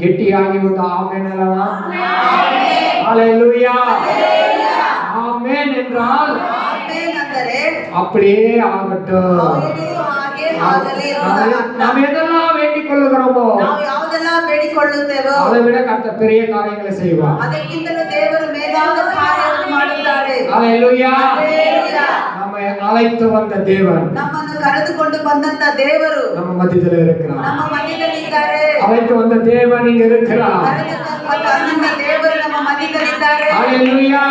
ಗಟ್ಟಿಯಾಗಿ ಒಂದು ಆಮೆನ್ ಅಲ್ಲವಾ? ஹalleluya. ஆமென் என்றால் அப்படியே ஆகட்டும். நாம் எதெல்லாம் வேண்டிக் கொள்ளுகிறோமோ அதை விட கர்த்தர் பெரிய காரியங்களை செய்வார். ஹalleluya. நம்மை அழைத்து வந்த தேவன், ನಮ್ಮನ್ನು ಕರೆದುಕೊಂಡು ಬಂದಂತ ದೇವರು நம்ம மத்தியில இருக்கிறார். ನಮ್ಮ ಮಧ್ಯದಲ್ಲಿದ್ದಾರೆ. அழைத்து வந்த தேவன் இங்க இருக்கிறார். ಕರೆದುಕೊಂಡು ದೇವರು ನಮ್ಮ ಮಧ್ಯದಲ್ಲಿದ್ದಾರೆ. ஹalleluya.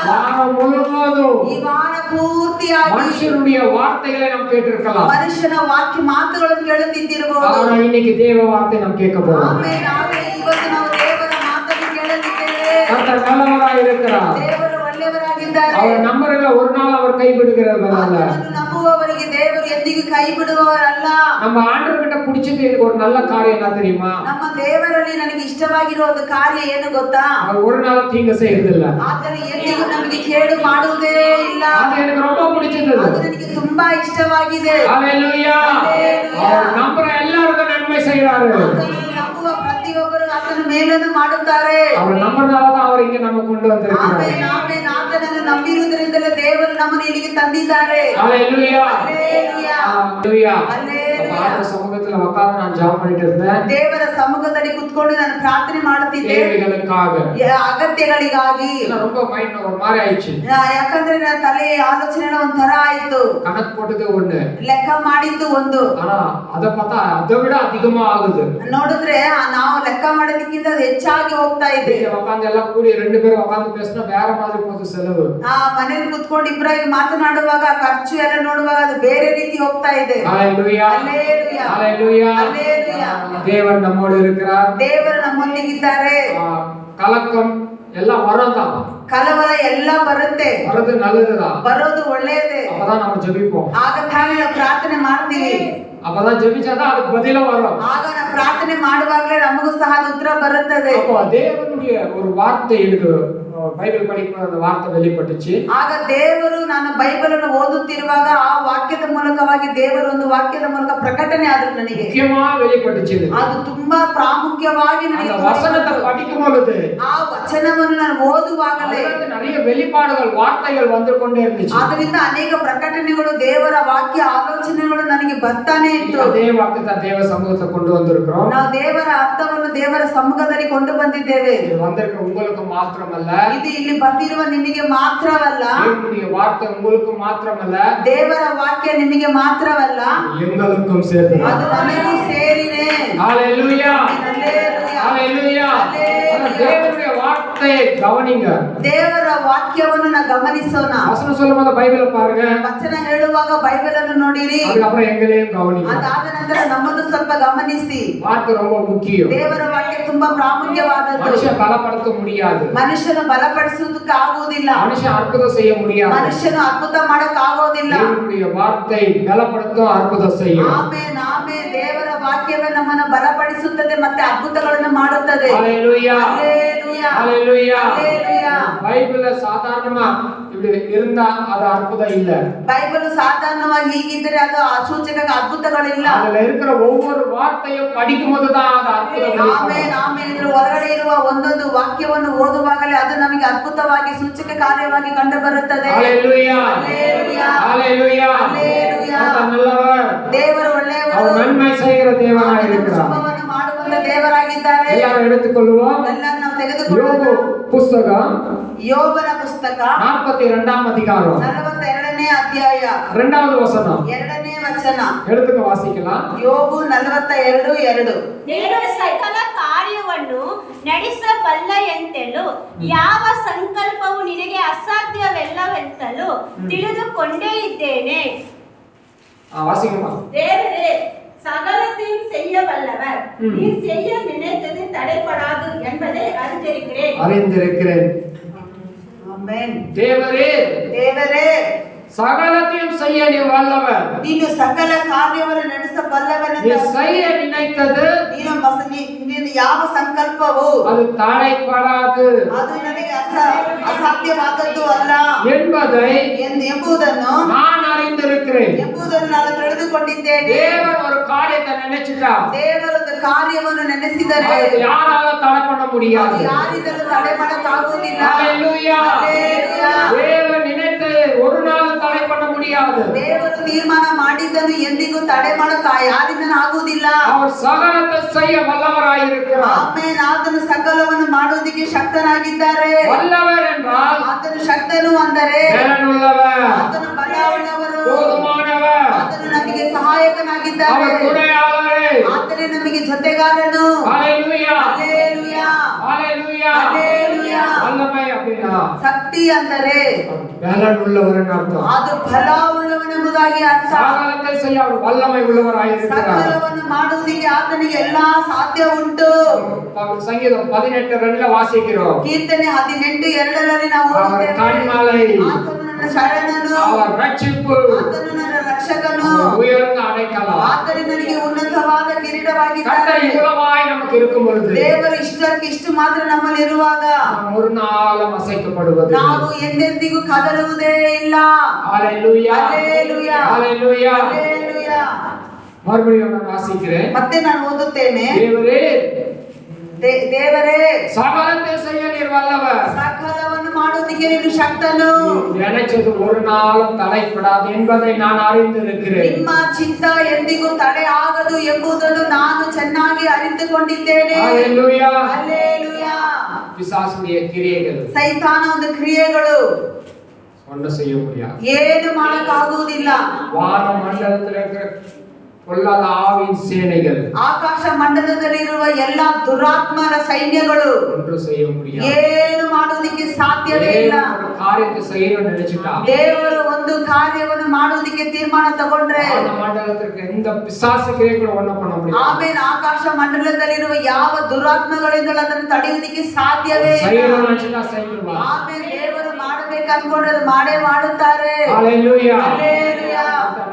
வாரம் முழுவதும் ಈ ವಾರ ಪೂರ್ತಿಯಾಗಿ மனுஷனுடைய வார்த்தைகளை நாம் கேட்டிருக்கலாம். ಮನುಷ್ಯನ ವಾಕ್ಯ ಮಾತುಗಳನ್ನು ಕೇಳುತ್ತಿದ್ದಿರಬಹುದು. ஆனா இன்னைக்கு தேவ வார்த்தை நாம் கேட்க போறோம். Amen amen. ಇವತ್ತು ನಾವು ದೇವರ ಮಾತನ್ನು ಕೇಳಲಿದ್ದೇವೆ. கர்த்தர் நல்லவராய் இருக்கிறார். ದೇವರು ಒಳ್ಳೆಯವರಾಗಿದ್ದಾರೆ. அவர் நம்பறல ஒரு நாள் அவர் கைவிடுகிறவர் அல்ல. ನಂಬುವವರಿಗೆ ದೇವರು ಎಂದಿಗೂ ಕೈ ಬಿಡುವವರಲ್ಲ. நம்ம ஆண்டவர்கிட்ட பிடிச்சது எனக்கு ஒரு நல்ல காரியம் என்ன தெரியுமா? ನಮ್ಮ ದೇವರಲ್ಲಿ ನನಗೆ ಇಷ್ಟವಾಗಿರೋ ಒಂದು ಕಾರ್ಯ ಏನು ಗೊತ್ತಾ? அவர் ஒரு நாள் தீங்கு செய்யறதில்ல. ಆತನು ಎಂದಿಗೂ ನಮಗೆ ಕೇಡು ಮಾಡುವುದೇ ಇಲ್ಲ. ಅದು எனக்கு ரொம்ப பிடிச்சது. ಅದು ನನಗೆ ತುಂಬಾ ಇಷ್ಟವಾಗಿದೆ. ஹalleluya. அவர் நம்பற எல்லாருக்கும் நன்மை செய்றாரு. ನಂಬುವ ಪ್ರತಿಯೊಬ್ಬರು ಆತನ ಮೇಲನ್ನು ಮಾಡುತ್ತಾರೆ. அவர் நம்பறதால தான் அவர் இங்க நம்ம கொண்டு வந்திருக்கிறார். Amen amen. ಆತನನ್ನು ನಂಬಿರುವುದರಿಂದಲೇ ದೇವರು ನಮ್ಮನ್ನು ಇಲ್ಲಿಗೆ ತಂದಿದ್ದಾರೆ. ஹalleluya. ಹalleluya. ஹalleluya. ಹalleluya. ஆண்டவர் சமூகத்துல உட்கார்ந்து நான் ஜெபம் பண்ணிட்டு இருந்தேன். ದೇವರ ಸಮ್ಮುಖದಲ್ಲಿ ಕೂತ್ಕೊಂಡು ನಾನು ಪ್ರಾರ್ಥನೆ ಮಾಡುತ್ತಿದ್ದೆ. தேவைகளுக்காக, ಅಗತ್ಯಗಳಿಗಾಗಿ. ಇಲ್ಲ ரொம்ப மைண்ட் ஒரு மாதிரி ಆಯ್ತು. ಯಾಕಂದ್ರೆ ನನ್ನ ತಲೆ ಆಲೋಚನೆ ಒಂಥರ ಆಯ್ತು. கணக்கு போட்டது ஒண்ணு, ಲೆಕ್ಕ ಮಾಡಿದ್ದು ಒಂದು. ஆனா அத பார்த்தா அதை விட அதிகமா ஆகுது. ನೋಡಿದ್ರೆ ನಾವು ಲೆಕ್ಕ ಮಾಡೋದಕ್ಕಿಂತ ಹೆಚ್ಚಾಗಿ ಹೋಗ್ತಾ ಇದೆ. உட்கார்ந்து எல்லாம் கூடி ரெண்டு பேரும் உட்கார்ந்து பேசினா வேற மாதிரி போகுது செலவு. ಮನೆಯಲ್ಲಿ ಕೂತ್ಕೊಂಡು ಇಬ್ಬರಾಗಿ ಮಾತನಾಡುವಾಗ ಖರ್ಚು ಎಲ್ಲ ನೋಡುವಾಗ ಅದು ಬೇರೆ ರೀತಿ ಹೋಗ್ತಾ ಇದೆ. ஹalleluya. ಹalleluya. ஹalleluya. ಹalleluya. தேவன் நம்மோடு இருக்கிறார். ದೇವರು ನಮ್ಮೊಂದಿಗಿದ್ದಾರೆ. கலக்கம் எல்லாம் வரதான், ಕಲವರ ಎಲ್ಲ ಬರುತ್ತೆ. வரது நல்லதுதான், ಬರೋದು ಒಳ್ಳೆಯದೇ. அப்பதான் நம்ம ஜெபிப்போம். ಆಗ ತಾನೇ ನಾವು ಪ್ರಾರ್ಥನೆ ಮಾಡ್ತೀವಿ. அப்பதான் ஜெபிச்சாதான் அதுக்கு பதிலா வரும். ಆಗ ನಾವು ಪ್ರಾರ್ಥನೆ ಮಾಡುವಾಗಲೇ ನಮಗೂ ಸಹ ಉತ್ತರ ಬರುತ್ತದೆ. அப்போ தேவனுடைய ஒரு வார்த்தை எனக்கு பைபிள் படிக்கும்போது அந்த வார்த்தை வெளிப்பட்டுச்சு. ಆಗ ದೇವರು ನಾನು ಬೈಬಲ್ ಅನ್ನು ಓದುತ್ತಿರುವಾಗ ಆ ವಾಕ್ಯದ ಮೂಲಕವಾಗಿ ದೇವರು ಒಂದು ವಾಕ್ಯದ ಮೂಲಕ ಪ್ರಕಟಣೆ ಆದ್ರು ನನಗೆ முக்கியமா வெளிப்பட்டுச்சு. ಅದು ತುಂಬಾ ಪ್ರಾಮುಖ್ಯವಾಗಿ ನನಗೆ அந்த வசனத்தை படிக்கும் பொழுது, ಆ ವಚನವನ್ನು ನಾನು ಓದುವಾಗಲೇ நிறைய வெளிப்பாடுகள் வார்த்தைகள் வந்து கொண்டே இருந்துச்சு. ಅದರಿಂದ ಅನೇಕ ಪ್ರಕಟಣೆಗಳು ದೇವರ ವಾಕ್ಯ ಆಲೋಚನೆಗಳು ನನಗೆ ಬರ್ತಾನೆ ಇತ್ತು. அதே வார்த்தை தான் தேவ சமூகத்துல கொண்டு வந்திருக்கிறோம். ನಾವು ದೇವರ ಅರ್ಥವನ್ನು ದೇವರ ಸಮ್ಮುಖದಲ್ಲಿ ಕೊಂಡು ಬಂದಿದ್ದೇವೆ. இது வந்திருக்க உங்களுக்கு மாத்திரமல்ல, ಇದು ಇಲ್ಲಿ ಬಂದಿರುವ ನಿಮಗೆ ಮಾತ್ರವಲ್ಲ, தேவனுடைய வார்த்தை உங்களுக்கு மாத்திரமல்ல, ದೇವರ ವಾಕ್ಯ ನಿಮಗೆ ಮಾತ್ರವಲ್ಲ, எங்களுக்கும் சேர்த்து. ಅದು ನಮಗೂ ಸೇರಿದೆ. ஹalleluya. ಹalleluya. ஹalleluya. தேவனுடைய வார்த்தையை கவனிங்க. ದೇವರ ವಾಕ್ಯವನ್ನು ನಾವು ಗಮನಿಸೋಣ. வசனம் சொல்லும்போது பைபிளை பாருங்க, ವಚನ ಹೇಳುವಾಗ ಬೈಬಲ್ ಅನ್ನು ನೋಡಿರಿ. அதுக்கப்புறம் எங்களையும் கவனிங்க. ಅದಾದ ನಂತರ ನಮ್ಮನ್ನು ಸ್ವಲ್ಪ ಗಮನಿಸಿ. வார்த்தை ரொம்ப முக்கியம். ದೇವರ ವಾಕ್ಯ ತುಂಬಾ ಪ್ರಾಮುಖ್ಯವಾದದ್ದು. மனுஷன் பலப்படுத்த முடியாது, ಮನುಷ್ಯನ ಬಲಪಡಿಸುವುದಕ್ಕೆ ಆಗುವುದಿಲ್ಲ, மனுஷன் அற்புதம் செய்ய முடியாது. ಮನುಷ್ಯನು ಅದ್ಭುತ ಮಾಡಕ್ ಆಗೋದಿಲ್ಲ. தேவனுடைய வார்த்தை பலப்படுத்தும், அற்புதம் செய்யும். Amen amen. ದೇವರ ವಾಕ್ಯವೇ ನಮ್ಮನ್ನು ಬಲಪಡಿಸುತ್ತದೆ ಮತ್ತೆ ಅದ್ಭುತಗಳನ್ನು ಮಾಡುತ್ತದೆ. ஹalleluya. ಹalleluya. ஹalleluya. ಹalleluya. பைபிள்ல சாதாரணமா இப்படி இருந்தா அது அற்புதம் இல்ல. ಬೈಬಲ್ ಸಾಧಾರಣವಾಗಿ ಹೀಗಿದ್ರೆ ಅದು ಸೂಚಕ ಅದ್ಭುತಗಳಿಲ್ಲ. அதுல இருக்கிற ஒவ்வொரு வார்த்தையும் படிக்கும்போது தான் அது அற்புதம். Amen amen. ಇದ್ರ ಒಳಗಡೆ ಇರುವ ಒಂದೊಂದು ವಾಕ್ಯವನ್ನು ಓದುವಾಗಲೇ ಅದು ನಮಗೆ ಅದ್ಭುತವಾಗಿ ಸೂಚಕ ಕಾರ್ಯವಾಗಿ ಕಂಡು ಬರುತ್ತದೆ. ஹalleluya. ಹalleluya. ஹalleluya. ಹalleluya. கர்த்தர் நல்லவர், ದೇವರು ಒಳ್ಳೆಯವರು, அவர் நன்மை செய்கிற தேவனாய் இருக்கிறார். ಶುಭವನ್ನು ಮಾಡುವಂತ ದೇವರಾಗಿದ್ದಾರೆ. எல்லாரும் எடுத்துக்கொள்வோம். ಎಲ್ಲರೂ ನಾವು ತೆಗೆದುಕೊಳ್ಳೋಣ. யோபு புத்தகம் ಯೋಬನ ಪುಸ್ತಕ 42ஆம் அதிகாரம் 42ನೇ ಅಧ್ಯಾಯ 2வது வசனம் 2ನೇ ವಚನ. எடுத்துக்க வாசிக்கலாம். ಯೋಬು 42:2. ನೀನು ಸಕಲ ಕಾರ್ಯವನ್ನು ನಡೆಸಬಲ್ಲ ಎಂತಲೂ ಯಾವ ಸಂಕಲ್ಪವು ನಿನಗೆ ಅಸಾಧ್ಯವೆಲ್ಲವೆಂತಲೂ ತಿಳಿದುಕೊಂಡೇ ಇದ್ದೇನೆ. வாசிக்கமா. தேவரே சகலத்தையும் செய்ய வல்லவர், நீ செய்ய நினைத்தது தடைபடாது என்பதை அறிந்திருக்கிறேன். ಆಮೆನ್. தேவரே ದೇವರೇ சகலத்தையும் செய்ய நீ வல்லவர், ನೀನು ಸಕಲ ಕಾರ್ಯವನ್ನು நீ ನಡೆಸಬಲ್ಲವನೆಂದು செய்ய நினைத்தது ನೀನು ಯಾವ ಸಂಕಲ್ಪವು அது தடைபடாது ಅದು ನನಗೆ ಅಸಾಧ್ಯವಾದದ್ದು ಅಲ್ಲ என்பதை ಎಂಬುದನ್ನು நான் அறிந்திருக்கிறேன். ನಾನು ತಿಳಿದುಕೊಂಡಿದ್ದೇನೆ. தேவன் ஒரு காரியத்தை நினைச்சிட்டா, ದೇವರೊಂದು ಕಾರ್ಯವನ್ನು ನೆನೆಸಿದರೆ அது யாரால தடை பண்ண ಅದು முடியாது. ಯಾರಿಂದಲೂ ತಡೆ ಮಾಡಕ್ಕಾಗುವುದಿಲ್ಲ. ஹalleluya. ಹಲ್ಲೆಲೂಯಾ. தேவன் நினைத்ததை ஒரு நாளும் தடை பண்ண முடியாது. ದೇವರು ತೀರ್ಮಾನ ಮಾಡಿದ್ದನ್ನು ಎಂದಿಗೂ ತಡೆ ಮಾಡಕ ಯಾರಿಂದನೂ ಆಗುವುದಿಲ್ಲ. அவர் சகலத்தை செய்ய வல்லவராயிருக்கிறார். ಆಮೆನ್. ಆತನು ಸಕಲವನ್ನು ಮಾಡುವುದಕ್ಕೆ ಶಕ್ತನಾಗಿದ್ದಾರೆ. வல்லவர் என்றால் ಆತನು ಶಕ್ತನು ಅಂದರೆ பலனுள்ளவர், ಆತನು ಬಲವುಳ್ಳವರು, போதுமானவர், ಆತನು ನಮಗೆ ಸಹಾಯಕನಾಗಿದ್ದಾರೆ. அவர் துணையாளரே. ಆತನೇ ನಮಗೆ ಜೊತೆಗಾರನು. ஹalleluya. ಹಲ್ಲೆಲೂಯಾ. ஹalleluya. ಹಲ್ಲೆಲೂಯಾ. வல்லமை அப்படின்னா ಶಕ್ತಿ ಅಂದರೆ பலனுள்ளவர் என்று அர்த்தம். ಅದು ಬಲವುಳ್ಳವನೆಂಬುದಾಗಿ ಅರ್ಥ. சகலத்தை செய்ய அவர் வல்லமை உள்ளவராயிருக்கிறார். ಸಕಲವನ್ನು ಮಾಡುವುದಕ್ಕೆ ಆತನಿಗೆ ಎಲ್ಲಾ ಸಾಧ್ಯ ಉಂಟು. சங்கீதம் 18:2 வாசிக்கிறோம். ಕೀರ್ತನೆ 18:2 ನಾವು அவர் ಓದುತ್ತೇವೆ. கண்மலை, ಆತನು ನನ್ನ ಶರಣನು, அவர் ரட்சிப்பு, ಆತನು ನನ್ನ ರಕ್ಷಕನು, உயர்ந்த அடைக்கலம். ಆತನು ನನಗೆ ಉನ್ನತವಾದ ಕಿರೀಟವಾಗಿದ್ದಾನೆ. கர்த்தர் இவ்வளவாய் நமக்கு இருக்கும் பொழுது ದೇವರು ಇಷ್ಟಕ್ಕಿಷ್ಟು ಮಾತ್ರ ನಮ್ಮಲ್ಲಿ ಇರುವಾಗ நாம் ஒரு நாளும் அசைக்கப்படுவது ನಾವು ಎಂದೆಂದಿಗೂ ಕದಲುವುದೇ ಇಲ್ಲ. ஹalleluya. ಹಲ್ಲೆಲೂಯಾ. ஹalleluya. ಹಲ್ಲೆಲೂಯಾ. மறுபடியும் நான் வாசிக்கிறேன். ಮತ್ತೆ ನಾನು ಓದುತ್ತೇನೆ. தேவரே, ದೇವರೇ, சகலத்தை செய்ய நீர் வல்லவர். ಸಕಲವನ್ನು ಮಾಡುವುದಕ್ಕೆ ನೀನು ಶಕ್ತನು. நினைச்சது ஒரு நாளும் தடைப்படாது என்பதை நான் அறிந்திருக்கிறேன். ನಿಮ್ಮ ಚಿತ್ತ ಎಂದಿಗೂ ತಡೆ ಆಗದು ಎಂಬುದನ್ನು ನಾನು ಚೆನ್ನಾಗಿ ಅರಿತುಕೊಂಡಿದ್ದೇನೆ. ஹalleluya. ಹಲ್ಲೆಲೂಯಾ. பிசாசுடைய கிரியைகள் ಸೈತಾನ ಒಂದು ಕ್ರಿಯೆಗಳು ஒன்றும் செய்ய முடியாது. ಏನು ಮಾಡಕ್ಕಾಗುವುದಿಲ್ಲ. வான மண்டலத்தில் இருக்கிற பொல்லாத ஆவின் சேனைகள், ಆಕಾಶ ಮಂಡಲದಲ್ಲಿರುವ ಎಲ್ಲಾ ದುರಾತ್ಮರ ಸೈನ್ಯಗಳು ஒன்றும் செய்ய முடியாது. ಏನು ಮಾಡುವುದಕ್ಕೆ ಸಾಧ್ಯವೇ ಇಲ್ಲ. ஒரு காரியத்தை செய்யணும்னு நினைச்சிட்டா ದೇವರು ಒಂದು ಕಾರ್ಯವನ್ನು ಮಾಡುವುದಕ್ಕೆ ತೀರ್ಮಾನ ತಗೊಂಡ್ರೆ வான மண்டலத்திற்கு எந்த பிசாசு கிரியைகளும் ஒண்ணும் பண்ண முடியாது. ಆಮೇಲೆ ಆಕಾಶ ಮಂಡಲದಲ್ಲಿರುವ ಯಾವ ದುರಾತ್ಮಗಳಿಂದಲೂ ಅದನ್ನು ತಡೆಯುವುದಕ್ಕೆ ಸಾಧ್ಯವೇ ಇಲ್ಲ. செய்யணும்னு நினைச்சிட்டா செய்யணுமா? ಆಮೇಲೆ ದೇವರು ಮಾಡಬೇಕು ಅನ್ಕೊಂಡ್ರೆ ಅದು ಮಾಡೇ ಮಾಡುತ್ತಾರೆ. ஹalleluya. ಹಲ್ಲೆಲೂಯಾ.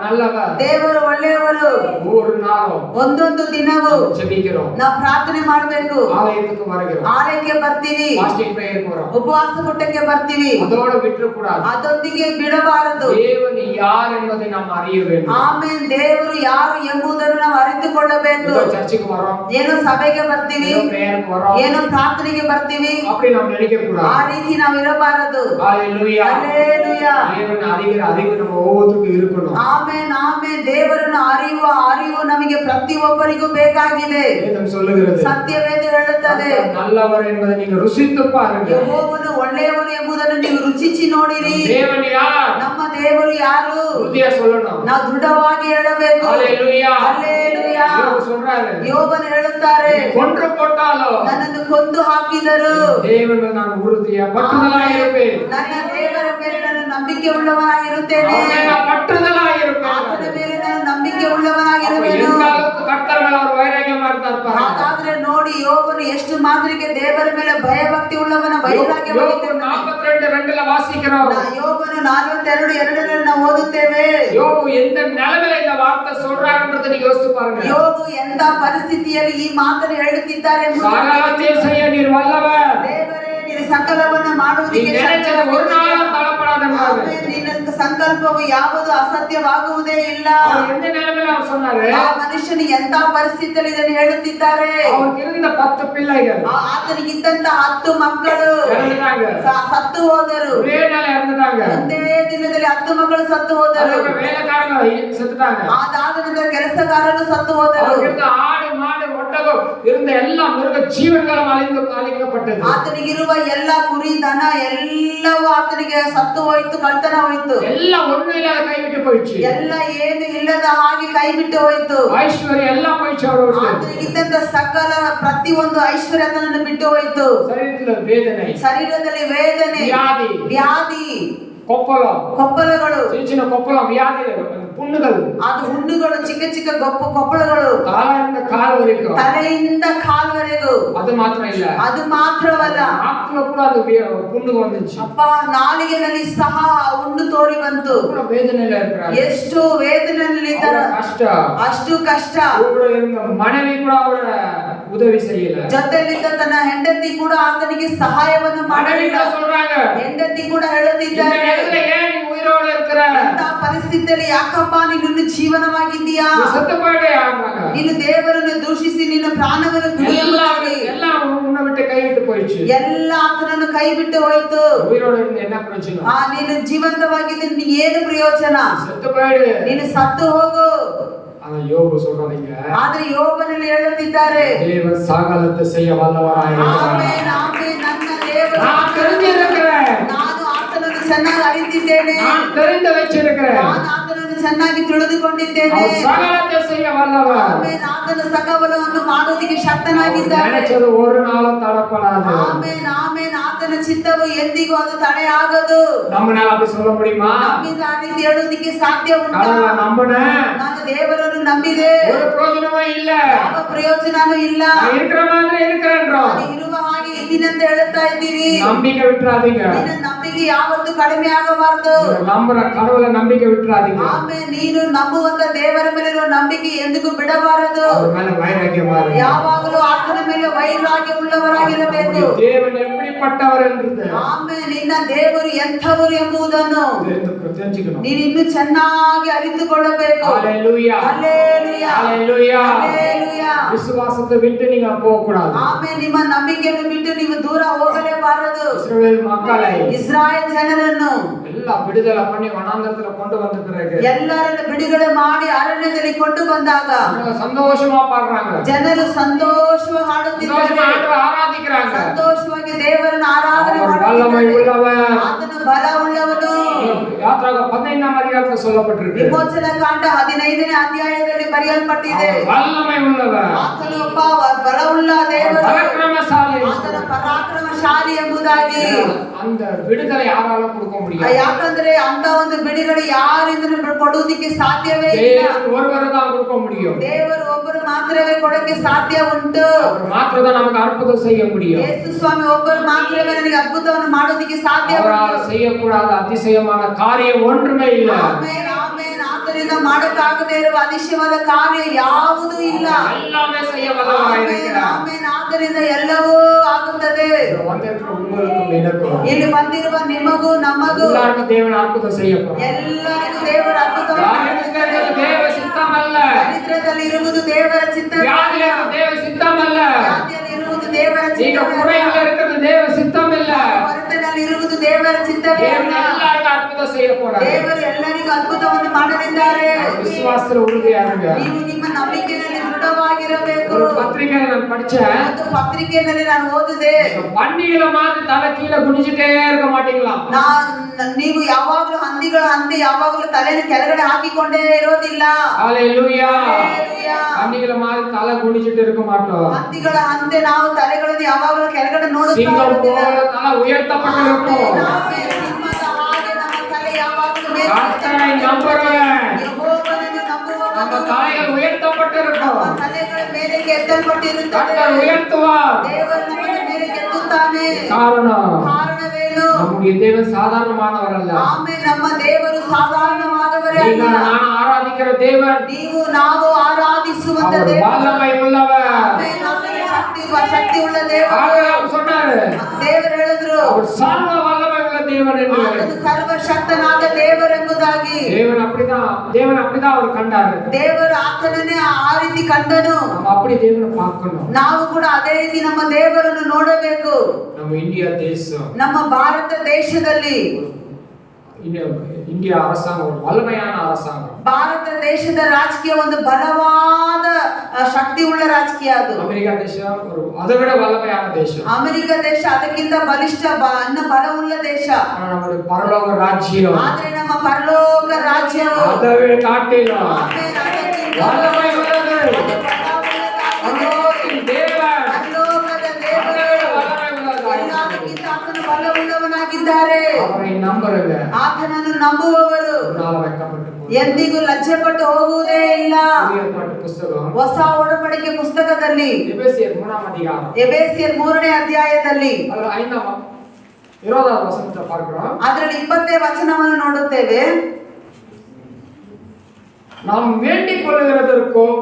நல்லவர். ದೇವರು ಒಳ್ಳೆಯವರು. ஒரு நாளும் ಒಂದೊಂದು ದಿನವೂ ஜெபிக்கிறோம், ನಾವು ಪ್ರಾರ್ಥನೆ ಮಾಡಬೇಕು. ஆலயத்துக்கு வருகிறோம், ಆಲಯಕ್ಕೆ ಬರ್ತೀವಿ, ஃபாஸ்டிங் பிரேயருக்கு வரோம். ಉಪವಾಸ ಕೂಟಕ್ಕೆ ಬರ್ತೀವಿ. அதோட விட்டுறக்கூடாது. ಅದೊಂದಿಗೆ ಬಿಡಬಾರದು. தேவன் யார் என்பதை நாம் அறிய வேண்டும். ಆಮೇಲೆ ದೇವರು ಯಾರು ಎಂಬುದನ್ನು ನಾವು ಅರಿತುಕೊಳ್ಳಬೇಕು. ஏதோ சர்ச்சுக்கு வரோம், ಏನೋ ಸಭೆಗೆ ಬರ್ತೀವಿ, ஏதோ பிரேயருக்கு வரோம், ಏನೋ ಪ್ರಾರ್ಥನೆಗೆ ಬರ್ತೀವಿ, அப்படி நாம் நினைக்க ಆ கூடாது. ರೀತಿ ನಾವು ಇರಬಾರದು. ஹalleluya. ಹಲ್ಲೆಲೂಯಾ. தேவன் அறிகிற அறிவு நம்ம ஒவ்வொருத்தருக்கும் இருக்கணும். ಆಮೇನ್ ಆಮೇನ್. ದೇವರನ್ನು ಅರಿವು ನಮಗೆ ಪ್ರತಿಯೊಬ್ಬರಿಗೂ ಬೇಕಾಗಿದೆ. வேதம் சொல்லுகிறது, ಸತ್ಯವೇದ ಹೇಳುತ್ತದೆ, கர்த்தர் நல்லவர் என்பதை நீங்க ருசித்து பாருங்க. ಯೆಹೋವನು ಒಳ್ಳೆಯವನು ಎಂಬುದನ್ನು ನೀವು ರುಚಿಸಿ ನೋಡಿರಿ. தேவன் யார்? ನಮ್ಮ ದೇವರು ಯಾರು? உறுதியா சொல்லணும். ನಾವು ದೃಢವಾಗಿ ಹೇಳಬೇಕು. ஹalleluya. ಹಲ್ಲೆಲೂಯಾ. யோபு சொல்றாரு, ಯೋಬನು ಹೇಳುತ್ತಾರೆ, கொன்று போட்டாலும் ನನ್ನನ್ನು ಕೊಂದು ಹಾಕಿದರು, தேவன் நான் உறுதியா பற்றுதலாய் இருப்பேன். ನನ್ನ ದೇವರ ಮೇಲೆ ನಾನು ನಂಬಿಕೆ ಉಳ್ಳವನಾಗಿರುತ್ತೇನೆ. அவனை நான் பற்றுதலாய் இருப்பேன். ಆತನ ಮೇಲೆ ನಾನು ನಂಬಿಕೆ அப்ப ಉಳ್ಳವನಾಗಿರುವೆನು. எந்த அளவுக்கு கர்த்தர் மேல அவர் வைராಗ್ಯமா இருந்தார் பாருங்க. ಹಾಗಾದ್ರೆ ನೋಡಿ, ಯೋಬನು ಎಷ್ಟು ಮಾತ್ರಕ್ಕೆ ದೇವರ ಮೇಲೆ ಭಯಭಕ್ತಿ ಉಳ್ಳವನ ವೈರಾಗ್ಯವಾಗಿದ್ದಾನೆ. 42:2 வாசிக்கிறோம். ಯೋಬನು 42:2 ನಾವು ಓದುತ್ತೇವೆ. யோபு எந்த நிலைமையில இந்த வார்த்தை சொல்றாங்கன்றதை நீங்க யோசிச்சு பாருங்க. ಯೋಬು ಎಂತ ಪರಿಸ್ಥಿತಿಯಲ್ಲಿ ಈ ಮಾತನ್ನು ಹೇಳುತ್ತಿದ್ದಾರೆ ಎಂಬುದನ್ನು சகலத்தையும் செய்ய நீர் வல்லவர். ದೇವರೇ, ನೀನು ಸಕಲವನ್ನು நீ ಮಾಡುವುದಕ್ಕೆ நினைச்சது ஒரு நாளும் தடப்படாதென்றாரு. ನಿನ್ನ ಸಂಕಲ್ಪವು ಯಾವುದು ಅಸತ್ಯವಾಗುವುದೇ ಇಲ್ಲ. அவர் எந்த நிலைமையில அவர் சொன்னாரு? ಆ ಮನುಷ್ಯನು ಎಂತ ಪರಿಸ್ಥಿತಿಯಲ್ಲಿ ಇದನ್ನು ಹೇಳುತ್ತಿದ್ದಾರೆ. அவருக்கு இருந்த 10 பிள்ளைகள் ಆತನಿಗಿದ್ದಂತ 10 ಮಕ್ಕಳು இறந்துட்டாங்க. ಸತ್ತು ಹೋದರು. ஒரே நாள் இறந்துட்டாங்க. ಒಂದೇ ದಿನದಲ್ಲಿ 10 ಮಕ್ಕಳು ಸತ್ತು ಹೋದರು. அதோட வேலைக்காரங்க செத்துட்டாங்க. ಅದಾದ ನಂತರ ಕೆಲಸಗಾರರು ಸತ್ತು ಹೋದರು. அவருக்கு இருந்த ஆடு மாடு ஒட்டகம் இருந்த எல்லா மிருக ஜீவன்களும் அழிக்கப்பட்டது. ಆತನಿಗಿರುವ ಎಲ್ಲ ಕುರಿ ದನ ಎಲ್ಲವೂ ಆತನಿಗೆ ಸತ್ತು ಹೋಯಿತು, ಕಳ್ತನ ಹೋಯಿತು. எல்லாம் ஒண்ணு இல்லாத கைவிட்டு போயிடுச்சு. ಎಲ್ಲ ಏನು ಇಲ್ಲದ ಹಾಗೆ ಕೈ ಬಿಟ್ಟು ಹೋಯಿತು. ஐஸ்வர்யம் எல்லாம் போயிடுச்சு அவரோட. ಆತನಿಗಿದ್ದಂತ ಸಕಲ ಪ್ರತಿಯೊಂದು ಐಶ್ವರ್ಯ ಆತನನ್ನು ಬಿಟ್ಟು ಹೋಯಿತು. சரீரத்துல வேதனை, ಶರೀರದಲ್ಲಿ ವೇದನೆ, வியாதி, ವ್ಯಾಧಿ, கொப்பளம், ಕೊಪ್ಪಳಗಳು, சின்ன சின்ன கொப்பளம், வியாதிகள், புண்ணுகள், ಅದು ಹುಣ್ಣುಗಳು, ಚಿಕ್ಕ ಚಿಕ್ಕ ಕೊಪ್ಪಳಗಳು, காலிருந்து கால் வரைக்கும். ತಲೆಯಿಂದ ಕಾಲ್ವರೆಗೂ. அது மாத்திரம் இல்ல, ಅದು ಮಾತ್ರವಲ್ಲ, நாக்குல கூட அது புண்ணு வந்துச்சு. ಅಪ್ಪ, ನಾಲಿಗೆನಲ್ಲಿ ಸಹ ಹುಣ್ಣು ತೋರಿ ಬಂತು. கூட வேதனையில இருக்கிறார். ಎಷ್ಟು ವೇದನೆಯಲ್ಲಿ ಇದ್ದಾರೆ, கஷ்டம், ಅಷ್ಟು ಕಷ್ಟ. கூட இருந்த மனைவி கூட அவர உதவி செய்யல. ಜೊತೆಲಿದ್ದ ತನ್ನ ಹೆಂಡತಿ ಕೂಡ ಆತನಿಗೆ ಸಹಾಯವನ್ನು மனைவி ಮಾಡಲಿಲ್ಲ. கூட சொல்றாங்க, ಹೆಂಡತಿ ಕೂಡ இந்த ಹೇಳುತ್ತಿದ್ದಾರೆ, நேரத்துல ஏன் நீ உயிரோட இருக்கிற? ಇಂಥ ಪರಿಸ್ಥಿತಿಯಲ್ಲಿ ಯಾಕಪ್ಪ ನೀನು ಜೀವನವಾಗಿದ್ದೀಯಾ? நீ செத்து போயிட்டே ஆமாங்க. ನೀನು ದೇವರನ್ನು ದೂಷಿಸಿ ನಿನ್ನ ಪ್ರಾಣವನ್ನು ಬಿಡುವುದಾಗಿ எல்லாம் உன்னை விட்டு கைவிட்டு போயிடுச்சு. ಎಲ್ಲ ಆತನನ್ನು ಕೈ ಬಿಟ್ಟು ಹೋಯ್ತು. உயிரோட இருந்து என்ன பிரயோஜனம்? ನೀನು ಜೀವಂತವಾಗಿದ್ದು ನೀ ಏನು ಪ್ರಯೋಜನ? செத்து போயிடு. ನೀನು ಸತ್ತು ಹೋಗು. ஆனா யோபு சொல்றாங்க, ಆದ್ರೆ ಯೋಬನಲ್ಲಿ ಹೇಳುತ್ತಿದ್ದಾರೆ, தேவன் சகலத்தை செய்ய வல்லவராயிருக்கிறார். Amen amen. ನನ್ನ ದೇವರು நான் தெரிஞ்சிருக்கிறேன். ನಾನು ಆತನನ್ನು ಚೆನ್ನಾಗಿ ಅರಿತಿದ್ದೇನೆ. நான் தெரிந்து வச்சிருக்கிறேன். ನಾನು ಆತನನ್ನು ಚೆನ್ನಾಗಿ ತಿಳಿದುಕೊಂಡಿದ್ದೇನೆ. அவர் சகலத்தை செய்ய வல்லவர். ಆಮೆನ್. ಆತನ ಸಕಲವನ್ನು ಮಾಡುವುದಕ್ಕೆ ಶಕ್ತನಾಗಿದ್ದಾನೆ. நினைச்சது ஒரு நாளும் தடப்படாது. Amen amen. ಆತನ ಚಿತ್ತವು ಎಂದಿಗೂ ಅದು ತಡೆಯಾಗದು. நம்மனால அப்படி சொல்ல முடியுமா? ನಮ್ಮಿಂದ ಆ ರೀತಿ ಹೇಳುವುದಕ್ಕೆ ಸಾಧ್ಯ ಉಂಟಾ? கடவுளை நம்பினேன், ನಾನು ದೇವರನ್ನು ನಂಬಿದೆ, ஒரு பிரயோஜனமும் இல்ல, ಯಾವ ಪ್ರಯೋಜನನೂ ಇಲ್ಲ, நான் இருக்கிற மாதிரி இருக்கிறேன்றோம். ನಾನು ಇರುವ ಹಾಗೆ ಇದ್ದೀನಂತ ಹೇಳುತ್ತಾ ಇದ್ದೀವಿ. நம்பிக்கை விட்டுறாதீங்க. ನಿನ್ನ ನಂಬಿಕೆ ಯಾವತ್ತೂ ಕಡಿಮೆ ಆಗಬಾರದು. நீங்க நம்புற கடவுளை நம்பிக்கை விட்டுறாதீங்க. ಆಮೇಲೆ ನೀನು ನಂಬುವಂತ ದೇವರ ಮೇಲಿರುವ ನಂಬಿಕೆ ಎಂದಿಗೂ ಬಿಡಬಾರದು. அவர் மேல வைராக்கியமா இருங்க. ಯಾವಾಗಲೂ ಆತನ ಮೇಲೆ ವೈರಾಗ್ಯ ಉಳ್ಳವರಾಗಿರಬೇಕು. தேவன் எப்படிப்பட்டவர் என்றது ಆಮೇಲೆ ನಿನ್ನ ದೇವರು ಎಂಥವರು ಎಂಬುದನ್ನು தெரிஞ்சுக்கணும். ನೀನು ಇನ್ನೂ ಚೆನ್ನಾಗಿ ಅರಿತುಕೊಳ್ಳಬೇಕು. ஹalleluya, ಹಲ್ಲೆಲೂಯಾ, ஹalleluya. ಹಲ್ಲೆಲೂಯಾ. விசுவாசத்தை விட்டு நீங்க போக கூடாது. ಆಮೇಲೆ ನಿಮ್ಮ ನಂಬಿಕೆಯನ್ನು ಬಿಟ್ಟು ನೀವು ದೂರ ಹೋಗಲೇಬಾರದು. இஸ்ரவேல் மக்களை ಇಸ್ರಾಯೇಲ್ ಜನರನ್ನು எல்லாம் விடுதலை பண்ணி வனாந்தரத்துல கொண்டு வந்த பிறகு ಎಲ್ಲರನ್ನು ಬಿಡುಗಡೆ ಮಾಡಿ ಅರಣ್ಯದಲ್ಲಿ ಕೊಂಡು ಬಂದಾಗ அவங்க சந்தோஷமா பாடுறாங்க, ಜನರು ಸಂತೋಷವಾಗಿ சந்தோஷமா ಹಾಡುತ್ತಿದ್ದಾರೆ, ஆண்டவரை ஆராதிக்கிறாங்க. ಸಂತೋಷವಾಗಿ ದೇವರನ್ನು ಆರಾಧನೆ அவர் வல்லமை ಮಾಡುತ್ತಿದ್ದಾರೆ. உள்ளவர். ಆತನು ಬಲ ಉಳ್ಳವನು. யாத்ராக 15ஆம் அதிகாரத்தில் சொல்லப்பட்டிருக்கு, ವಿಮೋಚನ ಕಾಂಡ 15ನೇ ಅಧ್ಯಾಯದಲ್ಲಿ ಬರೆಯಲ್ಪಟ್ಟಿದೆ. அவர் வல்லமை உள்ளவர், ಆತನು ಒಬ್ಬ ಬಲವುಳ್ಳ ದೇವರು, பராக்கிரமசாலி. ಆತನ ಪರಾಕ್ರಮಶಾಲಿ ಎಂಬುದಾಗಿ. அந்த விடுதலை யாராலும் கொடுக்க முடியாது. ಯಾಕಂದ್ರೆ ಅಂತ ಒಂದು ಬಿಡುಗಡೆ ಯಾರಿಂದಲೂ ಕೊಡುವುದಕ್ಕೆ ಸಾಧ್ಯವೇ ಇಲ್ಲ. தேவன் ஒருவர் தான் கொடுக்க முடியும். ದೇವರು ಒಬ್ಬರು ಮಾತ್ರವೇ ಕೊಡಕ್ಕೆ ಸಾಧ್ಯ ಉಂಟು. அவர் மாத்திரம் தான் நமக்கு அற்புதம் செய்ய முடியும். ಯೇಸು ಸ್ವಾಮಿ ಒಬ್ಬರು ಮಾತ್ರವೇ ನನಗೆ ಅದ್ಭುತವನ್ನು ಮಾಡೋದಕ್ಕೆ ಸಾಧ್ಯ அவரால் ಉಂಟು. செய்யக்கூடாத அதிசயமான காரியம் ஒன்றுமே இல்ல. Amen amen. ಆತನಿಂದ ಮಾಡಕ್ಕಾಗದೇ ಇರುವ ಅತಿಶಯವಾದ ಕಾರ್ಯ ಯಾವುದೂ ಇಲ್ಲ. எல்லாமே செய்ய ಆಮೆನ್ வல்லவராயிருக்கிறார். ಆಮೆನ್. ಆತನಿಂದ ಎಲ್ಲವೂ ಆಗುತ್ತದೆ. வந்திருக்கிற உங்களுக்கும் எனக்கும் ಇಲ್ಲಿ ಬಂದಿರುವ ನಿಮಗೂ ನಮಗೂ எல்லாருக்கும் தேவன் அற்புதம் செய்ய போறார். ಎಲ್ಲರಿಗೂ ದೇವರ ಅದ್ಭುತವನ್ನು யாருக்கு இருக்கிறது தேவ சித்தம் அல்ல, ದರಿದ್ರದಲ್ಲಿ ಇರುವುದು ದೇವರ ಚಿತ್ತ, வியாதியில இருக்கிறது தேவ சித்தம் அல்ல, ವ್ಯಾಧಿಯಲ್ಲಿ ಇರುವುದು ದೇವರ நீங்க ಚಿತ್ತ, குறைவுல இருக்கிறது தேவ சித்தம் இல்ல. ಕೊರತೆಯಲ್ಲಿ ಇರುವುದು ದೇವರ ಚಿತ್ತವೇ தேவன் ಅಲ್ಲ. எல்லாருக்கும் அற்புதம் செய்ய போறார். ದೇವರು ಎಲ್ಲರಿಗೂ ಅದ್ಭುತವನ್ನು ಮಾಡಲಿದ್ದಾರೆ. விசுவாசத்துல உறுதியா இருங்க. ನೀವು ನಿಮ್ಮ ನಂಬಿಕೆಯಲ್ಲಿ ದೃಢವಾಗಿರಬೇಕು. ஒரு பத்திரிகையில நான் படிச்சேன், ಒಂದು ಪತ್ರಿಕೆಯಲ್ಲಿ ನಾನು ಓದಿದೆ, பண்டிகையில மாதிரி தலை கீழே குனிஞ்சிட்டே இருக்க மாட்டீங்களா? ನೀವು ಯಾವಾಗಲೂ ಹಂದಿಗಳ ಹಂದಿ ಯಾವಾಗಲೂ ತಲೆಯನ್ನು ಕೆಳಗಡೆ ಹಾಕಿಕೊಂಡೇ ಇರೋದಿಲ್ಲ. ஹalleluya. ಹಲ್ಲೆಲೂಯಾ. பண்டிகையில மாதிரி தலை குனிஞ்சிட்டு இருக்க மாட்டோம். ಹಂದಿಗಳ ಹಂದೆ ನಾವು ತಲೆಗಳನ್ನು ಯಾವಾಗಲೂ ಕೆಳಗಡೆ ನೋಡುತ್ತಾ சிங்கம் ಇರೋದಿಲ್ಲ. போல தலை உயர்த்தப்பட்டிருக்கும். ಆಮೆನ್. ಸಿಂಹದ ಹಾಗೆ ನಮ್ಮ ತಲೆ ಯಾವಾಗಲೂ கர்த்தரை நம்புறவன் ಯೆಹೋವನನ್ನು நம்ம ನಂಬುವವನು தலைகள் உயர்த்தப்பட்டிருக்கும். ನಮ್ಮ ತಲೆಗಳ ಮೇಲೆಗೆ ಎತ್ತಲ್ಪಟ್ಟಿರುತ್ತದೆ. கர்த்தர் உயர்த்துவார். ದೇವರು ನಮ್ಮನ್ನು ಮೇಲೆಗೆ ಎತ್ತುತ್ತಾನೆ. காரணம் ಕಾರಣವೇನು? நம்முடைய தேவன் சாதாரணமானவர் அல்ல. ಆಮೆನ್. ನಮ್ಮ ದೇವರು ಸಾಧಾರಣವಾದವರೇ நீங்க ಅಲ್ಲ. நான் ஆராதிக்கிற தேவன் ನೀವು ನಾವು ಆರಾಧಿಸುವಂತ அவர் ದೇವರು. வல்லமை உள்ளவர். ಆಮೆನ್. ಆತನು ಶಕ್ತಿ ಉಳ್ಳ ದೇವರು. ஆபிரகாம் சொன்னாரு, ದೇವರು ಹೇಳಿದ್ರು அவர் சர்வ வல்லமை உள்ள தேவன் என்று. ಆತನು ಸರ್ವಶಕ್ತನಾದ ದೇವರೆಂಬುದಾಗಿ. தேவன் அப்படிதான் அவர் கண்டாரு. ದೇವರು ಆತನನ್ನೇ ಆ ರೀತಿ ಕಂಡನು. நம்ம அப்படி தேவனை பார்க்கணும். ನಾವು ಕೂಡ ಅದೇ ರೀತಿ ನಮ್ಮ ದೇವರನ್ನು ನೋಡಬೇಕು. நம்ம இந்தியா தேசம், ನಮ್ಮ ಭಾರತ ದೇಶದಲ್ಲಿ இந்தியா அரசாங்கம் ஒரு வல்லமையான அரசாங்கம். ಭಾರತ ದೇಶದ ರಾಜಕೀಯ ಒಂದು ಬಲವಾದ ಶಕ್ತಿ ಉಳ್ಳ ರಾಜಕೀಯ ಅದು. அமெரிக்கா தேசம் ஒரு அதை விட வல்லமையான தேசம். ಅಮೆರಿಕ ದೇಶ ಅದಕ್ಕಿಂತ ಬಲಿಷ್ಠ ಬಲವುಳ್ಳ ದೇಶ. ஆனா நம்முடைய பரலோக ராஜ்யம் ಆದ್ರೆ ನಮ್ಮ ಪರಲೋಕ ರಾಜ್ಯವು அதை விட காட்டிலும் ಆಮೆನ್, ಅದಕ್ಕಿಂತ வல்லமை உள்ளது. ಬಲವುಳ್ಳದಾಗಿದೆ. பரலோகத்தின் தேவன் ಪರಲೋಕದ அதை ದೇವರು விட வல்லமை உள்ளது. ಎಲ್ಲದಕ್ಕಿಂತ ಆತನು ಬಲವುಳ್ಳವನಾಗಿದ್ದಾರೆ. அவரை நம்புறங்க ಆತನನ್ನು ನಂಬುವವರು நாள வைக்கப்பட்டு ಎಂದಿಗೂ ಲಜ್ಜೆಪಟ್ಟು ಹೋಗುವುದೇ ಇಲ್ಲ. ஏற்பாட்டு புஸ்தகம் ಹೊಸ ಒಡಂಬಡಿಕೆ ಪುಸ್ತಕದಲ್ಲಿ எபேசியர் 3ஆம் அதிகாரம் ಎಬೇಸಿಯರ್ 3ನೇ ಅಧ್ಯಾಯದಲ್ಲಿ அதுல 20வது வசனத்தை பார்க்கிறோம். ಅದರಲ್ಲಿ 20ನೇ ವಚನವನ್ನು ನೋಡುತ್ತೇವೆ. நாம் வேண்டிக் கொள்ளுகிறதற்கும்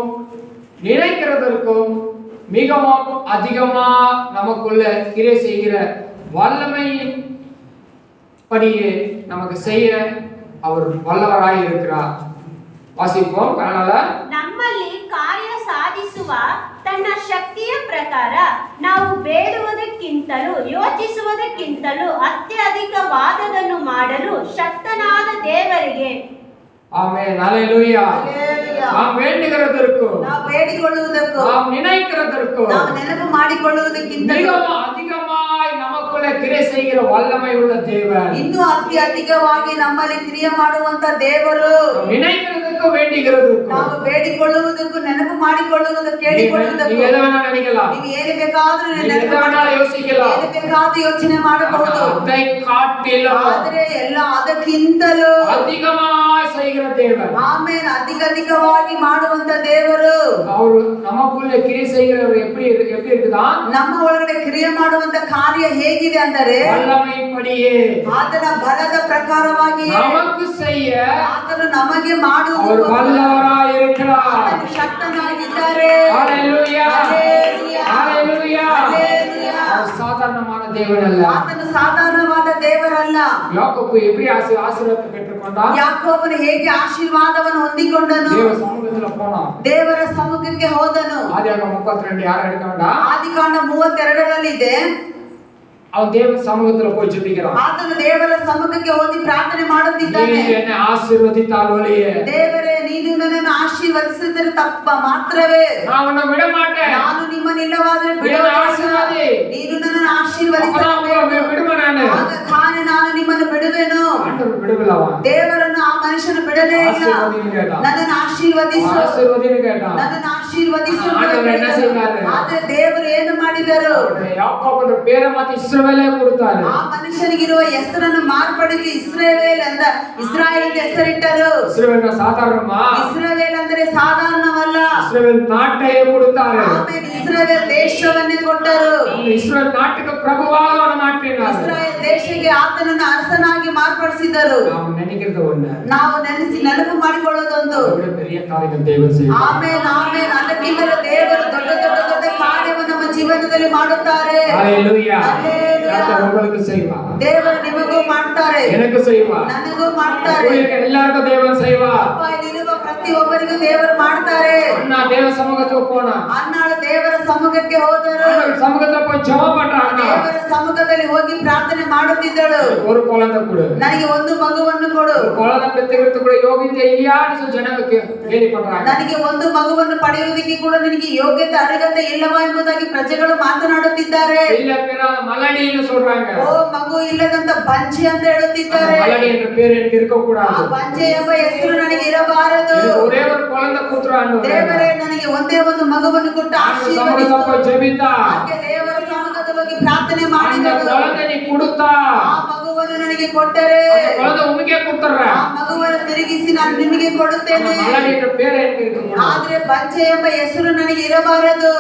நினைக்கிறதற்கும் மிகவும் அதிகமா நமக்குள்ள கிரியை செய்கிற வல்லமையின் படியே நமக்கு செய்ய அவர் வல்லவராய் இருக்கிறார். வாசிப்போம் கன்னಡல. ನಮ್ಮಲ್ಲಿ ಕಾರ್ಯ ಸಾಧಿಸುವ ತನ್ನ ಶಕ್ತಿಯ ಪ್ರಕಾರ ನಾವು ಬೇಡುವುದಕ್ಕಿಂತಲೂ ಯೋಚಿಸುವುದಕ್ಕಿಂತಲೂ ಅತ್ಯಧಿಕವಾದದನ್ನು ಮಾಡಲು ಶಕ್ತನಾದ ದೇವರಿಗೆ ஆமென். ஹalleluya. Hallelujah. நாம் வேண்டுகிறதற்கு, ನಾವು ಬೇಡಿಕೊಳ್ಳುವುದಕ್ಕೂ நாம் நினைக்கிறதற்கு ನಾವು ನೆನಪು ಮಾಡಿಕೊಳ್ಳುವುದಕ್ಕಿಂತ மிகவும் அதிகமாய் நமக்குள்ளே கிரியை செய்கிற வல்லமை உள்ள தேவன். ಇನ್ನೂ ಅಧಿಕವಾಗಿ ನಮ್ಮಲ್ಲಿ ಕ್ರಿಯೆ ಮಾಡುವಂತ ದೇವರು நாம் நினைக்கிறதுக்கு வேண்டிகிறதுக்கு ನಾವು ಬೇಡಿಕೊಳ್ಳುವುದಕ್ಕೂ ನೆನಪು ಮಾಡಿಕೊಳ್ಳುವುದಕ್ಕೂ நீங்க ಕೇಳಿಕೊಳ್ಳುವುದಕ್ಕೂ எதை வேணா நினைக்கலாம், ನೀವು ಏನು ಬೇಕಾದ್ರೂ நீங்க ನೆನಪು எதை வேணாலும் யோசிக்கலாம். ಏನು ಬೇಕಾದ್ರೂ ಯೋಚನೆ ಮಾಡಬಹುದು. அதை காட்டிலும் ಆದ್ರೆ ಎಲ್ಲ ಅದಕ್ಕಿಂತಲೂ அதிகமாய் செய்கிற தேவன். ಆಮೇಲೆ ಅಧಿಕವಾಗಿ ಮಾಡುವಂತ ದೇವರು அவர் நமக்குள்ளே கிரியை செய்கிறவர் எப்படி இருக்குதா? ನಮ್ಮ ಒಳಗಡೆ ಕ್ರಿಯೆ ಮಾಡುವಂತ ಕಾರ್ಯ ಹೇಗಿದೆ ಅಂದರೆ வல்லமைப்படியே ಆತನ ಬಲದ ಪ್ರಕಾರವಾಗಿ நமக்கு செய்ய ಆತನು ನಮಗೆ அவர் ಮಾಡುವುದು வல்லவராய் இருக்கிறார். ಆತನು ಶಕ್ತನಾಗಿದ್ದಾರೆ. ஹalleluya. Hallelujah. ஹalleluya. Hallelujah. அவர் சாதாரணமான தேவன் அல்ல. ಆತನು ಸಾಧಾರಣವಾದ ದೇವರಲ್ಲ. யாக்கோபு எப்படி ஆசீர்வாதத்தை பெற்றுக்கொண்டான்? ಯಾಕೋಬನು ಹೇಗೆ ಆಶೀರ್ವಾದವನ್ನು ಹೊಂದಿಕೊಂಡನು? தேவ சமூகத்துல போனான். ದೇವರ ಸಮ್ಮುಖಕ್ಕೆ ಹೋದನು. ஆதியாகமம் 32 யாரும் எடுக்க வேண்டாம். ಆದಿಕಾಂಡ 32 ಇದೆ. அவன் தேவ சமூகத்துல போய் ஜெபிக்கிறான். ಆತನು ದೇವರ ಸಮ್ಮುಖಕ್ಕೆ ಹೋಗಿ ಪ್ರಾರ್ಥನೆ ಮಾಡುತ್ತಿದ್ದಾನೆ. நீ என்னை ஆசீர்வதித்தால் ஒழிய ದೇವರೇ ನೀನು ನನ್ನನ್ನು ಆಶೀರ್ವದಿಸಿದರೆ ತಪ್ಪ ಮಾತ್ರವೇ நான் உன்னை விட மாட்டேன். ನಾನು ನಿಮ್ಮನ್ನು ಇಲ್ಲವಾದರೆ என்னை ಬಿಡುವುದಿಲ್ಲ. ஆசீர்வதி. ನೀನು ನನ್ನನ್ನು அப்பதான் ಆಶೀರ್ವದಿಸಬೇಕು. விடுவேன் நானு. ಆಗ ತಾನೇ ನಾನು ನಿಮ್ಮನ್ನು ಬಿಡುವೆನು. ஆண்டவர் விடுவில்லவா? ದೇವರನ್ನು ಆ ಮನುಷ್ಯನು ಬಿಡಲೇ ಇಲ್ಲ. ஆசீர்வதின்னு கேட்டான். ನನ್ನನ್ನು ಆಶೀರ್ವದಿಸು, ஆசீர்வதின்னு கேட்டான். ನನ್ನನ್ನು ಆಶೀರ್ವದಿಸು. ஆண்டவர் என்ன செய்தாரு? ಆದ್ರೆ ದೇವರು ಏನು ಮಾಡಿದರು? யாக்கோபுன்ற பேரை மாத்தி இஸ்ரவேலே கொடுத்தாரு. ಆ ಮನುಷ್ಯನಿಗಿರುವ ಹೆಸರನ್ನು ಮಾರ್ಪಡಿಸಿ ಇಸ್ರಾಯೇಲ್ ಅಂತ ಇಸ್ರಾಯೇಲ್ ಅಂತ ಹೆಸರಿಟ್ಟರು. இஸ்ரவேல் சாதாரணமா? ಇಸ್ರಾಯೇಲ್ ಅಂದರೆ ಸಾಧಾರಣವಲ್ಲ. இஸ்ரவேல் நாட்டையே கொடுத்தாரு. ಆಮೇಲೆ ಇಸ್ರಾಯೇಲ್ ದೇಶವನ್ನೇ ಕೊಟ್ಟರು. அந்த இஸ்ரவேல் நாட்டுக்கு பிரபுவாக அவனை மாற்றினார். ಇಸ್ರಾಯೇಲ್ ದೇಶಕ್ಕೆ ಆತನನ್ನು ಅರಸನಾಗಿ ಮಾರ್ಪಡಿಸಿದರು. நாம் நினைக்கிறது ஒண்ணு, ನಾವು ನೆನಪು ಮಾಡಿಕೊಳ್ಳೋದೊಂದು. அதோட பெரிய காரியங்கள் தேவன் செய்வார். ಆಮೇಲೆ ಅದಕ್ಕಿಂತಲೂ ದೇವರು ದೊಡ್ಡ ದೊಡ್ಡ ದೊಡ್ಡ ಕಾರ್ಯವನ್ನು ನಮ್ಮ ಜೀವನದಲ್ಲಿ ಮಾಡುತ್ತಾರೆ. ஹalleluya. Hallelujah. கர்த்தர் உங்களுக்கு செய்வார். ದೇವರು ನಿಮಗೂ ಮಾಡ್ತಾರೆ, எனக்கு செய்வார். ನನಗೂ ಮಾಡ್ತಾರೆ. உங்களுக்கு எல்லாருக்கும் தேவன் செய்வார். ಅಪ್ಪ ಇಲ್ಲಿರುವ ಪ್ರತಿಯೊಬ್ಬರಿಗೂ ದೇವರು ಮಾಡ್ತಾರೆ. அண்ணா தேவ சமூகத்துக்கு போனா, ಅನ್ನಾಳು ದೇವರ ಸಮ್ಮುಖಕ್ಕೆ ಹೋದರು. ஆண்டவர் சமூகத்துல போய் ஜெபம் பண்றாங்க. ದೇವರ ಸಮ್ಮುಖದಲ್ಲಿ ಹೋಗಿ ಪ್ರಾರ್ಥನೆ ಮಾಡುತ್ತಿದ್ದಳು. ஒரு குழந்தை கொடு, ನನಗೆ ಒಂದು ಮಗುವನ್ನು ಕೊಡು. ஒரு குழந்தை பெத்துக்கிறது கூட யோகியத்தை இல்லையான்னு சொல்லி ஜனங்க கேலி பண்றாங்க. ನನಗೆ ಒಂದು ಮಗುವನ್ನು ಪಡೆಯುವುದಕ್ಕೆ ಕೂಡ ನಿನಗೆ ಯೋಗ್ಯತೆ ಅರ್ಹತೆ ಇಲ್ಲವಾ ಎಂಬುದಾಗಿ ಪ್ರಜೆಗಳು ಮಾತನಾಡುತ್ತಿದ್ದಾರೆ. இல்ல பேராத மலடின்னு சொல்றாங்க. ಓ ಮಗು ಇಲ್ಲದಂತ ಬಂಜೆ ಅಂತ ಹೇಳುತ್ತಿದ್ದಾರೆ. மலடி என்ற பேர் எனக்கு இருக்க ಆ கூடாது. ಬಂಜೆ ಎಂಬ ಹೆಸರು ನನಗೆ ಇರಬಾರದು. ஒரே ஒரு குழந்தை கூத்துறான்னு ದೇವರೇ ನನಗೆ ಒಂದೇ ಒಂದು ಮಗುವನ್ನು ಕೊಟ್ಟು சமூகத்தை ಆಶೀರ್ವದಿಸು. போய் ஜெபித்தா, ಹಾಗೆ ದೇವರ ಸಮ್ಮುಖದಲ್ಲಿ ಹೋಗಿ ಪ್ರಾರ್ಥನೆ அந்த ಮಾಡಿದಳು. குழந்தை நீ கொடுத்தா, ಆ ಮಗುವನ್ನು ನನಗೆ ಕೊಟ್ಟರೆ அந்த குழந்தை உனக்கே கொடுத்துறேன். ಆ ಮಗುವನ್ನು ತಿರುಗಿಸಿ ನಾನು ನಿಮಗೆ ಕೊಡುತ್ತೇನೆ. மலடி என்ற பேர் எனக்கு இருக்க கூடாது. ಆದ್ರೆ ಬಂಜೆ ಎಂಬ ಹೆಸರು ನನಗೆ ಇರಬಾರದು.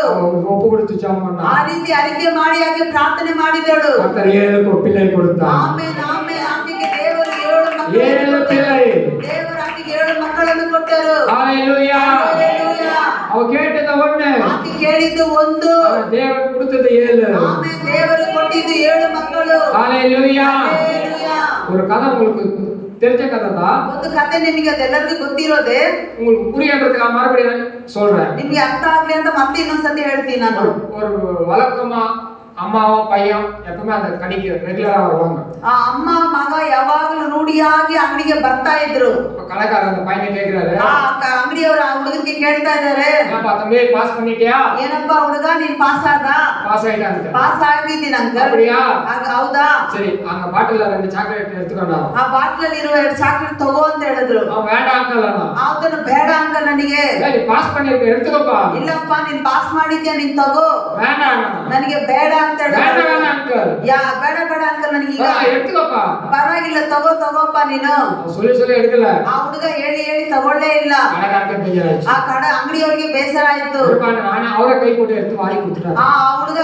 ஒப்பு கொடுத்து ஜெபம் பண்ணா. ಆ ರೀತಿ ಅರಿಕೆ ಮಾಡಿ ಆಕೆ ಪ್ರಾರ್ಥನೆ ಮಾಡಿದಳು. கர்த்தர் 7 பிள்ளை கொடுத்தார். ಆಮೇಲೆ ಆಕೆಗೆ ದೇವರು 7 ಮಕ್ಕಳು 7 பிள்ளை. ದೇವರು ಆಕೆಗೆ 7 ಮಕ್ಕಳನ್ನು ಕೊಟ್ಟರು. ஹalleluya. ಹಲ್ಲೆಲೂಯಾ. அவ கேட்டது ஒண்ணு, ಆಕೆ ಕೇಳಿದ್ದು ಒಂದು, ஆனா தேவன் கொடுத்தது 7. ಆಮೇಲೆ ದೇವರು ಕೊಟ್ಟಿದ್ದು 7 ಮಕ್ಕಳು. ஹalleluya. ಹಲ್ಲೆಲೂಯಾ. ஒரு கதை உங்களுக்கு தெரிஞ்ச கதை தான். ಒಂದು ಕತೆ ನಿಮಗೆ ಅದೆಲ್ಲರಿಗೂ ಗೊತ್ತಿರೋದೆ. உங்களுக்கு புரியன்றதுக்கு மறுபடியும் சொல்றேன். ನಿಮ್ಗೆ ಅರ್ಥ ಆಗ್ಲಿ ಅಂತ ಮತ್ತೆ ಇನ್ನೊಂದ್ಸತಿ ಹೇಳ್ತೀನಿ ನಾನು. ஒரு வழக்கமா அம்மாவும் பையன் எப்பவுமே அந்த கடைக்கு ரெகுலரா வருவாங்க. ಆ ಅಮ್ಮ ಮಗ ಯಾವಾಗಲೂ ರೂಢಿಯಾಗಿ ಅಂಗಡಿಗೆ ಬರ್ತಾ ಇದ್ರು. இப்ப கடைக்கார அந்த பையனை கேக்குறாரு, ಆ ಅಂಗಡಿಯವರು ಆ ಹುಡುಗನಿಗೆ ಕೇಳ್ತಾ ಇದ್ದಾರೆ, ஏன்பா தம்பி பாஸ் பண்ணிட்டியா? ಏನಪ್ಪ ಹುಡುಗ ನೀನ್ ಪಾಸ್ ಆದ? பாஸ் ஆயிட்டான்னு. ಪಾಸ್ ಆಗಿದ್ದೀನಿ ಅಂಕಲ್. அப்படியா? ಹೌದಾ? சரி, அங்க பாட்டில 2 சாக்லேட் எடுத்துக்கொண்டா. ಆ ಬಾಟ್ಲಲ್ಲಿ ಇರುವ 2 ಚಾಕ್ಲೇಟ್ ತಗೋ ಅಂತ ಹೇಳಿದ್ರು. அவன் வேண்டாம் அங்கிள் அண்ணா. ಅವನು ಬೇಡ ಅಂಕಲ್ ನನಗೆ. நீ பாஸ் பண்ணிருக்க எடுத்துக்கோப்பா. ಇಲ್ಲಪ್ಪ ನೀನ್ ಪಾಸ್ ಮಾಡಿದ್ಯಾ ನೀನ್ ತಗೋ. வேண்டாம் அண்ணா. ನನಗೆ ಬೇಡ ಅಂತ ಹೇಳಿದ್ರು. வேண்டாம் வேண்டாம் அங்கிள். ಬೇಡ ಅಂಕಲ್ ನನಗೆ ಈಗ எடுத்துக்கோப்பா. ಪರವಾಗಿಲ್ಲ ತಗೋಪ್ಪ ನೀನು. சொல்லி எடுக்கல. ಆ ಹುಡುಗ ಹೇಳಿ ತಗೊಳ್ಳೇ ಇಲ್ಲ. கடைக்காரருக்கு ಬೇಜಾರಾಯ್ತು. ಆ ಅಂಗಡಿಯವರಿಗೆ ಬೇಸರ ಆಯ್ತು. ನಾನು ಅವರ ಕೈ ಕೊಟ್ಟು எடுத்து வாங்கி கொடுத்துட்டாரு. ಆ ಹುಡುಗ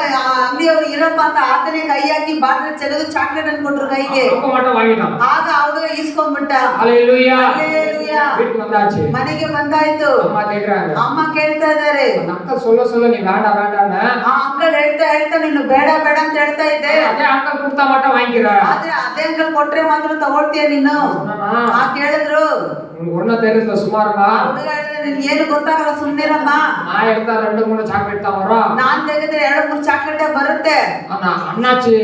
ಅಂಗಡಿಯವರು ಇರಪ್ಪ ಅಂತ ಆತನೇ ಕೈ ಹಾಕಿ ಬಾಟಲ್ ತೆಗೆದು ಚಾಕ್ಲೇಟ್ ಅನ್ನು ಕೊಟ್ರು ಕೈಗೆ. அப்ப மட்டும் வாங்கிட்டான். ಆಗ ಆ ಹುಡುಗ ಈಸ್ಕೊಂಡ್ಬಿಟ್ಟ. ஹalleluya. ಹಲ್ಲೆಲೂಯಾ. Hallelujah. வீட்டுக்கு வந்தாச்சு. ಮನೆಗೆ ಬಂದಾಯ್ತು. அம்மா கேக்குறாங்க. ಅಮ್ಮ ಕೇಳ್ತಾ ಇದ್ದಾರೆ. அந்த அங்கிள் சொல்ல நீ வேண்டாம்னா ಆ ಅಂಕಲ್ ಹೇಳ್ತಾ ನೀನು ಬೇಡ ಬೇಡ ಅಂತ ಹೇಳ್ತಾ ಇದ್ದೆ. அதே அங்கிள் கொடுத்தா மட்டும் வாங்கிக்கிற. ಆದ್ರೆ ಅದೇ ಅಂಕಲ್ ಕೊಟ್ರೆ ಮಾತ್ರ ತಗೊಳ್ತೀಯ ನೀನು. ಆ ಕೇಳಿದ್ರು. உனக்கு ஒண்ணு தெரியல சுமாருமா. ಹುಡುಗ ಹೇಳಿದ್ರೆ ನಿನ್ಗೆ ಏನು ಗೊತ್ತಾಗಲ್ಲ ಸುಮ್ಮನಿರಮ್ಮ. நான் எடுத்தா 2-3 சாக்லேட் தான் வரும். ನಾನ್ ತೆಗೆದ್ರೆ 2-3 ಚಾಕ್ಲೇಟ್ ಬರುತ್ತೆ. ஆனா அண்ணாச்சி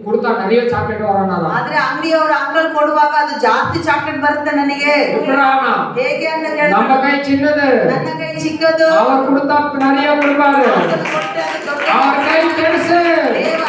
கொடுத்தா நிறைய சாக்லேட் வரணும். ಆದ್ರೆ ಅಂಗಡಿಯವರು ಅಂಕಲ್ ಕೊಡುವಾಗ ಅದು ಜಾಸ್ತಿ ಚಾಕ್ಲೇಟ್ ಬರುತ್ತೆ ನನಗೆ. ಹೇಗೆ ಅಂತ ಕೇಳಿದ್ರೆ நம்ம கை சின்னது, ನನ್ನ ಕೈ ಚಿಕ್ಕದು. அவர் கொடுத்தா நிறைய கொடுப்பாரு. அவர் கை பெருசு.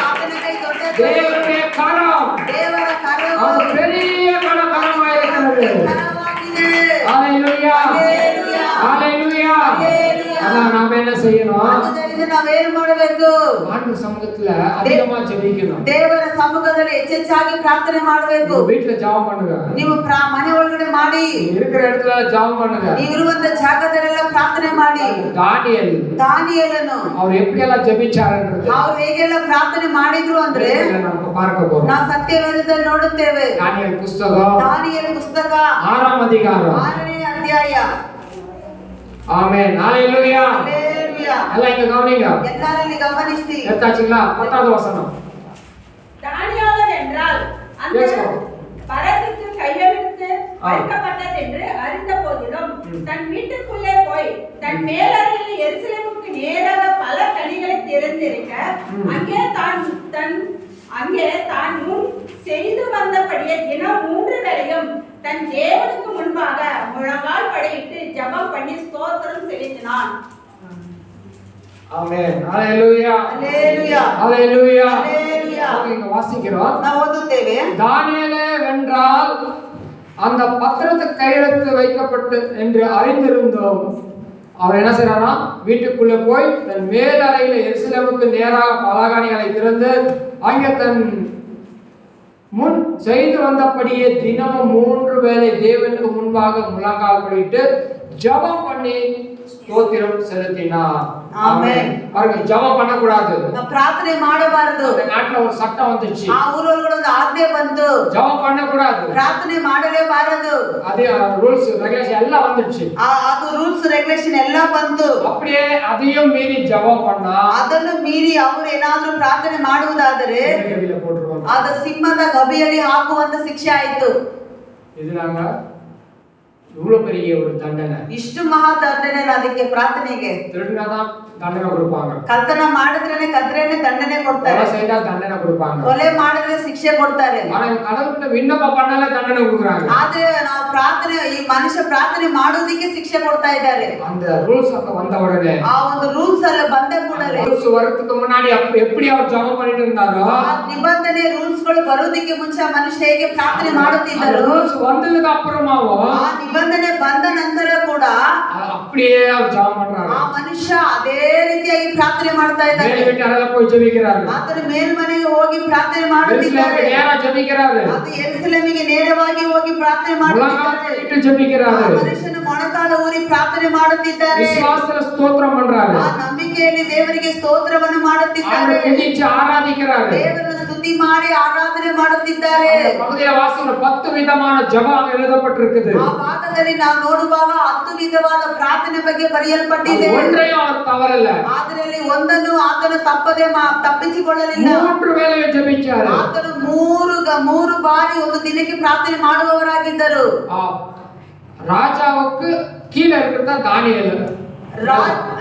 ಆತನ ಕೈ ದೊಡ್ಡದು. தேவனுடைய கரம், ದೇವರ ಕರವು அது பெரிய கரமாக இருக்கிறது. ಕರವಾಗಿದೆ. ஹalleluya, ஹalleluya, ஹalleluya. ஹalleluya. அதான் நாம என்ன செய்யணும்? ಅದರಿಂದ ನಾವೇನು ಮಾಡಬೇಕು? ஆண்டவர் சமூகத்துல அதிகமா ஜெபிக்கணும். ದೇವರ ಸಮ್ಮುಖದಲ್ಲಿ ಹೆಚ್ಚೆಚ್ಚಾಗಿ ಪ್ರಾರ್ಥನೆ ಮಾಡಬೇಕು. வீட்ல ஜெபம் பண்ணுங்க. ನೀವು ಮನೆ ಒಳಗಡೆ ಮಾಡಿ. இருக்கிற இடத்துல ஜெபம் பண்ணுங்க. ನೀವು ಇರುವಂತ ಜಾಗದಲ್ಲೆಲ್ಲ ಪ್ರಾರ್ಥನೆ ಮಾಡಿ. ದಾನಿಯೇಲನು அவர் எப்படி எல்லாம் ஜெபிச்சாருன்றது ಅವರು ಹೇಗೆಲ್ಲ ಪ್ರಾರ್ಥನೆ ಮಾಡಿದ್ರು ಅಂದ್ರೆ ನಾವು பார்க்க போறோம். ನಾವು ಸತ್ಯವೇದದಲ್ಲಿ ನೋಡುತ್ತೇವೆ. ದಾನಿಯೇಲ ಪುಸ್ತಕ 6ನೇ ಅಧಿಕಾರ 6ನೇ ಅಧ್ಯಾಯ. Amen, hallelujah. ஹalleluya. ಎಲ್ಲ இங்க கவனிங்க. எல்லாரும் கவனிಸಿ. எடுத்தாச்சுங்களா? 10வது வசனம். தானியேலர் என்றால் அந்த பரத்துக்கு கையெழுத்து வைக்கப்பட்டதென்று அறிந்த போதிலும் தன் வீட்டுக்குள்ளே போய் தன் மேலறையில் எருசலேமுக்கு நேராக பல கனிகளை திறந்திருக்க அங்கே தான் முன் செய்து வந்தபடியே தினம் 3 வேளையும் தன் தேவனுக்கு முன்பாக முழங்கால் படியிட்டு ஜெபம் பண்ணி ஸ்தோத்திரம் செலுத்தினான். ஆமென், ஹalleluya, ஹalleluya, ஹalleluya, ஹalleluya. இங்க வாசிக்கிறோம். ನಾವು ಓದುತ್ತೇವೆ. தானியேலே வென்றால் அந்த பத்திரத்துக்கு கையெழுத்து வைக்கப்பட்டு என்று அறிந்திருந்தோம். அவர் என்ன செய்றாரா? வீட்டுக்குள்ள போய் தன் மேலறையில எருசலேமுக்கு நேராக பலகாணிகளை திறந்து அங்கே தன் முன் செய்து வந்தபடியே தினமும் 3 வேளை தேவனுக்கு முன்பாக முழங்கால் படிட்டு ஜெபம் பண்ணி ಸ್ತೋತ್ರಂ செலுத்தினார். ஆமென். பாருங்க, ஜெபம் பண்ண கூடாது. ಪ್ರಾರ್ಥನೆ ಮಾಡಬಾರದು. அந்த நாட்டுல ஒரு சட்டம் வந்துச்சு. ಆ ಊರೊಳಗಡೆ ಒಂದು ಆಜ್ಞೆ ಬಂತು. ஜெபம் பண்ண கூடாது. ಪ್ರಾರ್ಥನೆ ಮಾಡಲೇಬಾರದು. அதே ரூல்ஸ் ரெகுலேஷன் எல்லாம் வந்துச்சு. ಅದು ರೂಲ್ಸ್ ರೆಗ್ಯುಲೇಷನ್ ಎಲ್ಲ ಬಂತು. அப்படியே அதையும் மீறி ஜெபம் பண்ணா ಅದನ್ನು ಮೀರಿ ಅವರು ಏನಾದರೂ ಪ್ರಾರ್ಥನೆ ಮಾಡುವುದಾದರೆ ಗವಿல போட்டுருவாங்க. ಅದು ಸಿಂಹದ ಗವಿಯಲ್ಲಿ ಹಾಕುವಂತ ಶಿಕ್ಷೆ ಆಯಿತು. இதுதாங்க இவ்வளவு பெரிய ஒரு தண்டனை. ಇಷ್ಟು ಮಹಾ ದಂಡನೆ ಅದಕ್ಕೆ ಪ್ರಾರ್ಥನೆಗೆ. திருடினாதான் தண்டனை கொடுப்பாங்க. ಕರ್ತನ ಮಾಡಿದ್ರೇನೆ ಕದ್ರೇನೆ ದಂಡನೆ ಕೊಡ್ತಾರೆ. கொலை செய்தா தண்டனை கொடுப்பாங்க. ಕೊಲೆ ಮಾಡಿದ್ರೆ ಶಿಕ್ಷೆ ಕೊಡ್ತಾರೆ. ஆனா கடவுள்கிட்ட விண்ணப்பம் பண்ணாலே தண்டனை கொடுக்குறாங்க. ಆದ್ರೆ ನಾವು ಪ್ರಾರ್ಥನೆ ಈ ಮನುಷ್ಯ ಪ್ರಾರ್ಥನೆ ಮಾಡೋದಕ್ಕೆ ಶಿಕ್ಷೆ ಕೊಡ್ತಾ ಇದ್ದಾರೆ. அந்த ரூல்ஸ் அப்ப வந்த உடனே ಆ ಒಂದು ರೂಲ್ಸ್ ಅಲ್ಲ ಬಂದ ಕೂಡಲೇ ரூல்ஸ் வரதுக்கு முன்னாடி எப்படி அவர் ஜெபம் பண்ணிட்டு இருந்தாரோ ಆ ನಿಬಂಧನೆ ರೂಲ್ಸ್ ಗಳು ಬರೋದಕ್ಕೆ ಮುಂಚೆ ಮನುಷ್ಯ ಹೇಗೆ ಪ್ರಾರ್ಥನೆ ಮಾಡುತ್ತಿದ್ದರು, ரூல்ஸ் வந்ததுக்கு அப்புறமாவும் ಆ ನಿಬಂಧನೆ ಬಂದ ನಂತರ ಕೂಡ அப்படியே அவர் ஜெபம் பண்றாரு. ಆ ಮನುಷ್ಯ ಅದೇ ರೀತಿಯಾಗಿ ಪ್ರಾರ್ಥನೆ ಮಾಡ್ತಾ ಇದ್ದಾರೆ. மேல் வீட்டாரெಲ್ಲ போய் ஜெபிக்கிறாரு. ಆತನ ಮೇಲ್ಮನೆಗೆ ಹೋಗಿ ಪ್ರಾರ್ಥನೆ ಮಾಡುತ್ತಿದ್ದಾರೆ. நேரா ஜெபிக்கிறாரு. ಅದು ಯೆರೂಸಲೇಮಿಗೆ ನೇರವಾಗಿ ಹೋಗಿ ಪ್ರಾರ್ಥನೆ ಮಾಡುತ್ತಿದ್ದಾರೆ. இட்டு ஜெபிக்கிறாரு. ಆ ಮನುಷ್ಯನ ಮೊಣಕಾಲು ಊರಿ ಪ್ರಾರ್ಥನೆ ಮಾಡುತ್ತಿದ್ದಾರೆ. விசுவாசத்துல ஸ்தோத்திரம் பண்றாரு. ಆ ನಂಬಿಕೆಯಲ್ಲಿ ದೇವರಿಗೆ ಸ್ತೋತ್ರವನ್ನು ಮಾಡುತ್ತಿದ್ದಾರೆ. துதிச்சு ஆராதிக்கிறாரு. ದೇವರನ್ನು ಸ್ತುತಿ ಮಾಡಿ ಆರಾಧನೆ ಮಾಡುತ್ತಿದ್ದಾರೆ. பகுதியில வாசிக்கிற 10 விதமான ஜெபம் எழுதப்பட்டிருக்குது. ಆ ಭಾಗದಲ್ಲಿ ನಾವು ನೋಡುವಾಗ 10 ವಿಧವಾದ ಪ್ರಾರ್ಥನೆ ಬಗ್ಗೆ ಬರೆಯಲ್ಪಟ್ಟಿದೆ. ஒன்றையும் அவர் தவறல. ಅದರಲ್ಲಿ ಒಂದನ್ನು ಆತನು ತಪ್ಪದೆ ತಪ್ಪಿಸಿಕೊಳ್ಳಲಿಲ್ಲ. 3 வேளையை ஜெபிச்சாரு. ಆತನು 3 ಬಾರಿ ಒಂದು ದಿನಕ್ಕೆ ಪ್ರಾರ್ಥನೆ ಮಾಡುವವರಾಗಿದ್ದರು. ராஜாவுக்கு கீழே இருக்கிறதா தானியேல்.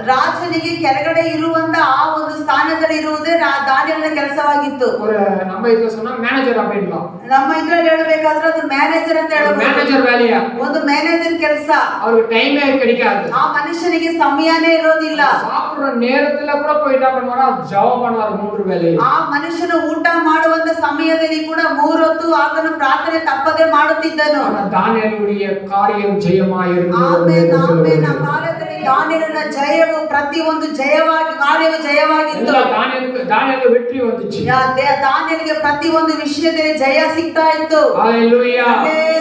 ರಾಜನಿಗೆ ಕೆಳಗಡೆ ಇರುವಂತ ಆ ಒಂದು ಸ್ಥಾನದಲ್ಲಿ ಇರುವುದೇ ದಾನಿಯೇಲನ ಕೆಲಸವಾಗಿತ್ತು. ஒரு நம்ம இதுல சொன்னா மேனேஜர் அப்படின்லாம். ನಮ್ಮ ಇದ್ರಲ್ಲಿ ಹೇಳಬೇಕಾದ್ರೆ ಅದು ಮ್ಯಾನೇಜರ್ ಅಂತ ಹೇಳಬಹುದು. மேனேஜர் வேலையா? ಒಂದು ಮ್ಯಾನೇಜರ್ ಕೆಲಸ. அவருக்கு டைமே கிடைக்காது. ಆ ಮನುಷ್ಯನಿಗೆ ಸಮಯನೇ ಇರೋದಿಲ್ಲ. சாப்பிடுற நேரத்துல கூட போய் என்ன பண்ணுவாரா? ஜெபம் பண்ணுவார் 3 வேளை. ಆ ಮನುಷ್ಯನು ಊಟ ಮಾಡುವಂತ ಸಮಯದಲ್ಲಿ ಕೂಡ 3 ಹೊತ್ತು ಆತನು ಪ್ರಾರ್ಥನೆ ತಪ್ಪದೆ ಮಾಡುತ್ತಿದ್ದನು. தானியேலுடைய காரியம் ஜெயமாய் இருந்தது. Amen, amen. ಆ ಕಾಲದಲ್ಲಿ ದಾನಿಯೇಲನ ಜಯವು ಪ್ರತಿಯೊಂದು ಜಯವಾಗಿ ಕಾರ್ಯವು ಜಯವಾಗಿತ್ತು. தானியேலுக்கு வெற்றி வந்துச்சு. ದಾನಿಯೇಲನಿಗೆ ಪ್ರತಿಯೊಂದು ವಿಷಯದಲ್ಲಿ ಜಯ ಸಿಗ್ತಾ ಇತ್ತು. ஹalleluya.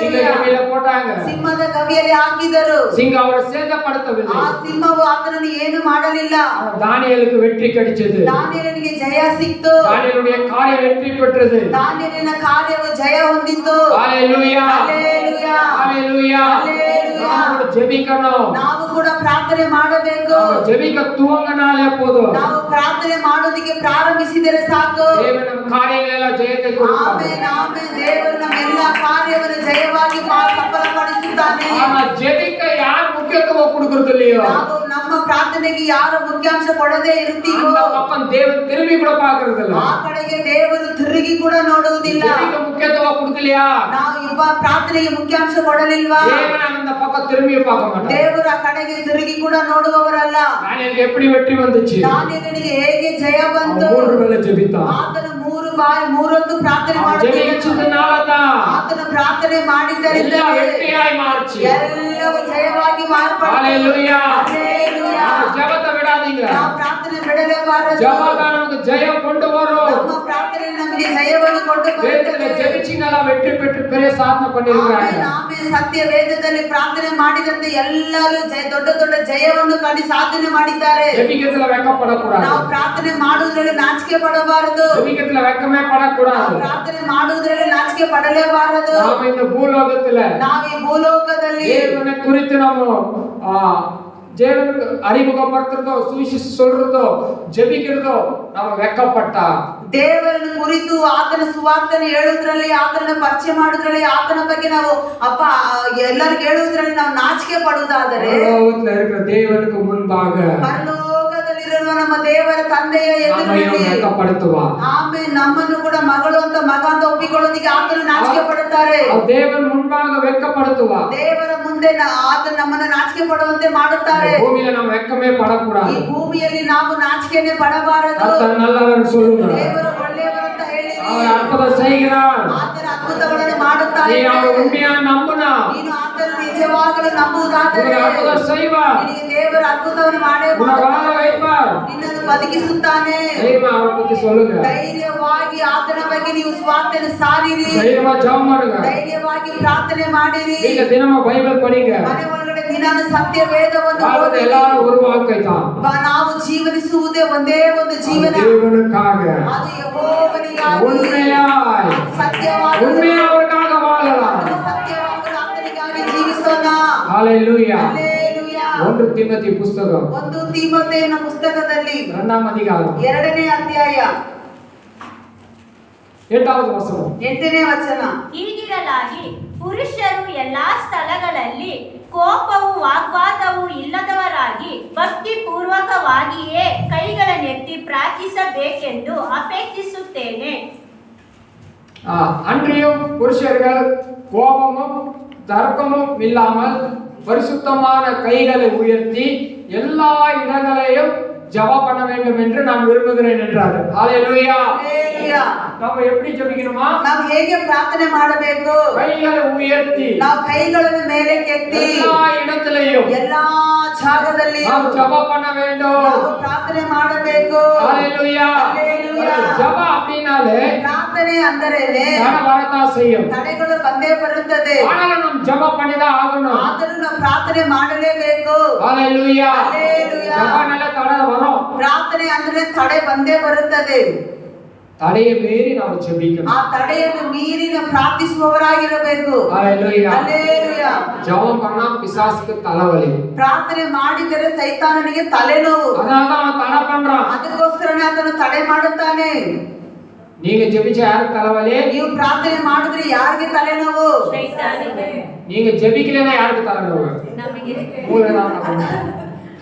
ಸಿಂಹದ போட்டாங்க. ಸಿಂಹದ ಗವಿಯಲ್ಲಿ ಹಾಕಿದರು. ಸಿಂಹ ಅವರ ಸೇದಪಡುತ್ತವಿಲ್ಲ. ಆ ಸಿಂಹವು ಆತನನ್ನು ಏನು ಮಾಡಲಿಲ್ಲ. தானியேலுக்கு வெற்றி கிடைச்சது. ದಾನಿಯೇಲನಿಗೆ ಜಯ ಸಿಕ್ತು. தானியேலுடைய காரியம் வெற்றி பெற்றது. ದಾನಿಯೇಲನ ಕಾರ್ಯವು ಜಯ ಹೊಂದಿತು. ஹalleluya. ஹalleluya. ஹalleluya. ஹalleluya. நாம ஜெபிக்கணும். ನಾವು ಕೂಡ ಪ್ರಾರ್ಥನೆ ಮಾಡಬೇಕು. நாம ஜெபிக்க துவங்கினாலே போதும். ನಾವು ಪ್ರಾರ್ಥನೆ ಮಾಡೋದಕ್ಕೆ ಪ್ರಾರಂಭಿಸಿದರೆ ಸಾಕು. தேவன் நம்ம காரியங்களெல்லாம் ஜெயத்தை கொடுப்பார். Amen amen. ದೇವರು ನಮ್ಮ ಎಲ್ಲಾ ಕಾರ್ಯವನ್ನು ಜಯವಾಗಿ ಸಫಲಪಡಿಸುತ್ತಾನೆ. ஆனா ஜெபிக்க யார் முக்கியத்துவம் கொடுக்கிறது இல்லையோ, ನಾವು ನಮ್ಮ ಪ್ರಾರ್ಥನೆಗೆ ಯಾರು ಮುಖ್ಯಾಂಶ ಕೊಡದೇ ಇರ್ತೀವೋ அந்த பக்கம் தேவன் திரும்பி கூட பார்க்கிறது இல்ல. ಆ ಕಡೆಗೆ ದೇವರು ತಿರುಗಿ ಕೂಡ ನೋಡುವುದಿಲ್ಲ. ஜெபிக்க முக்கியத்துவம் கொடுக்கலையா, ನಾವು ಪ್ರಾರ್ಥನೆಗೆ ಮುಖ್ಯಾಂಶ ಕೊಡಲಿಲ್ವಾ, தேவன் அந்த பக்கம் திரும்பி பார்க்க மாட்டார். ದೇವರು ಆ ಕಡೆಗೆ ತಿರುಗಿ ಕೂಡ ನೋಡುವವರಲ್ಲ. தானியேலுக்கு எப்படி வெற்றி வந்துச்சு? ದಾನಿಯೇಲನಿಗೆ ಹೇಗೆ ಜಯ ಬಂತು? மூன்று வேளை ஜெபித்தான். ಆತನು ಮೂರೊತ್ತು ಪ್ರಾರ್ಥನೆ ஜெபிச்சதுனால தான் ಆತನು ಪ್ರಾರ್ಥನೆ ಮಾಡಿದ್ದರಿಂದ எல்லாம் வெற்றியாய் மாறுச்சு. ಎಲ್ಲವೂ ಜಯವಾಗಿ ಮಾರ್ಪಟ್ಟಿತು. ஹalleluya. ಹಲ್ಲೆಲೂಯಾ. ஜெபத்தை விடாதீங்க. ನಾವು ಪ್ರಾರ್ಥನೆ ಬಿಡಲೇಬಾರದು. ஜெபம் தான் நமக்கு ஜெயம் கொண்டு வரும். ನಮ್ಮ ಪ್ರಾರ್ಥನೆ ನಮಗೆ ಜಯವನ್ನು ಕೊಟ್ಟು வேதத்துல ಬರುತ್ತದೆ. ஜெபிச்சீங்களா வெற்றி பெற்று பெரிய சாதனை பண்ணிருக்காங்க. Amen amen. ಸತ್ಯ ವೇದದಲ್ಲಿ ಪ್ರಾರ್ಥನೆ ಮಾಡಿದಂತೆ ಎಲ್ಲರೂ ದೊಡ್ಡ ದೊಡ್ಡ ಜಯವನ್ನು ಕಂಡು ಸಾಧನೆ ಮಾಡಿದ್ದಾರೆ. ஜெபிக்கிறதுல வெட்கப்படக்கூடாது. ನಾವು ಪ್ರಾರ್ಥನೆ ಮಾಡುವುದರಲ್ಲಿ ನಾಚಿಕೆ ಪಡಬಾರದು. ஜெபிக்கிறதுல வெட்கமே படக்கூடாது. ನಾವು ಪ್ರಾರ್ಥನೆ ಮಾಡುವುದರಲ್ಲಿ ನಾಚಿಕೆ ಪಡಲೇಬಾರದು. நாம இந்த பூலோகத்துல ನಾವು ಈ ಭೂಲೋಕದಲ್ಲಿ தேவனை குறித்து நம்ம தேவனுக்கு அறிமுகப்படுத்துறதோ சுவிசேஷம் சொல்றதோ ஜெபிக்கிறதோ நம்ம வெட்கப்பட்டா ದೇವರನ್ನು ಕುರಿತು ಆತನ ಸುವಾರ್ತೆಯನ್ನು ಹೇಳುವುದರಲ್ಲಿ, ಆತನ ಪರಿಚಯ ಮಾಡುವುದರಲ್ಲಿ, ಆತನ ಬಗ್ಗೆ ನಾವು ಎಲ್ಲರಿಗೂ ಹೇಳುವುದರಲ್ಲಿ ನಾವು ನಾಚಿಕೆ ಪಡುವುದಾದರೆ பரலோகத்துல இருக்கிற தேவனுக்கு முன்பாக ಪರಲೋಕದಲ್ಲಿರುವ ನಮ್ಮ ದೇವರ ತಂದೆಯ நம்மையும் ಎದುರಿನಲ್ಲಿ வெட்கப்படுத்துவார். ಆಮೇಲೆ ನಮ್ಮನ್ನು ಕೂಡ ಮಗಳು ಅಂತ ಮಗ ಅಂತ ಒಪ್ಪಿಕೊಳ್ಳೋದಿಕ್ಕೆ ಆತನು ನಾಚಿಕೆ ಪಡುತ್ತಾರೆ. தேவன் முன்பாக வெட்கப்படுத்துவார். ದೇವರ ಮುಂದೆ ಆತನು ನಮ್ಮನ್ನು ನಾಚಿಕೆ ಪಡುವಂತೆ ಮಾಡುತ್ತಾರೆ. பூமியில நம்ம வெட்கமே ಈ படக்கூடாது. ಭೂಮಿಯಲ್ಲಿ ನಾವು ನಾಚಿಕೆನೆ ಪಡಬಾರದು. கர்த்தர் நல்லவர் சொல்லுங்க. ದೇವರು ಒಳ್ಳೆಯವರಂತ ಹೇಳಿರಿ. அவர் அற்புதம் செய்கிறார். ಆತನ ಅದ್ಭುತಗಳನ್ನು ಮಾಡುತ್ತಾರೆ. நீ அவர் உண்மையா நம்புனா ನೀನು ಆತನ ನಿಜವಾಗಲೂ ನಂಬುವುದಾದರೆ உனக்கு அற்புதம் செய்வார். ನಿನಗೆ ದೇವರ ಅದ್ಭುತವನ್ನು ಮಾಡೇ உன்னை வாழ வைப்பார். ನಿನ್ನನ್ನು ಬದುಕಿಸುತ್ತಾನೆ. தைரியமா அவரை பத்தி சொல்லுங்க. ಧೈರ್ಯವಾಗಿ ಆತನ ಬಗ್ಗೆ ನೀವು ಸ್ವಾರ್ಥೆಯನ್ನು ಸಾರಿರಿ. தைரியமா ஜெபம் பண்ணுங்க. ಧೈರ್ಯವಾಗಿ ಪ್ರಾರ್ಥನೆ ಮಾಡಿರಿ. நீங்க தினமும் பைபிள் படிங்க. ಮನೆ ಒಳಗಡೆ ದಿನಾನು ಸತ್ಯ ವೇದವನ್ನು வாழ்றது ಓದಿರಿ. எல்லாரும் ஒரு வாழ்க்கை தான். ನಾವು ಜೀವನಿಸುವುದೇ ಒಂದೇ ಒಂದು ಜೀವನ. தேவனுக்காக ಅದು ಯೆಹೋವನಿಗಾಗಿ உண்மையாய் ಸತ್ಯವಾಗಿ உண்மையா அவருக்காக வாழலாம். ಸತ್ಯವಾಗಿ ಆತನಿಗಾಗಿ ಜೀವಿಸೋಣ. ஹalleluya. ಹಲ್ಲೆಲೂಯಾ. 1 தீமோத்தேயு புத்தகம் 1 ತೀಮೋಥೆಯನ ಪುಸ್ತಕದಲ್ಲಿ 2ஆம் அதிகாரம் 2ನೇ ಅಧ್ಯಾಯ 8வது வசனம். 8ನೇ ವಚನ. ಹೀಗಿರಲಾಗಿ ಪುರುಷರು ಎಲ್ಲಾ ಸ್ಥಳಗಳಲ್ಲಿ ಕೋಪವು ವಾಗ್ವಾದವು ಇಲ್ಲದವರಾಗಿ ಭಕ್ತಿ ಪೂರ್ವಕವಾಗಿಯೇ ಕೈಗಳನ್ನೆತ್ತಿ ಪ್ರಾರ್ಥಿಸಬೇಕೆಂದು ಅಪೇಕ್ಷಿಸುತ್ತೇನೆ. அன்றியும் புருஷர்கள் கோபமும் தர்க்கமும் இல்லாமல் பரிசுத்தமான கைகளை உயர்த்தி எல்லா இடங்களையும் ஜெபம் பண்ண வேண்டும் என்று நான் விரும்புகிறேன் என்றார். ஹalleluya. ಹಲ್ಲೆಲೂಯಾ. நம்ம எப்படி ஜெபிக்கணுமா? ನಾವು ಹೇಗೆ ಪ್ರಾರ್ಥನೆ ಮಾಡಬೇಕು? கைகளை உயர்த்தி ನಾವು ಕೈಗಳನ್ನು ಮೇಲೆ ಕೆತ್ತಿ எல்லா இடத்திலையும் ಎಲ್ಲಾ ಜಾಗದಲ್ಲಿ நாம் ஜெபம் பண்ண வேண்டும். ನಾವು ಪ್ರಾರ್ಥನೆ ಮಾಡಬೇಕು. ஹalleluya. ஹல்லேலூயா. ஜெபம் அப்படினாலே ಪ್ರಾರ್ಥನೆ ಅಂದರೇನೆ தடை வரத்தான் செய்யும். ತಡೆಗಳು ಬಂದೇ ಬರುತ್ತದೆ. ஆனாலும் நாம் ஜெபம் பண்ணிதான் ஆகணும். ಆದರೂ ನಾವು ಪ್ರಾರ್ಥನೆ ಮಾಡಲೇಬೇಕು. ஹalleluya. ஹல்லேலூயா. ஜெபனால தடை வரும். ಪ್ರಾರ್ಥನೆ ಅಂದ್ರೆ ತಡೆ ಬಂದೇ ಬರುತ್ತದೆ. தடையை மீறி நாம் ஜெபிக்கணும். ಆ ತಡೆಯನ್ನು ಮೀರಿ ನಾವು ಪ್ರಾರ್ಥಿಸುವವರಾಗಿರಬೇಕು. ஹalleluya. ಹಲ್ಲೇಲೂಯಾ. ஜெபம் பண்ணா பிசாசுக்கு தலைவலி. ಪ್ರಾರ್ಥನೆ ಮಾಡಿದರೆ ಸೈತಾನನಿಗೆ ತಲೆನೋವು. அதனால தான் அவன் தடை பண்றான். ಅದಕ್ಕೋಸ್ಕರನೇ ಆತನು ತಡೆ ಮಾಡುತ್ತಾನೆ. நீங்க ஜெபிச்சா யாருக்கு தலைவலி? ನೀವು ಪ್ರಾರ್ಥನೆ ಮಾಡಿದ್ರೆ ಯಾರಿಗೆ ತಲೆನೋವು? ಸೈತಾನಿಗೆ, நீங்க ஜெபிக்கலைன்னா யாருக்கு தலைநோவு? ನಮಗೆ. உங்களுக்கு தான் தலைநோவு.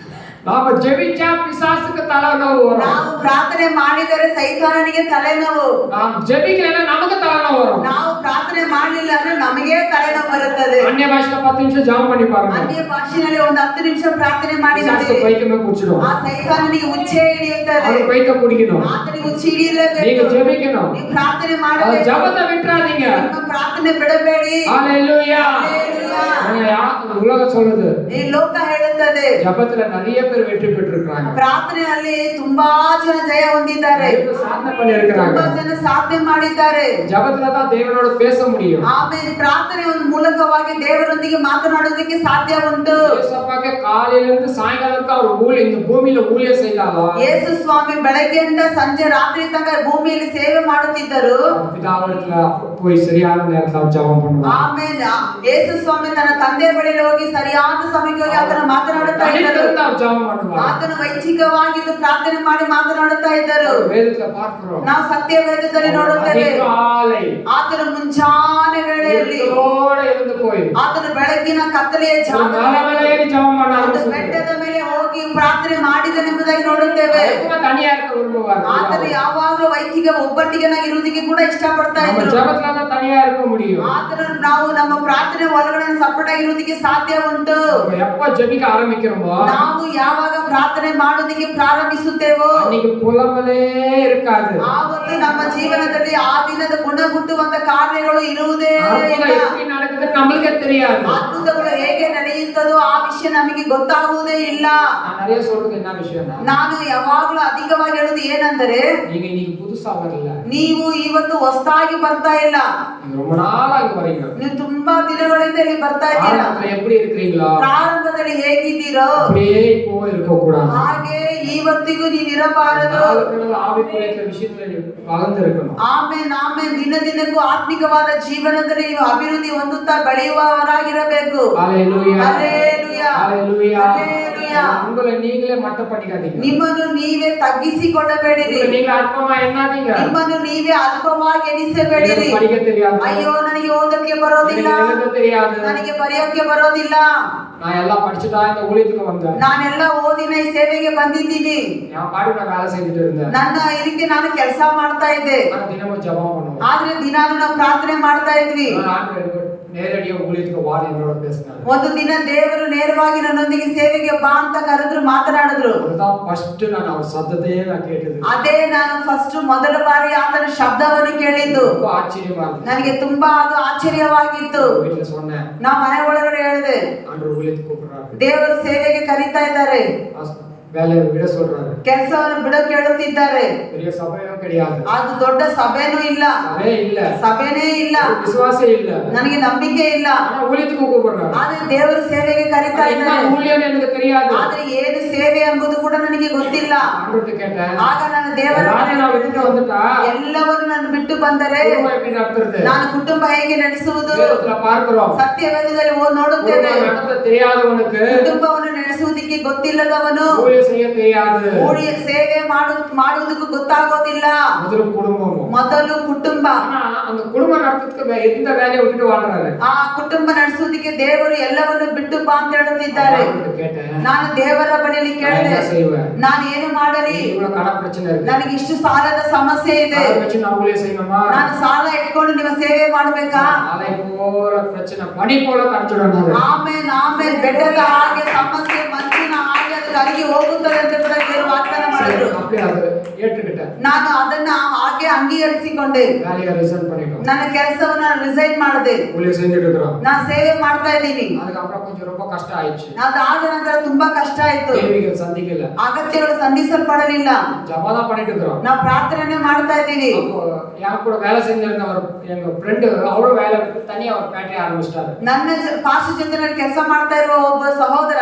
நாம ஜெபிச்சா பிசாசுக்கு தலைநோவு வரும். ನಾವು ಪ್ರಾರ್ಥನೆ ಮಾಡಿದರೆ ಸೈತಾನನಿಗೆ ತಲೆನೋವು. நாம் ஜெபிக்கலைன்னா நமக்கு தலைநோவு வரும். ನಾವು ಪ್ರಾರ್ಥನೆ ಮಾಡಲಿಲ್ಲ ಅಂದ್ರೆ ನಮಗೆ ತಲೆನೋವು ಬರುತ್ತದೆ. அந்நிய பாஷையில 10 நிமிஷம் ஜெபம் பண்ணி பாருங்க. ಅನ್ಯ ಭಾಷೆಯಲ್ಲಿ ಒಂದು 10 ನಿಮಿಷ ಪ್ರಾರ್ಥನೆ ಮಾಡಿ பிசாசுக்கு ನೋಡಿ. பைத்தியமே பிடிச்சிடும். ಆ ಸೈತಾನನಿಗೆ ಉಚ್ಚೆ ಹಿಡಿಯುತ್ತದೆ. அவனுக்கு பைத்தியம் பிடிக்கணும். ಆತನಿಗೆ ಉಚ್ಚೆ ಹಿಡಿಯಲೇಬೇಕು. நீங்க ஜெபிக்கணும். ನೀವು ಪ್ರಾರ್ಥನೆ அது ಮಾಡಬೇಕು. ஜெபத்தை விட்டுறாதீங்க. ನಿಮ್ಮ ಪ್ರಾರ್ಥನೆ ಬಿಡಬೇಡಿ. ஹalleluya. ಹಲ್ಲೇಲೂಯಾ. உலகம் சொல்லுது ಈ ಲೋಕ ಹೇಳುತ್ತದೆ ஜெபத்துல நிறைய பேர் வெற்றி பெற்றிருக்காங்க. ಪ್ರಾರ್ಥನೆಯಲ್ಲಿ ತುಂಬಾ ಜನ ಜಯ ಹೊಂದಿದ್ದಾರೆ. சாதனை பண்ணி இருக்கிறாங்க. ತುಂಬಾ ಜನ ಸಾಧನೆ ಮಾಡಿದ್ದಾರೆ. ஜெபத்துல தான் தேவனோட பேச முடியும். ಆಮೇಲೆ ಪ್ರಾರ್ಥನೆ ಒಂದು ಮೂಲಕವಾಗಿ ದೇವರೊಂದಿಗೆ ಮಾತನಾಡೋದಕ್ಕೆ ಸಾಧ್ಯ ಉಂಟು. ஏசப்பாக்கு காலையில இருந்து சாயங்காலம் வரைக்கும் அவர் ஊழியம் இந்த பூமியில ஊழியம் செய்தாலும் ಯೇಸು ಸ್ವಾಮಿ ಬೆಳಗ್ಗೆಯಿಂದ ಸಂಜೆ ರಾತ್ರಿ ತನಕ ಭೂಮಿಯಲ್ಲಿ ಸೇವೆ ಮಾಡುತ್ತಿದ್ದರು. பிதாவிடத்துல போய் சரியான நேரத்துல அவர் ஜெபம் பண்ணுவார். ಆಮೆನ್. ಯೇಸು ಸ್ವಾಮಿ ತನ್ನ ತಂದೆ ಬಳಿಗೆ ಹೋಗಿ ಸರಿಯಾದ ಸಮಯಕ್ಕೆ ಹೋಗಿ ಆತನ ಮಾತನಾಡುತ್ತಾ ಇದ್ದರು. அவர் ஜெபம் பண்ணுவார். ಆತನು ವೈಯಕ್ತಿಕವಾಗಿದ್ದು ಪ್ರಾರ್ಥನೆ ಮಾಡಿ ಮಾತನಾಡುತ್ತಾ ಇದ್ದರು. வேதத்துல பார்க்கிறோம். ನಾವು ಸತ್ಯ ವೇದದಲ್ಲಿ ನೋಡುತ್ತೇವೆ. அதிகாலை ಆತನು ಮುಂಜಾನೆ ವೇಳೆಯಲ್ಲಿ இருட்டோட எழுந்து போய் ಆತನು ಬೆಳಗಿನ ಕತ್ತಲೆಯ மலைமலையேறி ஜெபம் பண்ண ಒಂದು ஆரம்பிச்சார். ಬೆಟ್ಟದ ಮೇಲೆ ಹೋಗಿ ಪ್ರಾರ್ಥನೆ ಮಾಡಿದನೆಂಬುದಾಗಿ ನೋಡುತ್ತೇವೆ. அதுக்கு தனியா இருக்க விரும்புவார். ಆತನು ಯಾವಾಗಲೂ ವೈಯಕ್ತಿಕ ಒಬ್ಬಟ್ಟಿಗೆನಾಗಿ ಇರುವುದಕ್ಕೆ ಕೂಡ ಇಷ್ಟಪಡ್ತಾ நம்ம ಇದ್ರು. ஜெபத்துல தான் தனியா இருக்க முடியும். ಆತನು ನಾವು ನಮ್ಮ ಪ್ರಾರ್ಥನೆ ಒಳಗಡೆ ಸಪರೇಟ್ ಆಗಿರುವುದಕ್ಕೆ ಸಾಧ್ಯ ಉಂಟು. நம்ம எப்ப ஜெபிக்க ஆரம்பிக்கிறோமோ ನಾವು ಯಾವಾಗ ಪ್ರಾರ್ಥನೆ ಮಾಡೋದಕ್ಕೆ ಪ್ರಾರಂಭಿಸುತ್ತೇವೋ அன்னைக்கு புலம்பலே இருக்காது. ಆವತ್ತು ನಮ್ಮ ಜೀವನದಲ್ಲಿ ಆ ದಿನದ ಗುಣಗುಟ್ಟುವಂತ ಕಾರ್ಯಗಳು ಇರುವುದೇ அற்புதம் ಇಲ್ಲ. எப்படி நடக்குதுன்னு நம்மளுக்கே தெரியாது. ಅದ್ಭುತಗಳು ಹೇಗೆ ನಡೆಯುತ್ತದೋ ಆ ವಿಷಯ ನಮಗೆ ಗೊತ್ತಾಗುವುದೇ ಇಲ್ಲ. நான் நிறைய சொல்றது என்ன விஷயம்னா ನಾನು ಯಾವಾಗಲೂ ಅಧಿಕವಾಗಿ ಹೇಳುದು ಏನಂದರೆ, நீங்க இன்னைக்கு புதுசா வரல. ನೀವು ಇವತ್ತು ಹೊಸದಾಗಿ ಬರ್ತಾ ಇಲ್ಲ. நீங்க ரொம்ப நாளா இங்க வரீங்க. ನೀವು ತುಂಬಾ ದಿನಗಳಿಂದ ಇಲ್ಲಿ ಬರ್ತಾ ಇದ್ದೀರಾ. ஆரம்பத்துல எப்படி இருக்கிறீங்களோ ಪ್ರಾರಂಭದಲ್ಲಿ ಹೇಗಿದ್ದೀರೋ அப்படியே இப்போ இருக்க கூடாது. ಹಾಗೆ ಇವತ್ತಿಗೂ ನೀವು ಇರಬಾರದು. நாளுக்கு நாள் ஆவிக்குரிய விஷயத்துல நீ வளர்ந்து இருக்கணும். ಆಮೇಲೆ ದಿನ ದಿನಕ್ಕೂ ಆತ್ಮಿಕವಾದ ಜೀವನದಲ್ಲಿ ನೀವು ಅಭಿವೃದ್ಧಿ ಹೊಂದುತ್ತಾ ಬೆಳೆಯುವವರಾಗಿರಬೇಕು. ஹalleluya. ಹಲ್ಲೆಲೂಯಾ. ஹalleluya. ஹalleluya. உங்களை நீங்களே மட்டம் பண்ணிக்காதீங்க. ನಿಮ್ಮನ್ನು ನೀವೇ ತಗ್ಗಿಸಿಕೊಳ್ಳಬೇಡಿರಿ. நீங்க அற்பமா எண்ணாதீங்க. ನಿಮ್ಮನ್ನು ನೀವೇ ಅಲ್ಪವಾಗಿ ಎಣಿಸಬೇಡಿರಿ. எனக்கு படிக்க தெரியாது. ಅಯ್ಯೋ ನನಗೆ ಓದಕ್ಕೆ ಬರೋದಿಲ್ಲ, எனக்கு எழுத தெரியாது. ನನಗೆ ಬರೆಯೋಕೆ ಬರೋದಿಲ್ಲ, நான் எல்லாம் படிச்சுட்டா இந்த ஊழியத்துக்கு வந்தேன். ನಾನೆಲ್ಲ ಓದಿನ ಈ ಸೇವೆಗೆ ಬಂದಿದ್ದೀನಿ, நான் பாட்டு நான் வேலை செஞ்சுட்டு இருந்தேன். ನನ್ನ ಇದಕ್ಕೆ ನಾನು ಕೆಲಸ ಮಾಡ್ತಾ ಇದ್ದೆ. நான் தினமும் ஜெபம் பண்ணுவேன். ಆದ್ರೆ ದಿನಾನು ನಾವು ಪ್ರಾರ್ಥನೆ ಮಾಡ್ತಾ ಇದ್ವಿ. ஆண்டவர் நேரடியா ஊழியத்துக்கு வாடி என்னோட பேசினாரு. ಒಂದು ದಿನ ದೇವರು ನೇರವಾಗಿ ನನ್ನೊಂದಿಗೆ ಸೇವೆಗೆ ಬಾ ಅಂತ ಕರೆದ್ರು, ಮಾತನಾಡಿದ್ರು. அதுதான் ஃபர்ஸ்ட் நான் அவர் சத்தத்தையே நான் கேட்டது. ಅದೇ ನಾನು ಫಸ್ಟ್ ಮೊದಲ ಬಾರಿ ಆತನ ಶಬ್ದವನ್ನು ಕೇಳಿದ್ದು. ரொம்ப ஆச்சரியமா இருந்துச்சு. ನನಗೆ ತುಂಬಾ ಅದು ಆಶ್ಚರ್ಯವಾಗಿತ್ತು. வீட்டுல சொன்னேன், ನಾ ಮನೆ ಒಳಗಡೆ ಹೇಳಿದೆ, ஆண்டவர் ஊழியத்துக்கு கூப்பிடுறாரு. ದೇವರು ಸೇವೆಗೆ ಕರೀತಾ ಇದ್ದಾರೆ, வேலையை விட சொல்றாரு. ಕೆಲಸವನ್ನು ಬಿಡೋಕೆ ಹೇಳುತ್ತಿದ್ದಾರೆ. பெரிய சபையும் கிடையாது. ಅದು ದೊಡ್ಡ ಸಭೆನೂ ಇಲ್ಲ, சபையே இல்ல, ಸಭೆನೇ ಇಲ್ಲ, விசுவாசே இல்ல. ನನಗೆ ನಂಬಿಕೆ ಇಲ್ಲ. ஆனா ஊழியத்துக்கு கூப்பிடுறாரு. ಆದ್ರೆ ದೇವರು ಸೇವೆಗೆ ಕರೀತಾ என்ன ಇದ್ದಾರೆ. ஊழியம் எனக்கு தெரியாது. ಆದ್ರೆ ಏನು ಸೇವೆ ಎಂಬುದು ಕೂಡ ನನಗೆ ಗೊತ್ತಿಲ್ಲ. ஆண்டவர்ட்ட கேட்டேன், ಆಗ ನಾನು ದೇವರ நான் விட்டுட்டு வந்துட்டா ಎಲ್ಲವನ್ನು ನಾನು ಬಿಟ್ಟು ಬಂದರೆ குடும்பம் எப்படி நடத்துறது? ನಾನು ಕುಟುಂಬ ಹೇಗೆ ನಡೆಸುವುದು? வேதத்துல பார்க்கிறோம், ಸತ್ಯವೇದದಲ್ಲಿ ನೋಡುತ್ತೇವೆ, குடும்பம் நடத்த தெரியாதவனுக்கு ಕುಟುಂಬವನ್ನು ನಡೆಸುವುದಕ್ಕೆ ಗೊತ್ತಿಲ್ಲದವನು ஊழியம் செய்ய தெரியாது. ಊಳಿಯ ಸೇವೆ ಮಾಡುವುದಕ್ಕೂ ಗೊತ್ತಾಗೋದಿಲ್ಲ. முதல்ல குடும்பமும். ಮೊದಲು ಕುಟುಂಬ. ஆனா அந்த குடும்பம் நடத்துறதுக்கு எந்த வேலையை விட்டுட்டு வாழ்றாரு. ಆ ಕುಟುಂಬ ನಡೆಸುವುದಕ್ಕೆ ದೇವರು ಎಲ್ಲವನ್ನು ಬಿಟ್ಟು ಬಾ ಅಂತ ಹೇಳುತ್ತಿದ್ದಾರೆ. கேட்டேன், ನಾನು ದೇವರ ಬಳಿಯಲ್ಲಿ ಕೇಳಿದೆ, என்ன செய்வேன்? ನಾನು ಏನು ಮಾಡಲಿ? இவ்வளவு கடன் பிரச்சனை இருக்கு. ನನಗೆ ಇಷ್ಟು ಸಾಲದ ಸಮಸ್ಯೆ ಇದೆ, அதை வச்சு நான் ஊழியம் செய்யணுமா? ನಾನು ಸಾಲ ಇಟ್ಕೊಂಡು ನಿಮ್ಮ ಸೇವೆ ಮಾಡಬೇಕಾ? அலை போல பிரச்சனை பனி போல கரைச்சிடுறாரு. ಆಮೇಲೆ ಬೆಟ್ಟದ ಹಾಗೆ ಸಮಸ್ಯೆ ಮಂಜಿನ ಹಾಗೆ ಅದು ಕರಗಿ ಹೋಗುತ್ತದೆ ಅಂತ ಕೂಡ ದೇವರು ವಾಗ್ದಾನ ಮಾಡಿದ್ರು. அப்படியே அது ஏற்றுக்கிட்டேன். ನಾನು ಅದನ್ನ ಹಾಗೆ ಅಂಗೀಕರಿಸಿಕೊಂಡೆ. வேலையை ரிசைன் பண்ணிட்டோம். ನನ್ನ ಕೆಲಸವನ್ನ ರಿಸೈನ್ ಮಾಡಿದೆ. ஊழியம் செஞ்சுட்டு இருக்கிறோம். ನಾನು ಸೇವೆ ಮಾಡ್ತಾ ಇದ್ದೀನಿ. அதுக்கப்புறம் கொஞ்சம் ரொம்ப கஷ்டம் ஆயிடுச்சு. ಅದಾದ ನಂತರ ತುಂಬಾ ಕಷ್ಟ ಆಯ್ತು. தேவைகள் சந்திக்கல, ಅಗತ್ಯಗಳು ಸಂಧಿಸಲ್ಪಡಲಿಲ್ಲ. ஜபம் பண்ணிட்டு இருக்கிறோம். ನಾವು ಪ್ರಾರ್ಥನೆ ಮಾಡ್ತಾ ಇದ್ದೀವಿ. அப்போ என் கூட வேலை செஞ்சிருந்த எங்க ஃப்ரெண்டு அவரும் வேலை விட்டு தனியா ஒரு ஃபேக்டரி ஆரம்பிச்சிட்டாரு. ನನ್ನ ಪಾರ್ಶ್ವ ಜೊತೆನಲ್ಲಿ ಕೆಲಸ ಮಾಡ್ತಾ ಇರುವ ಒಬ್ಬ ಸಹೋದರ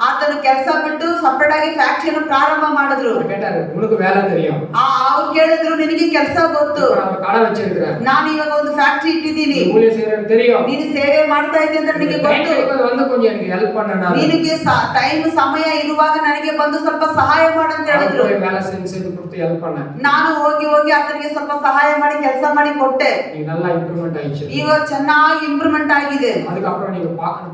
ಆತನು ಕೆಲಸ ಬಿಟ್ಟು ಸಪರೇಟ್ ಆಗಿ ಫ್ಯಾಕ್ಟರಿಯನ್ನು ಪ್ರಾರಂಭ ಮಾಡಿದ್ರು. கேட்டாரு, உனக்கு வேலை தெரியும். ಅವ್ರು ಕೇಳಿದ್ರು, ನಿನಗೆ ಕೆಲಸ ಗೊತ್ತು, அவர் கடை வச்சிருக்கிறேன், ನಾನು ಇವಾಗ ಒಂದು ಫ್ಯಾಕ್ಟರಿ ಇಟ್ಟಿದ್ದೀನಿ, ஊழியம் செய்யறேன்னு தெரியும், ನೀನು ಸೇವೆ ಮಾಡ್ತಾ ಇದ್ದೆ ಅಂತ ನನಗೆ ಗೊತ್ತು, வந்து கொஞ்சம் எனக்கு ஹெல்ப் பண்ணணும், ನಿನಗೆ ಟೈಮ್ ಸಮಯ ಇರುವಾಗ ನನಗೆ ಬಂದು ಸ್ವಲ್ಪ ಸಹಾಯ ಮಾಡು ಅಂತ ಹೇಳಿದ್ರು. வேலை செஞ்சு கொடுத்து ஹெல்ப் பண்ணேன். ನಾನು ಹೋಗಿ ಆತನಿಗೆ ಸ್ವಲ್ಪ ಸಹಾಯ ಮಾಡಿ ಕೆಲಸ ಮಾಡಿ ಕೊಟ್ಟೆ. நீங்க நல்லா இம்ப்ரூவ்மெண்ட் ஆயிடுச்சு. ಇವಾಗ ಚೆನ್ನಾಗಿ ಇಂಪ್ರೂವ್ಮೆಂಟ್ ಆಗಿದೆ. அதுக்கப்புறம் நீங்க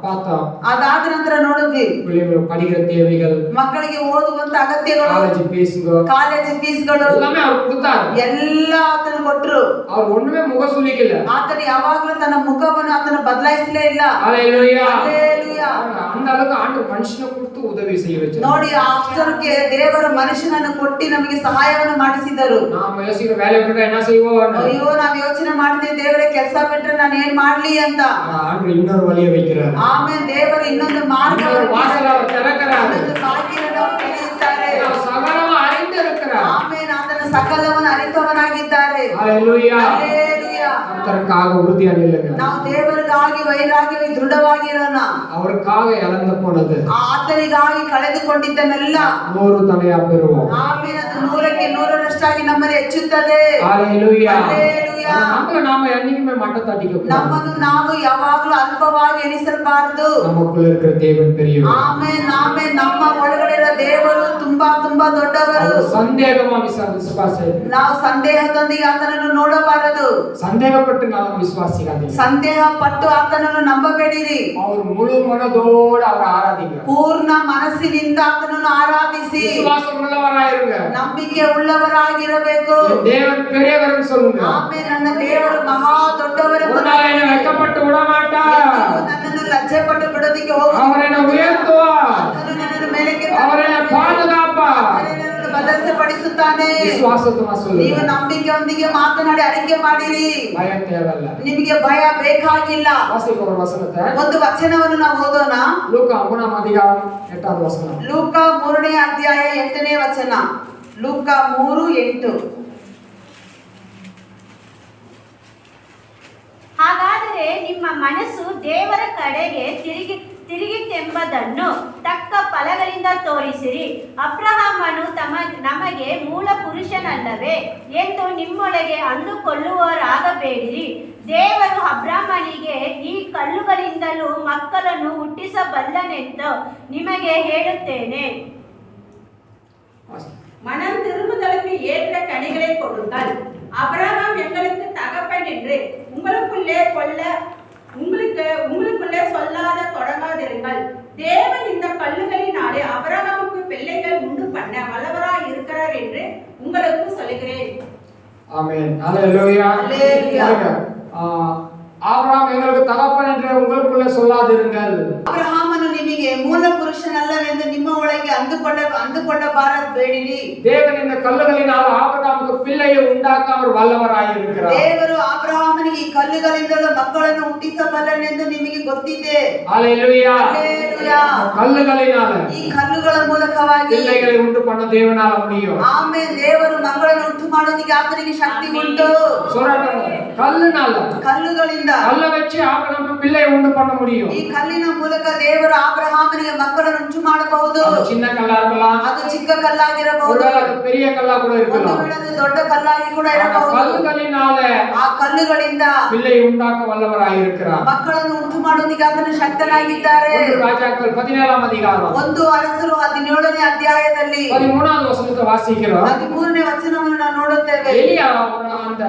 பார்த்தோம், ಅದಾದ ನಂತರ ನೋಡಿದ್ವಿ, பிள்ளைங்களுக்கு படிக்கிற தேவைகள், ಮಕ್ಕಳಿಗೆ ಓದುವಂತ ಅಗತ್ಯಗಳು, காலேஜ் ஃபீஸ்ங்க, ಕಾಲೇಜ್ ಫೀಸ್ಗಳು எல்லாமே அவர் கொடுத்தாரு. ಎಲ್ಲ ಆತನು ಕೊಟ್ರು. அவர் ஒண்ணுமே முக சுளிக்கல. ಆತನು ಯಾವಾಗಲೂ ತನ್ನ ಮುಖವನ್ನು ಆತನು ಬದಲಾಯಿಸಲೇ ಇಲ್ಲ. ஹalleluya. ಹಲ್ಲೆಲೂಯಾ. அந்த அளவுக்கு ஆண்டவர் மனுஷனை கொடுத்து உதவி செய்ய வச்சார். ನೋಡಿ, ಅಷ್ಟಕ್ಕೆ ದೇವರು ಮನುಷ್ಯನನ್ನು ಕೊಟ್ಟು ನಮಗೆ ಸಹಾಯವನ್ನು ಮಾಡಿಸಿದರು. நாம யோசிக்கிற வேலையை விட்டுட்டா என்ன செய்வோம்? ಅಯ್ಯೋ, ನಾವು ಯೋಚನೆ ಮಾಡ್ತೀವಿ, ದೇವರೇ ಕೆಲಸ ಬಿಟ್ರೆ ನಾನು ಏನ್ ಮಾಡ್ಲಿ ಅಂತ. ஆண்டவர் இன்னொரு வழியை வைக்கிறார். ಆಮೇಲೆ ದೇವರು ಇನ್ನೊಂದು ಮಾರ್ಗ, இன்னொரு வாசலை அவர் திறக்கிறார். ಇನ್ನೊಂದು ಬಾಗಿಲನ್ನು ಅವರು ತೆರೆಯುತ್ತಾರೆ. அவர் சகலமா அறிந்து இருக்கிறார். ಆಮೇಲೆ ಆತನ ಸಕಲವನ್ನು ಅರಿತವನಾಗಿದ್ದಾರೆ. ஹalleluya. ಹಲ್ಲೆಲೂಯಾ. கர்த்தருக்காக உறுதியா நில்லுங்க. ನಾವು ದೇವರಿಗಾಗಿ ವೈರಾಗಿ ದೃಢವಾಗಿರೋಣ. அவருக்காக இழந்து போனது ಆತನಿಗಾಗಿ ಕಳೆದುಕೊಂಡಿದ್ದನ್ನೆಲ್ಲ 100 ತಲೆಯ பெறுவோம். ಆಮೇಲೆ ಅದು 100ಕ್ಕೆ 100ರಷ್ಟಾಗಿ ನಮ್ಮಲ್ಲಿ ಹೆಚ್ಚುತ್ತದೆ. ஹalleluya. ಹಲ್ಲೆಲೂಯಾ. நம்மள நாம என்னைக்குமே மட்ட தட்டிக்க கூடாது. ನಮ್ಮನ್ನು ನಾವು ಯಾವಾಗಲೂ ಅಲ್ಪವಾಗಿ ಎಣಿಸಬಾರದು. நமக்குள்ள இருக்கிற தேவன் பெரியவர். Amen amen. ನಮ್ಮ ಒಳಗಡೆ ಇರೋ ದೇವರು ತುಂಬಾ ತುಂಬಾ ದೊಡ್ಡವರು. அவர் சந்தேகமா விசுவாச ನಾವು ಸಂದೇಹದೊಂದಿಗೆ ಆತನನ್ನು ನೋಡಬಾರದು. சந்தேகப்பட்டு நாம் விசுவாசிக்காதீங்க. ಸಂದೇಹ ಪಟ್ಟು ಆತನನ್ನು ನಂಬಬೇಡಿರಿ. அவர் முழு மனதோடு அவரை ஆராதிங்க. ಪೂರ್ಣ ಮನಸ್ಸಿನಿಂದ ಆತನನ್ನು ಆರಾಧಿಸಿ விசுவாசம் உள்ளவராயிருங்க. ನಂಬಿಕೆ ಉಳ್ಳವರಾಗಿರಬೇಕು. தேவன் பெரியவர்னு சொல்லுங்க. ಆಮೆನ್. ನನ್ನ ದೇವರು ಮಹಾ ದೊಡ್ಡವರು. ஒரு நாள் என்னை வெட்கப்பட்டு விட மாட்டார். ನನ್ನನ್ನು ಲಜ್ಜೆ ಪಟ್ಟು ಬಿಡೋದಕ್ಕೆ ಹೋಗುವ. அவர் என்னை உயர்த்துவார். ನನ್ನನ್ನು ಮೇಲಕ್ಕೆ அவர் என்னை பாதுகாப்பார். ನನ್ನನ್ನು ಭದ್ರಪಡಿಸುತ್ತಾನೆ. விசுவாசத்தமா ನೀವು சொல்லுங்க. ನಂಬಿಕೆಯೊಂದಿಗೆ ಮಾತನಾಡಿ ಅರಿಕೆ ಮಾಡಿರಿ. பயம் தேவையில்ல. ನಿಮಗೆ ಭಯ ಬೇಕಾಗಿಲ್ಲ. வாசிக்க ஒரு வசனத்தை ಒಂದು ವಚನವನ್ನು ನಾವು ಓದೋಣ. லூக்கா 3ஆம் அதிகாரம் 8வது வசனம். ಲೂಕ 3ನೇ ಅಧ್ಯಾಯ 8ನೇ ವಚನ. ಲೂಕ 3:8. ಹಾಗಾದರೆ ನಿಮ್ಮ ಮನಸ್ಸು ದೇವರ ಕಡೆಗೆ ತಿರುಗಿತೆಂಬುದನ್ನು ತಕ್ಕ ಫಲಗಳಿಂದ ತೋರಿಸಿರಿ. ಅಬ್ರಹಾಮನು ನಮಗೆ ಮೂಲ ಪುರುಷನಲ್ಲವೇ ಎಂದು ನಿಮ್ಮೊಳಗೆ ಅಂದುಕೊಳ್ಳುವವರಾಗಬೇಡಿರಿ. ದೇವರು ಅಬ್ರಹಾಮನಿಗೆ ಈ ಕಲ್ಲುಗಳಿಂದಲೂ ಮಕ್ಕಳನ್ನು ಹುಟ್ಟಿಸಬಲ್ಲನೆಂದು ನಿಮಗೆ ಹೇಳುತ್ತೇನೆ. மனம் திரும்புதலுக்கு ஏற்ற கனிகளை கொடுங்கள். அபிரகாம் எங்களுக்கு தகப்பன் என்று உங்களுக்குள்ளே சொல்லாத தொடங்காதிருங்கள். தேவன் இந்த கல்லுகளினாலே அபிரகாமுக்கு பிள்ளைகள் உண்டு பண்ண வல்லவராய் இருக்கிறார் என்று உங்களுக்கு சொல்கிறேன். ஆமென். ஹalleluya. ஹalleluya. ஆபிரகாம் எங்களுக்கு தகப்பன் என்று உங்களுக்குள்ளே சொல்லாதிருங்கள். ಅಬ್ರಹಾಮನು ನಿಮಗೆ ಮೂಲ ಪುರುಷನಲ್ಲವೆಂದು ನಿಮ್ಮ ಒಳಗೆ ಅಂದುಕೊಳ್ಳಬಾರಬೇಡಿರಿ. தேவன் இந்த கல்லுகளினால் ஆபிரகாமுக்கு பிள்ளையை உண்டாக்க அவர் வல்லவராய் இருக்கிறார். ದೇವರು ಅಬ್ರಹಾಮನಿಗೆ ಈ ಕಲ್ಲುಗಳಿಂದಲೂ ಮಕ್ಕಳನ್ನು ಹುಟ್ಟಿಸಬಲ್ಲನೆಂದು ನಿಮಗೆ ಗೊತ್ತಿದೆ. ஹalleluya. ಹಲ್ಲೆಲೂಯಾ. கல்லுகளினால ಈ ಕಲ್ಲುಗಳ ಮೂಲಕವಾಗಿ பிள்ளைகளை உண்டு பண்ண தேவனால முடியும். ಆಮೇಲೆ ದೇವರು ಮಕ್ಕಳನ್ನು ಉಂಟು ಮಾಡೋದಕ್ಕೆ ಆತನಿಗೆ ಶಕ್ತಿ ಉಂಟು. கல்லுனால ಕಲ್ಲುಗಳಿಂದ கல்லை வச்சு ஆபிரகாமுக்கு பிள்ளையை உண்டு பண்ண முடியும். ಈ ಕಲ್ಲಿನ ಮೂಲಕ ದೇವರು ಅಬ್ರಹಾಮನಿಗೆ ಮಕ್ಕಳನ್ನು ಉಂಟು ಮಾಡಬಹುದು. அது சின்ன கல்லா இருக்கலாம். ಅದು ಚಿಕ್ಕ ಕಲ್ಲಾಗಿರಬಹುದು. ஒருவேளை அது பெரிய கல்லா கூட இருக்கலாம். ಅದು ದೊಡ್ಡ ಕಲ್ಲಾಗಿ ಕೂಡ ಇರಬಹುದು. கல்லுகளினால ಆ ಕಲ್ಲುಗಳಿಂದ பிள்ளை உண்டாக்க வல்லவராய் இருக்கிறார். ಮಕ್ಕಳನ್ನು ಉಂಟು ಮಾಡೋದಕ್ಕೆ ಆತನು ಶಕ್ತನಾಗಿದ್ದಾರೆ. ராஜாக்கள் 17ஆம் அதிகாரம் 1 ಅರಸರು 17ನೇ ಅಧ್ಯಾಯದಲ್ಲಿ 13வது வசனத்தை வாசிக்கிறோம். 13ನೇ ವಚನವನ್ನು ನಾವು ನೋಡುತ್ತೇವೆ. எலியா அந்த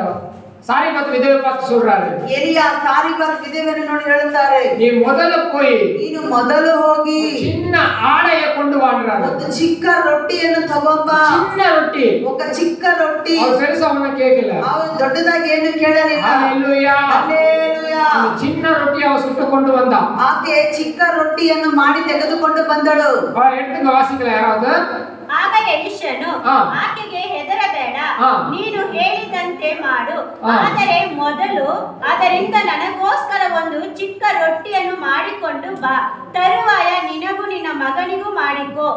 சாரிபாத் விதவை பார்த்து சொல்றாரு. ಎಲಿಯ ಸಾರಿಫತ್ ವಿಧವೆಯನ್ನು ನೋಡಿ ಹೇಳುತ್ತಾರೆ, நீ முதல்ல போய் ನೀನು ಮೊದಲು ಹೋಗಿ சின்ன ஆடையை கொண்டு வான்றாரு. ಒಂದು ಚಿಕ್ಕ ರೊಟ್ಟಿಯನ್ನು ತಗೊಂಬ. சின்ன ரொட்டி. ఒక ಚಿಕ್ಕ ರೊಟ್ಟಿ. அவர் பெருசா ஒண்ணு கேட்கல. ಅವನು ದೊಡ್ಡದಾಗಿ ಏನು ಕೇಳಲಿಲ್ಲ. ஹalleluya. ಹಲ್ಲೆಲೂಯಾ. சின்ன ரொட்டி அவ சுட்டு கொண்டு வந்தா. ಆಕೆ ಚಿಕ್ಕ ರೊಟ್ಟಿಯನ್ನು ಮಾಡಿ ತೆಗೆದುಕೊಂಡು ಬಂದಳು. எடுத்துங்க வாசிக்கல ಯಾರಾவது. ಆಗ ಎಲಿಷನು ಆಕೆಗೆ ಹೆದರಬೇಡ, ನೀನು ಹೇಳಿದಂತೆ ಮಾಡು. ಆದರೆ ಮೊದಲು ಅದರಿಂದ ನನಗೋಸ್ಕರ ಒಂದು ಚಿಕ್ಕ ರೊಟ್ಟಿಯನ್ನು ಮಾಡಿಕೊಂಡು ಬಾ. ತರುವಾಯ ನಿನಗೂ ನಿನ್ನ ಮಗನಿಗೂ ಮಾಡಿಕೋ.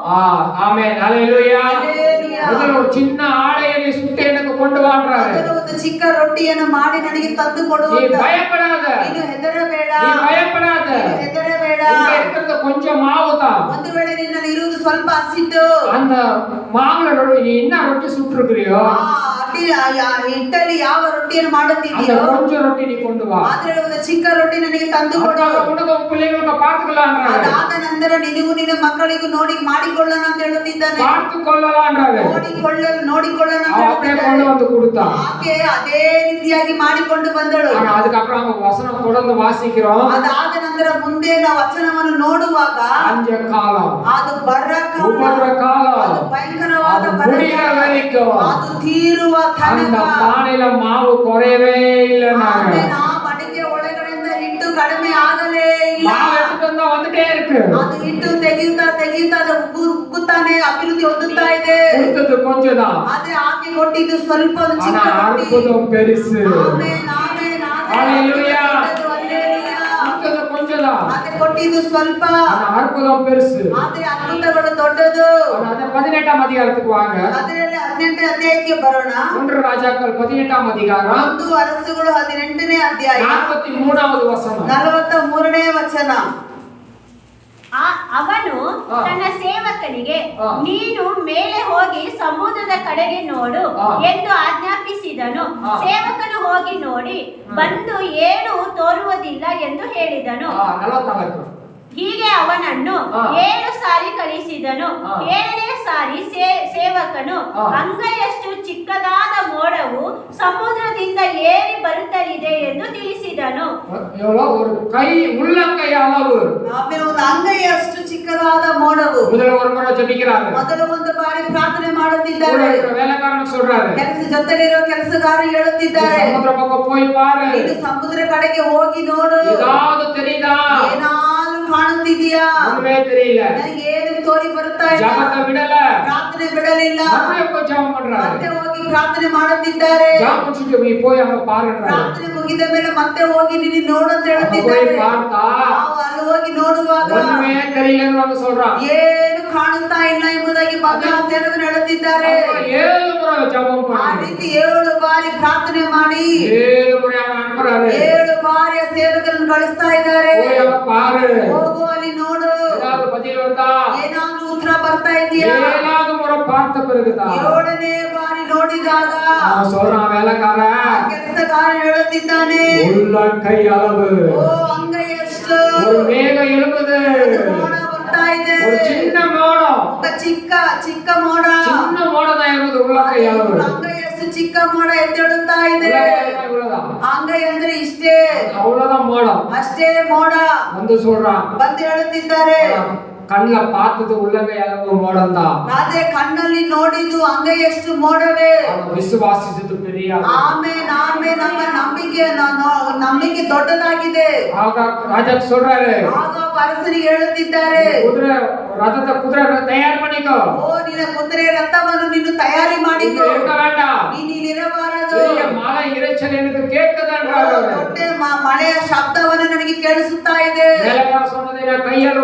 ಆಮೆನ್. ಹಲ್ಲೆಲೂಯಾ. ಹಲ್ಲೆಲೂಯಾ. ಮೊದಲು ஒரு சின்ன ஆடையை சுட்டு எனக்கு கொண்டு வான்றாரு. ಒಂದು ಚಿಕ್ಕ ರೊಟ್ಟಿಯನ್ನು ಮಾಡಿ ನನಗೆ ತಂದು ಕೊಡು. நீ பயப்படாத. ನೀನು ಹೆದರಬೇಡ. நீ பயப்படாத. ನೀನು ಹೆದರಬೇಡ. இங்க இருக்கிறது கொஞ்சம் மாவு தான். ಒಂದು ವೇಳೆ ನಿನ್ನಲ್ಲಿ ಇರುವುದು ಸ್ವಲ್ಪ ಹಸಿಟ್ಟು. அந்த மாவுல நீ என்ன ரொட்டி சுட்டுறியோ ಹಿಟ್ಟಲ್ಲಿ ಯಾವ ರೊಟ್ಟಿಯನ್ನು ಮಾಡುತ್ತಿದ್ದೀಯೋ அந்த கொஞ்சம் ரொட்டி நீ கொண்டு வா. ಆದ್ರೆ ಒಂದು ಚಿಕ್ಕ ರೊಟ್ಟಿ ನನಗೆ ತಂದು ಕೊಡು. உனக்கு பிள்ளைகளுக்கு பார்த்துக்கலாம்ன்றாரு. ಅದಾದ ನಂತರ ನಿನಗೂ ನಿನ್ನ ಮಕ್ಕಳಿಗೂ ನೋಡಿ ಮಾಡಿಕೊಳ್ಳೋಣ ಅಂತ ಹೇಳುತ್ತಿದ್ದಾನೆ. பார்த்துக்கொள்ளலாம்ன்றாரு. ನೋಡಿಕೊಳ್ಳೋಣ ಅಂತ அப்படியே கொண்டு வந்து கொடுத்தா. ಆಕೆ ಅದೇ ರೀತಿಯಾಗಿ ಮಾಡಿಕೊಂಡು ಬಂದಳು. ஆனா அதுக்கப்புறம் அவங்க வசனம் தொடர்ந்து வாசிக்கிறோம். ಅದಾದ ನಂತರ ಮುಂದೆ ನಾವು ವಚನವನ್ನು ನೋಡುವಾಗ பஞ்ச காலம், ಅದು ಬರ ಉಪದ್ರ ಕಾಲ, ಅದು ಭಯಂಕರವಾದ முடிகிற வரைக்கும் ಅದು ತೀರುವ அந்த ತನಕ பானையில மாவு குறையவே இல்லை. நாங்க ಆ ಮಡಿಕೆ ಒಳಗಡೆಯಿಂದ ಹಿಟ್ಟು ಕಡಿಮೆ ಆಗಲೇ ಇಲ್ಲ. மாவு எடுத்துட்டு வந்தா வந்துட்டே இருக்கு. ಅದು ಹಿಟ್ಟು ತೆಗೆಯುತ್ತಾ ಅದು ಉಕ್ಕುತ್ತಾನೆ, ಅಭಿವೃದ್ಧಿ ಹೊಂದುತ್ತಾ ಇದೆ. கொடுத்தது கொஞ்சம் தான். ಆದ್ರೆ ಆಕೆ ಕೊಟ್ಟಿದ್ದು ಸ್ವಲ್ಪ ಒಂದು ஆனா ಚಿಕ್ಕ ರೊಟ್ಟಿ. அற்புதம் பெருசு. Amen, amen, amen. Hallelujah. Hallelujah. கொடுத்தது கொஞ்சம் தான். ಆಕೆ ಕೊಟ್ಟಿದ್ದು ಕೊಟ್ಟಿದ್ದು ಸ್ವಲ್ಪ, ஆனா அற்புதம் பெருசு. ಆದ್ರೆ ಅದ್ಭುತಗಳು ದೊಡ್ಡದು. அந்த 18ஆம் அதிகாரத்துக்கு வாங்க. ಅದರಲ್ಲಿ 18ನೇ ಅಧ್ಯಾಯಕ್ಕೆ ಬರೋಣ. 1 ராஜாக்கள் 18ஆம் அதிகாரம் 1 ಅರಸುಗಳು 18ನೇ ಅಧ್ಯಾಯ 43வது வசனம். 43ನೇ ವಚನ. ಅವನು ತನ್ನ ಸೇವಕನಿಗೆ ನೀನು ಮೇಲೆ ಹೋಗಿ ಸಮುದ್ರದ ಕಡೆಗೆ ನೋಡು ಎಂದು ಆಜ್ಞಾಪಿಸಿದನು. ಸೇವಕನು ಹೋಗಿ ನೋಡಿ ಬಂದು ಏನು ತೋರುವುದಿಲ್ಲ ಎಂದು ಹೇಳಿದನು. 44. ಹೀಗೆ ಅವನನ್ನು 7 ಸಾರಿ ಕಳಿಸಿದನು. 7ನೇ ಸಾರಿ ಸೇವಕನು ಅಂಗೈಯಷ್ಟು ಚಿಕ್ಕದಾದ ಮೋಡವು ಸಮುದ್ರದಿಂದ ಏರಿ ಬರುತ್ತಲಿದೆ ಎಂದು ತಿಳಿಸಿದನು. ஒரு கை உள்ளங்கை அளவு. ಆಮೇಲೆ ಒಂದು ಅಂಗೈಯಷ್ಟು ಚಿಕ್ಕದಾದ ಮೋಡವು. முதல்ல ஒரு முறை ஜெபிக்கிறாங்க. ಮೊದಲು ಒಂದು ಬಾರಿ ಪ್ರಾರ್ಥನೆ ಮಾಡುತ್ತಿದ್ದಾರೆ. வேலைக்காரன் சொல்றாரு. ಕೆಲಸ ಜೊತೆಲಿರೋ ಕೆಲಸಗಾರರು ಹೇಳುತ್ತಿದ್ದಾರೆ, ಸಮುದ್ರ பக்கம் போய் பாரு. ನೀನು ಸಮುದ್ರ ಕಡೆಗೆ ಹೋಗಿ ನೋಡು. ஏதாவது தெரியுதா? ಏನಾದರೂ ಕಾಣುತ್ತಿದೆಯಾ? ஒண்ணுமே தெரியல. ನನಗೆ ಏನು ತೋರಿ ಬರುತ್ತಾ ಇಲ್ಲ. ஜெபத்தை விடல. ಪ್ರಾರ್ಥನೆ ಬಿಡಲಿಲ್ಲ. மறுபடியும் போய் ஜெபம் பண்றாரு. ಮತ್ತೆ ಹೋಗಿ ಪ್ರಾರ್ಥನೆ ಮಾಡುತ್ತಿದ್ದಾರೆ. ஜெபம் முடிச்சிட்டு நீ போய் அங்க பாருன்றாரு. ಪ್ರಾರ್ಥನೆ ಮುಗಿದ ಮೇಲೆ ಮತ್ತೆ ಹೋಗಿ ನೀನು ನೋಡು ಅಂತ போய் ಹೇಳುತ್ತಿದ್ದಾರೆ. பார்த்தா ನಾವು ಅಲ್ಲಿ ಹೋಗಿ ನೋಡುವಾಗ ஒண்ணுமே தெரியலன்னு வந்து சொல்றான். ಏನು ಕಾಣುತ್ತಾ ಇಲ್ಲ ಎಂಬುದಾಗಿ ಮಗ ಸೇವಕರು ಹೇಳುತ್ತಿದ್ದಾರೆ. 7 முறை ஜெபம் ಆ பண்ணி ರೀತಿ 7 ಬಾರಿ ಪ್ರಾರ್ಥನೆ ಮಾಡಿ 7 முறை அவன் அனுப்புறாரு. 7 ಬಾರಿಯ ಸೇವಕರನ್ನು ಕಳಿಸ್ತಾ ಇದ್ದಾರೆ. போய் அங்க பாரு. ಹೋಗು ಅಲ್ಲಿ ನೋಡು. ஏதாவது பதில் வருதா? ಏನಾದ್ರೂ ಉತ್ತರ ಬರ್ತಾ ಇದೆಯಾ? 7வது முறை பார்த்த பிறகுதான் 7ನೇ ಬಾರಿ ನೋಡಿದಾಗ அவன் சொல்றான் வேலைக்காரன் ಕೆಲಸಗಾರ ಹೇಳುತ್ತಿದ್ದಾನೆ, உள்ளங்கை அளவு ಓ ಅಂಗೈಯಷ್ಟು ஒரு மேகம் எழுப்புது. ಮೋಡ ಬರ್ತಾ ಇದೆ. ஒரு சின்ன மோடம். ಒಂದು ಚಿಕ್ಕ ಚಿಕ್ಕ ಮೋಡ. சின்ன மோடம் தான் எழுப்புது. உள்ளங்கை அளவு. ಅಂಗೈಯಷ್ಟು ಚಿಕ್ಕ ಮೋಡ ಎದ್ದೇಳುತ್ತಾ ಇದೆ. இவ்வளவுதான். ಅಂಗೈ ಅಂದ್ರೆ ಇಷ್ಟೇ, அவ்வளவுதான் மோடம். ಅಷ್ಟೇ ಮೋಡ. வந்து சொல்றான் ಬಂದು ಹೇಳುತ್ತಿದ್ದಾರೆ, கண்ணுல பார்த்தது உள்ளங்கை அளவு மோடம் தான். ಆದ್ರೆ ಕಣ್ಣಲ್ಲಿ ನೋಡಿದ್ದು ಅಂಗೈಯಷ್ಟು ಮೋಡವೇ. விசுவாசிச்சது பெரிய ಆಮೇನ್ ಆಮೇನ್. ನಮ್ಮ ನಂಬಿಕೆ ದೊಡ್ಡದಾಗಿದೆ. ஆக ராஜாக்கு சொல்றாரு, ಆಗ ಅರಸನಿಗೆ ಹೇಳುತ್ತಿದ್ದಾರೆ, குதிரை ரதத்தை குதிரை தயார் பண்ணிக்கோ. ಓ ನಿನ್ನ ಕುದುರೆ ರಥವನ್ನು ನೀನು ತಯಾರಿ ಮಾಡಿಕೊ. இருக்க வேண்டாம். ನೀನು ಇರಬಾರದು. பெரிய மலை இரைச்சல் எனக்கு கேட்குதுன்றாரு. ದೊಡ್ಡ ಮಳೆಯ ಶಬ್ದವನ್ನು ನನಗೆ ಕೇಳಿಸುತ್ತಾ ಇದೆ. வேலைக்கார சொன்னதை நான் கையால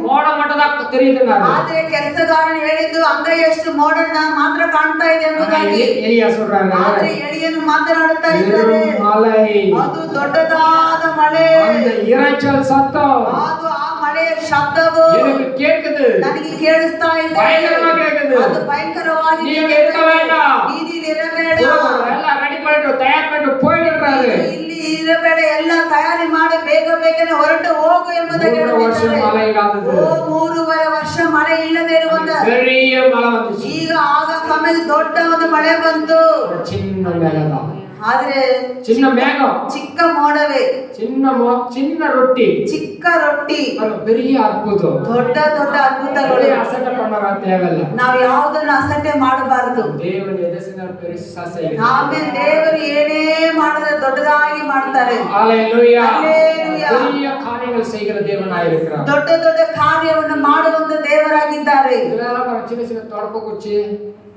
மோட மட்டும் தான் தெரியுதுன்னாரு. ಆದ್ರೆ ಕೆಲಸಗಾರನು ಹೇಳಿದ್ದು ಅಂಗೈಯಷ್ಟು ಮೋಡನ್ನ ಮಾತ್ರ ಕಾಣ್ತಾ ಇದೆ ಎಂಬುದಾಗಿ. எலியா சொல்றாங்க, ಆದ್ರೆ ಎಲಿಯನು ಮಾತನಾಡುತ್ತಾ ಇದ್ದಾರೆ, மலை ಅದು ದೊಡ್ಡದಾದ ಮಳೆ. அந்த இரைச்சல் சத்தம் ಅದು ಆ ಮಳೆಯ ಶಬ್ದವು எனக்கு கேக்குது. ನನಗೆ ಕೇಳಿಸ್ತಾ ಇದೆ. பயங்கரமா கேக்குது. ಅದು ಭಯಂಕರವಾಗಿ நீங்க இருக்க வேண்டாம். ನೀನು ಇರಬೇಡ. எல்லாம் ரெடி பண்ணிட்டு தயார் பண்ணிட்டு போயிடுறாரு. ಇಲ್ಲಿ ಇರಬೇಡ, ಎಲ್ಲ ತಯಾರಿ ಮಾಡಿ ಬೇಗ ಬೇಗನೆ ಹೊರಟು ಹೋಗು ಎಂಬುದಾಗಿ 3 வருஷம் ಹೇಳುತ್ತಿದ್ದಾರೆ. மழை இல்லாதது. ಓ 3.5 ವರ್ಷ ಮಳೆ ಇಲ್ಲದೆ ಇರುವಂತ பெரிய மழை வந்துச்சு. ಈಗ ಆಗ ಸಮಯ ದೊಡ್ಡ ಒಂದು ಮಳೆ ಬಂತು. ஒரு சின்ன மேகம் தான். ಆದ್ರೆ சின்ன மேகம், ಚಿಕ್ಕ ಮೋಡವೇ, சின்ன ரொட்டி, ಚಿಕ್ಕ ರೊಟ್ಟಿ, அது பெரிய அற்புதம். ದೊಡ್ಡ ದೊಡ್ಡ ಅದ್ಭುತಗಳು. அசட்டை பண்ண தேவையில்ல. ನಾವು ಯಾವುದನ್ನು ಅಸಡ್ಡೆ ಮಾಡಬಾರದು. தேவன் எதை செய்தாலும் பெருசா செய்கிறார். ಆಮೇಲೆ ದೇವರು ಏನೇ ಮಾಡಿದ್ರೆ ದೊಡ್ಡದಾಗಿ ಮಾಡ್ತಾರೆ. ஹalleluya. ஹalleluya. பெரிய காரியங்கள் செய்கிற தேவனாய் இருக்கிறார். ದೊಡ್ಡ ದೊಡ್ಡ ಕಾರ್ಯವನ್ನು ಮಾಡುವಂತ ದೇವರಾಗಿದ್ದಾರೆ. இதெல்லாம் சின்ன சின்ன தொடப்ப குச்சி,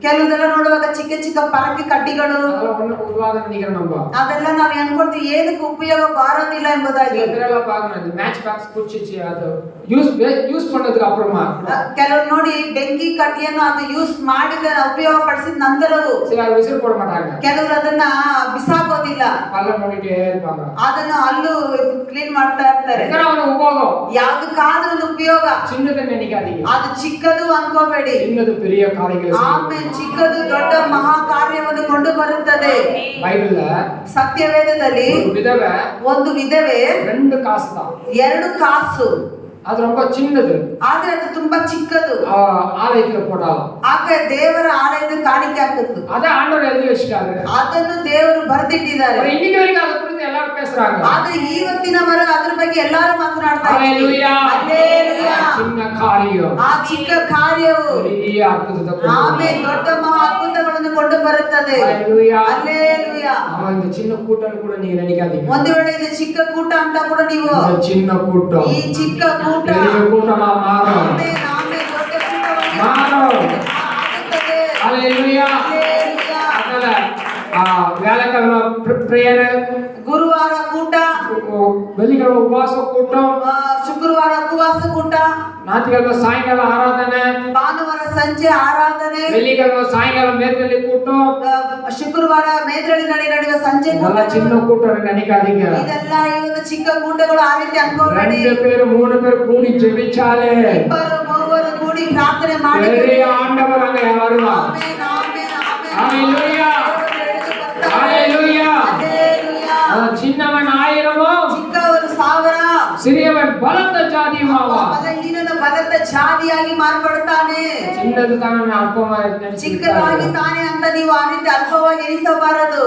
ಕೆಲವುದೆಲ್ಲ ನೋಡುವಾಗ ಚಿಕ್ಕ ಚಿಕ್ಕ ಪರಕೆ ಕಡ್ಡಿಗಳು, அதெல்லாம் ஒண்ணு உருவாக நினைக்கிறோம் நம்ம. ಅದೆಲ್ಲ ನಾವು ಅನ್ಕೊಳ್ತೀವಿ ಏನಕ್ಕೆ ಉಪಯೋಗ ಬಾರೋದಿಲ್ಲ ಎಂಬುದಾಗಿ. இதெல்லாம் பார்க்கணும். இந்த மேட்ச் பாக்ஸ் குச்சி அது யூஸ் பண்ணதுக்கு அப்புறமா ಕೆಲವರು ನೋಡಿ ಬೆಂಕಿ ಕಡ್ಡಿಯನ್ನು ಅದು ಯೂಸ್ ಮಾಡಿದ ಉಪಯೋಗ ಪಡಿಸಿದ ನಂತರವೂ சரி அது விசில் போட மாட்டாங்க. ಕೆಲವರು ಅದನ್ನ ಬಿಸಾಕೋದಿಲ್ಲ, பல்ல மூடிட்டே இருப்பாங்க. ಅದನ್ನ ಅಲ್ಲೂ ಕ್ಲೀನ್ ಮಾಡ್ತಾ ಇರ್ತಾರೆ. எத்தனை உபயோகம். ಯಾವ್ದಕ್ಕಾದ್ರೂ ಒಂದು ಉಪಯೋಗ. சின்னதுன்னு நினைக்காதீங்க. ಅದು ಚಿಕ್ಕದು ಅನ್ಕೋಬೇಡಿ. சின்னது பெரிய காரியங்கள் ಆಮೇಲೆ ಚಿಕ್ಕದು ದೊಡ್ಡ ಮಹಾ ಕಾರ್ಯವನ್ನು ಕೊಂಡು ಬರುತ್ತದೆ. பைபிள்ல ಸತ್ಯವೇದದಲ್ಲಿ ಒಂದು ವಿಧವೆ 2 காசு தான். 2 ಕಾಸು. அது ரொம்ப சின்னது. ಆದ್ರೆ ಅದು ತುಂಬಾ ಚಿಕ್ಕದು. ஆலயத்துல போட்டாலும் ಆಕೆ ದೇವರ ಆಲಯದ ಕಾಣಿಕೆ ಹಾಕಿತ್ತು. அத ஆண்டவர் எழுதி வச்சிட்டாரு. ಅದನ್ನು ದೇವರು ಬರೆದಿಟ್ಟಿದ್ದಾರೆ. இன்னைக்கு வரைக்கும் அத குறித்து எல்லாரும் பேசுறாங்க. ಆದ್ರೆ ಇವತ್ತಿನವರೆಗೂ ಅದ್ರ ಬಗ್ಗೆ ಎಲ್ಲರೂ ಮಾತನಾಡ್ತಾರೆ. ஹalleluya. ಹalleluya. சின்ன காரியம் ಆ ಚಿಕ್ಕ ಕಾರ್ಯವು பெரிய ಅದ್ಭುತத்தை கொண்டு ಆಮೇಲೆ ದೊಡ್ಡ ಮಹಾ ಅದ್ಭುತಗಳನ್ನು ಕೊಂಡು ಬರುತ್ತದೆ. ஹalleluya. ಹalleluya. அவன் இந்த சின்ன கூட்டம் கூட நீங்க நினைக்காதீங்க. ಒಂದು ವೇಳೆ ಇದು ಚಿಕ್ಕ ಕೂಟ ಅಂತ ಕೂಡ ನೀವು இந்த சின்ன கூட்டம் ಈ ಚಿಕ್ಕ ಕೂಟ பெரிய கூட்டமா மாறும். ಆಮೇಲೆ ದೊಡ್ಡ ಕೂಟವಾಗಿ மாறும். ಆಗುತ್ತದೆ. ஹalleluya. ಹalleluya. அதனால வேலைக்கிழமை பிரேயர், ಗುರುವಾರ ಕೂಟ, வெளி வெள்ளிக்கிழமை உபவாச கூட்டம், ಶುಕ್ರವಾರ ಉಪವಾಸ ಕೂಟ, ஞாயிற்றுக்கிழமை சாயங்கால ஆராதனை, ಭಾನುವಾರ ಸಂಜೆ ಆರಾಧನೆ, வெள்ளிக்கிழமை சாயங்காலம் மேற்கொள்ளி கூட்டம். ಶುಕ್ರವಾರ ಮೇದ್ರಳಿನಲ್ಲಿ ನಡೆಯುವ ಸಂಜೆ இதெல்லாம் ಕೂಟಗಳು. சின்ன கூட்டம் நினைக்காதீங்க. ಇದೆಲ್ಲ ಇವತ್ತು ಚಿಕ್ಕ ಕೂಟಗಳು, ಆ ರೀತಿ ಅನ್ಕೋಬೇಡಿ. 2 பேர் 3 பேர் கூடி ஜெபிச்சாலே ಇಬ್ಬರು ಮೂವರು ಕೂಡಿ ಪ್ರಾರ್ಥನೆ ಮಾಡಿ பெரிய ஆண்டவர் அங்க வருவார். Amen, amen, amen. Hallelujah, hallelujah. சின்னவன் 1000 ಚಿಕ್ಕವರು 1000, சிறியவன் பலத்த ஜாதியுமாவான். ಬಲಹೀನನ ಬಲದ ಜಾತಿಯಾಗಿ ಮಾರ್ಪಡ್ತಾನೆ. சின்னது தானே அற்பமா ಚಿಕ್ಕದಾಗಿ ತಾನೆ ಅಂತ ನೀವು ಆ ರೀತಿ ಅಲ್ಪವಾಗಿ ಎಣಿಸಬಾರದು.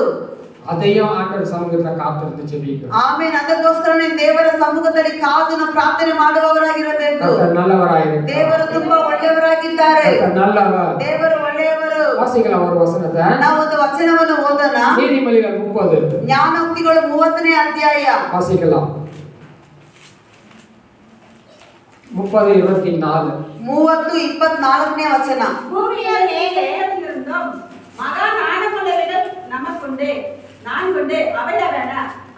அதையும் ஆண்டவர் சமூகத்துல காத்திருந்து ஜெபிக்கணும். ಆಮೇಲೆ ಅದಕ್ಕೋಸ್ಕರನೇ ದೇವರ ಸಮ್ಮುಖದಲ್ಲಿ ಕಾದು ನಾವು ಪ್ರಾರ್ಥನೆ ಮಾಡುವವರಾಗಿರಬೇಕು. கர்த்தர் நல்லவராயிருக்கிறார். ದೇವರು ತುಂಬಾ ಒಳ್ಳೆಯವರಾಗಿದ್ದಾರೆ. கர்த்தர் நல்லவர். ದೇವರು ಒಳ್ಳೆಯವರು. வாசிக்கலாம் ஒரு வசனத்தை. ನಾವು ಒಂದು ವಚನವನ್ನು ಓದೋಣ. நீதிமொழிகள் 30. ಜ್ಞಾನೋಕ್ತಿಗಳು 30ನೇ ಅಧ್ಯಾಯ. வாசிக்கலாம். 30:24. 30:24ನೇ ವಚನ. ಭೂಮಿಯ ಮೇಲೆ இருந்தோம் மகா நாணமுள்ளவைகள் நமக்குண்டு நான்குண்டு அவையவன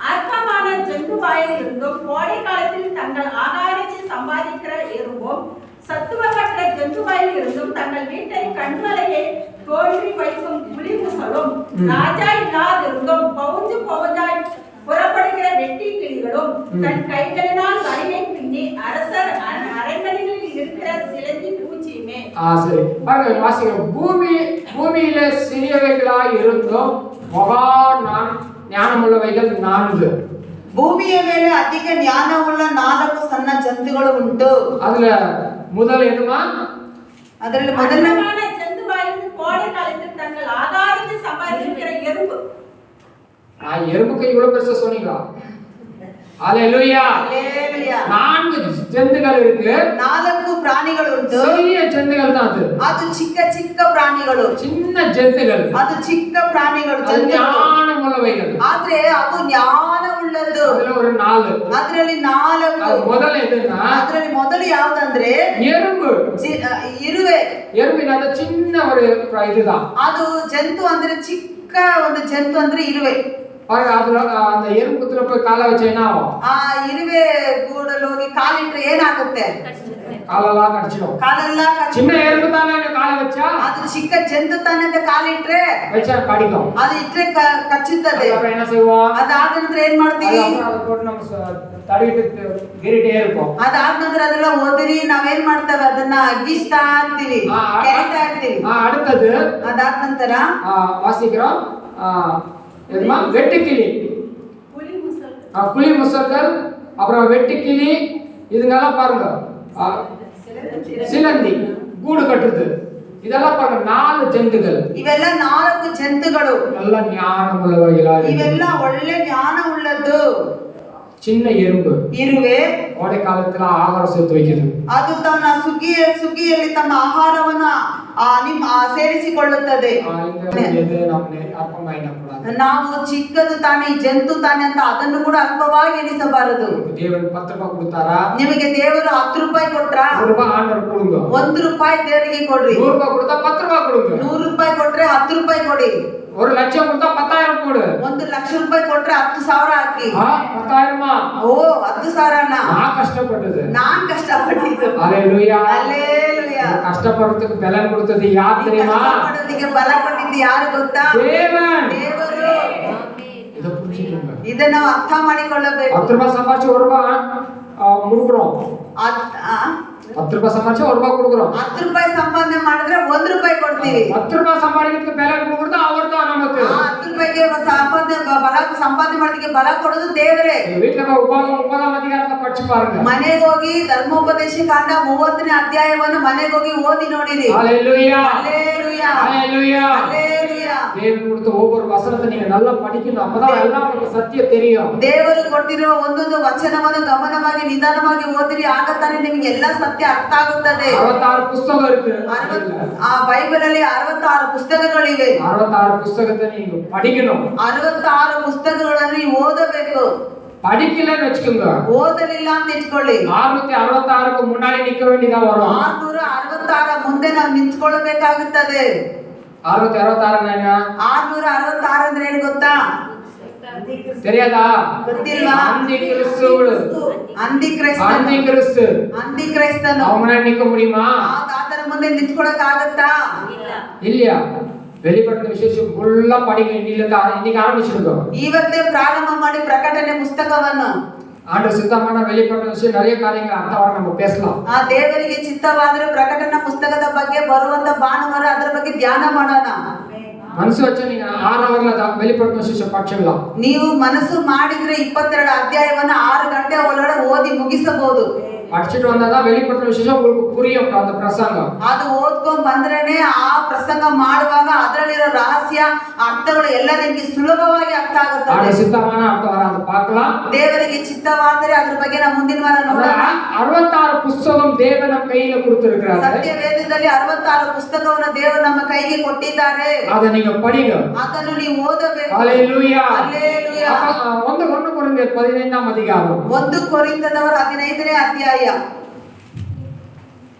அற்பமான ஜந்து வாயில் இருந்தும் கோடை காலத்தில் தங்கள் ஆகாரத்தை சம்பாதிக்கிற எறும்பும் சத்துவமற்ற ஜந்து வாயில் இருந்தும் தங்கள் வீட்டை கண்மலையை தோன்றி வைக்கும் புலிமுசலும் ராஜா இல்லாதிருந்தும் பவுஞ்சு பவுஞ்சாய் புறப்படுகிற வெட்டி கிளிகளும் தன் கைகளினால் வரியை பின்னி அரசர் அரண்மனைகளில் இருக்கிற சிலந்தி பூச்சியுமே. சரி பாருங்க, வாசிக்கிறோம். பூமியில சிறியவைகளாய் இருந்தும் மகா ஞானமுள்ளவைகள் 4. ಭೂಮಿಯ ಮೇಲೆ ಅಧಿಕ ಜ್ಞಾನವುಳ್ಳ 4 ಸಣ್ಣ ಜಂತುಗಳು ಉಂಟು. அதுல முதல் எதுமா? ಅದರಲ್ಲಿ ಮೊದಲನೇ அற்பமான ஜந்து வாயில் கோடை காலத்தில் தங்கள் ஆகாரத்தை சம்பாதிக்கிற எறும்பு. எறும்புக்கு இவ்வளவு பெருசா சொன்னீங்களா? ஹalleluya. ಹಲ್ಲೆಲೂಯಾ. 4 ஜந்துகள் இருக்கு. 4 ಪ್ರಾಣಿಗಳು ಉಂಟು. சிறிய ஜந்துகள் தான் அது. ಅದು ಚಿಕ್ಕ ಚಿಕ್ಕ ಪ್ರಾಣಿಗಳು. சின்ன ஜந்துகள். ಅದು ಚಿಕ್ಕ ಪ್ರಾಣಿಗಳು, அது ಜಂತುಗಳು. ஞானமுள்ளவைகள். ಆದ್ರೆ ಅದು ಜ್ಞಾನವುಳ್ಳದ್ದು. அதுல ஒரு 4. ಅದರಲ್ಲಿ 4. அது முதல் எதுன்னா ಅದರಲ್ಲಿ ಮೊದಲು ಯಾವುದಂದ್ರೆ எறும்பு. ಇರುವೆ. எறும்பினால சின்ன ஒரு இதுதான். ಅದು ಜಂತು ಅಂದ್ರೆ ಚಿಕ್ಕ ಒಂದು ಜಂತು ಅಂದ್ರೆ ಇರುವೆ. பாருங்க, அதுல அந்த எறும்புத்துல போய் காலை வச்சா என்ன ஆகும்? ಆ ಇರುವೆ ಗೂಡಲ್ಲಿ ಹೋಗಿ ಕಾಲಿಟ್ರೆ ಏನಾಗುತ್ತೆ? காலெல்லாம் கடிச்சிடும். ಕಾಲೆಲ್ಲ சின்ன எறும்பு தானே காலை வச்சா ಅದು ಚಿಕ್ಕ ಜಂತು ತಾನೆ ಅಂತ ಕಾಲಿಟ್ರೆ வச்சா கடிக்கும். ಅದು ಇಟ್ರೆ ಕಚ್ಚುತ್ತದೆ. அப்புறம் என்ன செய்வோம்? ಅದಾದ ನಂತರ ಏನ್ ಮಾಡ್ತೀವಿ? அதை போட்டு நம்ம தடவிட்டு ಗಿರಿಟೇ இருப்போம். ಅದಾದ ನಂತರ ಅದೆಲ್ಲ ಒದರಿ ನಾವೇನ್ ಮಾಡ್ತೇವೆ, ಅದನ್ನ ಅಗ್ಗಿಸ್ತಾ ಇರ್ತೀವಿ, ಕೆರಿತಾ ಇರ್ತೀವಿ. அடுத்தது ಅದಾದ ನಂತರ வாசிக்கிறோம். எதுமா? வெட்டுக்கிளி, புலிமுசல் புலி முசல்கள், அப்புறம் வெட்டுக்கிளி, இதுங்கெல்லாம் பாருங்க. சிலந்தி கூடு கட்டுது. இதெல்லாம் பாருங்க 4 ஜந்துகள். ಇವೆಲ್ಲ 4 ಜಂತುಗಳು. நல்ல ஞானமுள்ளவைகளாக ಇವೆಲ್ಲ ಒಳ್ಳೆ ಜ್ಞಾನ ಉಳ್ಳದ್ದು. சின்ன எறும்பு ಇರುವೆ கோடை காலத்துல ஆகாரம் சேர்த்து வைக்குது. ಅದು ತನ್ನ ಸುಗ್ಗಿಯಲ್ಲಿ ತಮ್ಮ ಆಹಾರವನ್ನ ಸೇರಿಸಿಕೊಳ್ಳುತ್ತದೆ. ಅರ್ಥಮ ಎನ್ನಕೂಡದು. ನಾವು ಚಿಕ್ಕದು ತಾನೆ, ಜಂತು ತಾನೆ ಅಂತ ಅದನ್ನು ಕೂಡ ಅಲ್ಪವಾಗಿ ಎಣಿಸಬಾರದು. ದೇವರು 10 ರೂಪಾಯಿ ಕೊಡ್ತಾರಾ? ನಿಮಗೆ ದೇವರು 10 ರೂಪಾಯಿ ಕೊಟ್ರಾ? 1 ರೂಪಾಯಿ ಆರ್ಡರ್ ಕೊಡುங்க. 1 ರೂಪಾಯಿ ದೇವರಿಗೆ ಕೊಡ್ರಿ. 100 ರೂಪಾಯಿ ಕೊಡ್ತಾ 10 ರೂಪಾಯಿ ಕೊಡುங்க. 100 ರೂಪಾಯಿ ಕೊಟ್ರೆ 10 ರೂಪಾಯಿ ಕೊಡಿ. 1 ಲಕ್ಷ ಕೊಡ್ತಾ 10,000 ಕೊಡು. 1 ಲಕ್ಷ ರೂಪಾಯಿ ಕೊಟ್ರೆ 10,000 ಹಾಕಿ. 10,000 ಓ 10,000 ನಾ ಕಷ್ಟಪಟ್ಟது. ನಾನ್ ಕಷ್ಟಪಟ್ಟಿದ್ದು. ஹalleluya. ಹಲ್ಲೆಲೂಯಾ. ಕಷ್ಟಪಡೋದಕ್ಕೆ ಬೆಲೆ ಕೊಡುತ್ತದೆ ಯಾರು தெரியுமா? ಕಷ್ಟಪಡೋದಕ್ಕೆ ಬಲ ಕೊಟ್ಟಿದ್ದು ಯಾರು ಗೊತ್ತಾ? தேவன். ದೇವರು. இத புரிஞ்சுக்கோங்க. ಇದನ್ನ ನಾವು ಅರ್ಥ ಮಾಡಿಕೊಳ್ಳಬೇಕು. 10 ರೂಪಾಯಿ ಸಂಪಾದಿಸಿ 1 ರೂಪಾಯಿ ಮುಡುಗ್றோம். 10 ರೂಪಾಯಿ ಸಂಪಾದಿಸಿ 1 ರೂಪಾಯಿ ಕೊಡುಗ್றோம். 10 ರೂಪಾಯಿ ಸಂಪಾದನೆ ಮಾಡಿದ್ರೆ 1 ರೂಪಾಯಿ ಕೊಡ್ತೀವಿ. 10 ರೂಪಾಯಿ ಸಂಪಾದಿಸಕ್ಕೆ ಬೆಲೆ ಕೊಡುವುದು ಅವರ್தான் நமக்கு. 10 ರೂಪಾಯಿಗೆ ಸಂಪಾದನೆ ಮಾಡೋದಕ್ಕೆ ಬಲ ಕೊಡೋದು ದೇವರೇ. வீட்ல போய் உபதேச அதிகாரத்தை படிச்சு பாருங்க. ಮನೆಗೆ ಹೋಗಿ ಧರ್ಮೋಪದೇಶ ಕಾಂಡ 30ನೇ ಅಧ್ಯಾಯವನ್ನು ಮನೆಗೆ ಹೋಗಿ ಓದಿ ನೋಡಿರಿ. ஹalleluya. ஹalleluya. ஹalleluya. ஹalleluya. தேவன் கொடுத்த ஒவ்வொரு வசனத்தை நீங்க நல்லா படிக்கணும். அப்பதான் எல்லாம் உங்களுக்கு சத்தியம் தெரியும். ದೇವರು ಕೊಟ್ಟಿರುವ ಒಂದೊಂದು ವಚನವನ್ನು ಗಮನವಾಗಿ ನಿಧಾನವಾಗಿ ಓದಿರಿ, ಆಗ ತಾನೇ ನಿಮಗೆ ಎಲ್ಲ ಸತ್ಯ ಅರ್ಥ ಆಗುತ್ತದೆ. 66 புத்தகம் இருக்கு. ಆ ಬೈಬಲ್ ಅಲ್ಲಿ 66 ಪುಸ್ತಕಗಳಿವೆ. 66 புத்தகத்தை நீங்க படிக்கணும். 66 ಪುಸ್ತಕಗಳನ್ನು ನೀವು ಓದಬೇಕು. படிக்கலன்னு வச்சுக்கோங்க, ಓದಲಿಲ್ಲ ಅಂತ ಇಟ್ಕೊಳ್ಳಿ, 666க்கு முன்னாடி நிக்க வேண்டியதா வரும். 666 ಮುಂದೆ ನಾವು ನಿಂತ್ಕೊಳ್ಬೇಕಾಗುತ್ತದೆ. 666 666 ಅಂದ್ರೆ ಏನು ಗೊತ್ತಾ? தெரியாதா? ಗೊತ್ತಿಲ್ವಾ? அந்தி கிறிஸ்துவுடு ಅಂತಿಕ್ರೈಸ್ತನು அவங்கள நிக்க முடியுமா? ಆತನ ಮುಂದೆ ನಿಂತ್ಕೊಳಕ್ ಆಗತ್ತಾ? இல்லையா? வெளிப்படுத்தின விசேஷம் ஃபுல்லா படிங்க. இன்னைக்கு ஆரம்பிச்சிருக்கோம். ಇವತ್ತೇ ಪ್ರಾರಂಭ ಮಾಡಿ ಪ್ರಕಟಣೆ ಪುಸ್ತಕವನ್ನು. ஆண்டவர் சித்தமான வெளிப்படுத்தின விஷயம் நிறைய காரியங்கள் அடுத்த வாரம் நம்ம பேசலாம். ಆ ದೇವರಿಗೆ ಚಿತ್ತವಾದರೆ ಪ್ರಕಟಣಾ ಪುಸ್ತಕದ ಬಗ್ಗೆ ಬರುವಂತ ಭಾನುವಾರ ಅದರ ಬಗ್ಗೆ ಧ್ಯಾನ ಮಾಡೋಣ. ಮನಸ್ಸು ವಚ್ಚ ನೀங்க 6 ಅವರ್ல வெளிப்படுத்தின விசேஷம் படிச்சிடலாம். ನೀವು ಮನಸ್ಸು ಮಾಡಿದ್ರೆ 22 ಅಧ್ಯಾಯವನ್ನು 6 ಗಂಟೆ ಒಳಗಡೆ ಓದಿ ಮುಗಿಸಬಹುದು. படிச்சிட்டு வந்தாதான் வெளிப்படுத்தின விசேஷம் உங்களுக்கு புரியும் அந்த பிரசங்கம். ಅದು ಓದ್ಕೊಂಡು ಬಂದ್ರೇನೆ ಆ ಪ್ರಸಂಗ ಮಾಡುವಾಗ ಅದರಲ್ಲಿರೋ ರಹಸ್ಯ ಅರ್ಥಗಳು ಎಲ್ಲ ನಿಮಗೆ ಸುಲಭವಾಗಿ ಅರ್ಥ ಆಗುತ್ತದೆ. ಆಗ ಸಿದ್ಧಮಾನ அடுத்த வாரம் அதை பார்க்கலாம். ದೇವರಿಗೆ ಚಿತ್ತವಾದರೆ ಅದರ ಬಗ್ಗೆ ನಾವು ಮುಂದಿನ ವಾರ ನೋಡೋಣ. 66 புத்தகம் தேவன் ನಮ್ಮ ಕೈயில கொடுத்திருக்கிறார். ಸತ್ಯ ವೇದದಲ್ಲಿ 66 ಪುಸ್ತಕವನ್ನು ದೇವರು ನಮ್ಮ ಕೈಗೆ ಕೊಟ್ಟಿದ್ದಾರೆ. அதை நீங்க படிங்க. ಅದನ್ನು ನೀವು ಓದಬೇಕು. ஹalleluya. ಹಲ್ಲೆಲೂಯಾ. 1 ಕೊರಿಂಥಿಯರ್ 15ನೇ ಅಧಿಕಾರ. 1 ಕೊರಿಂಥದವರ 15ನೇ ಅಧ್ಯಾಯ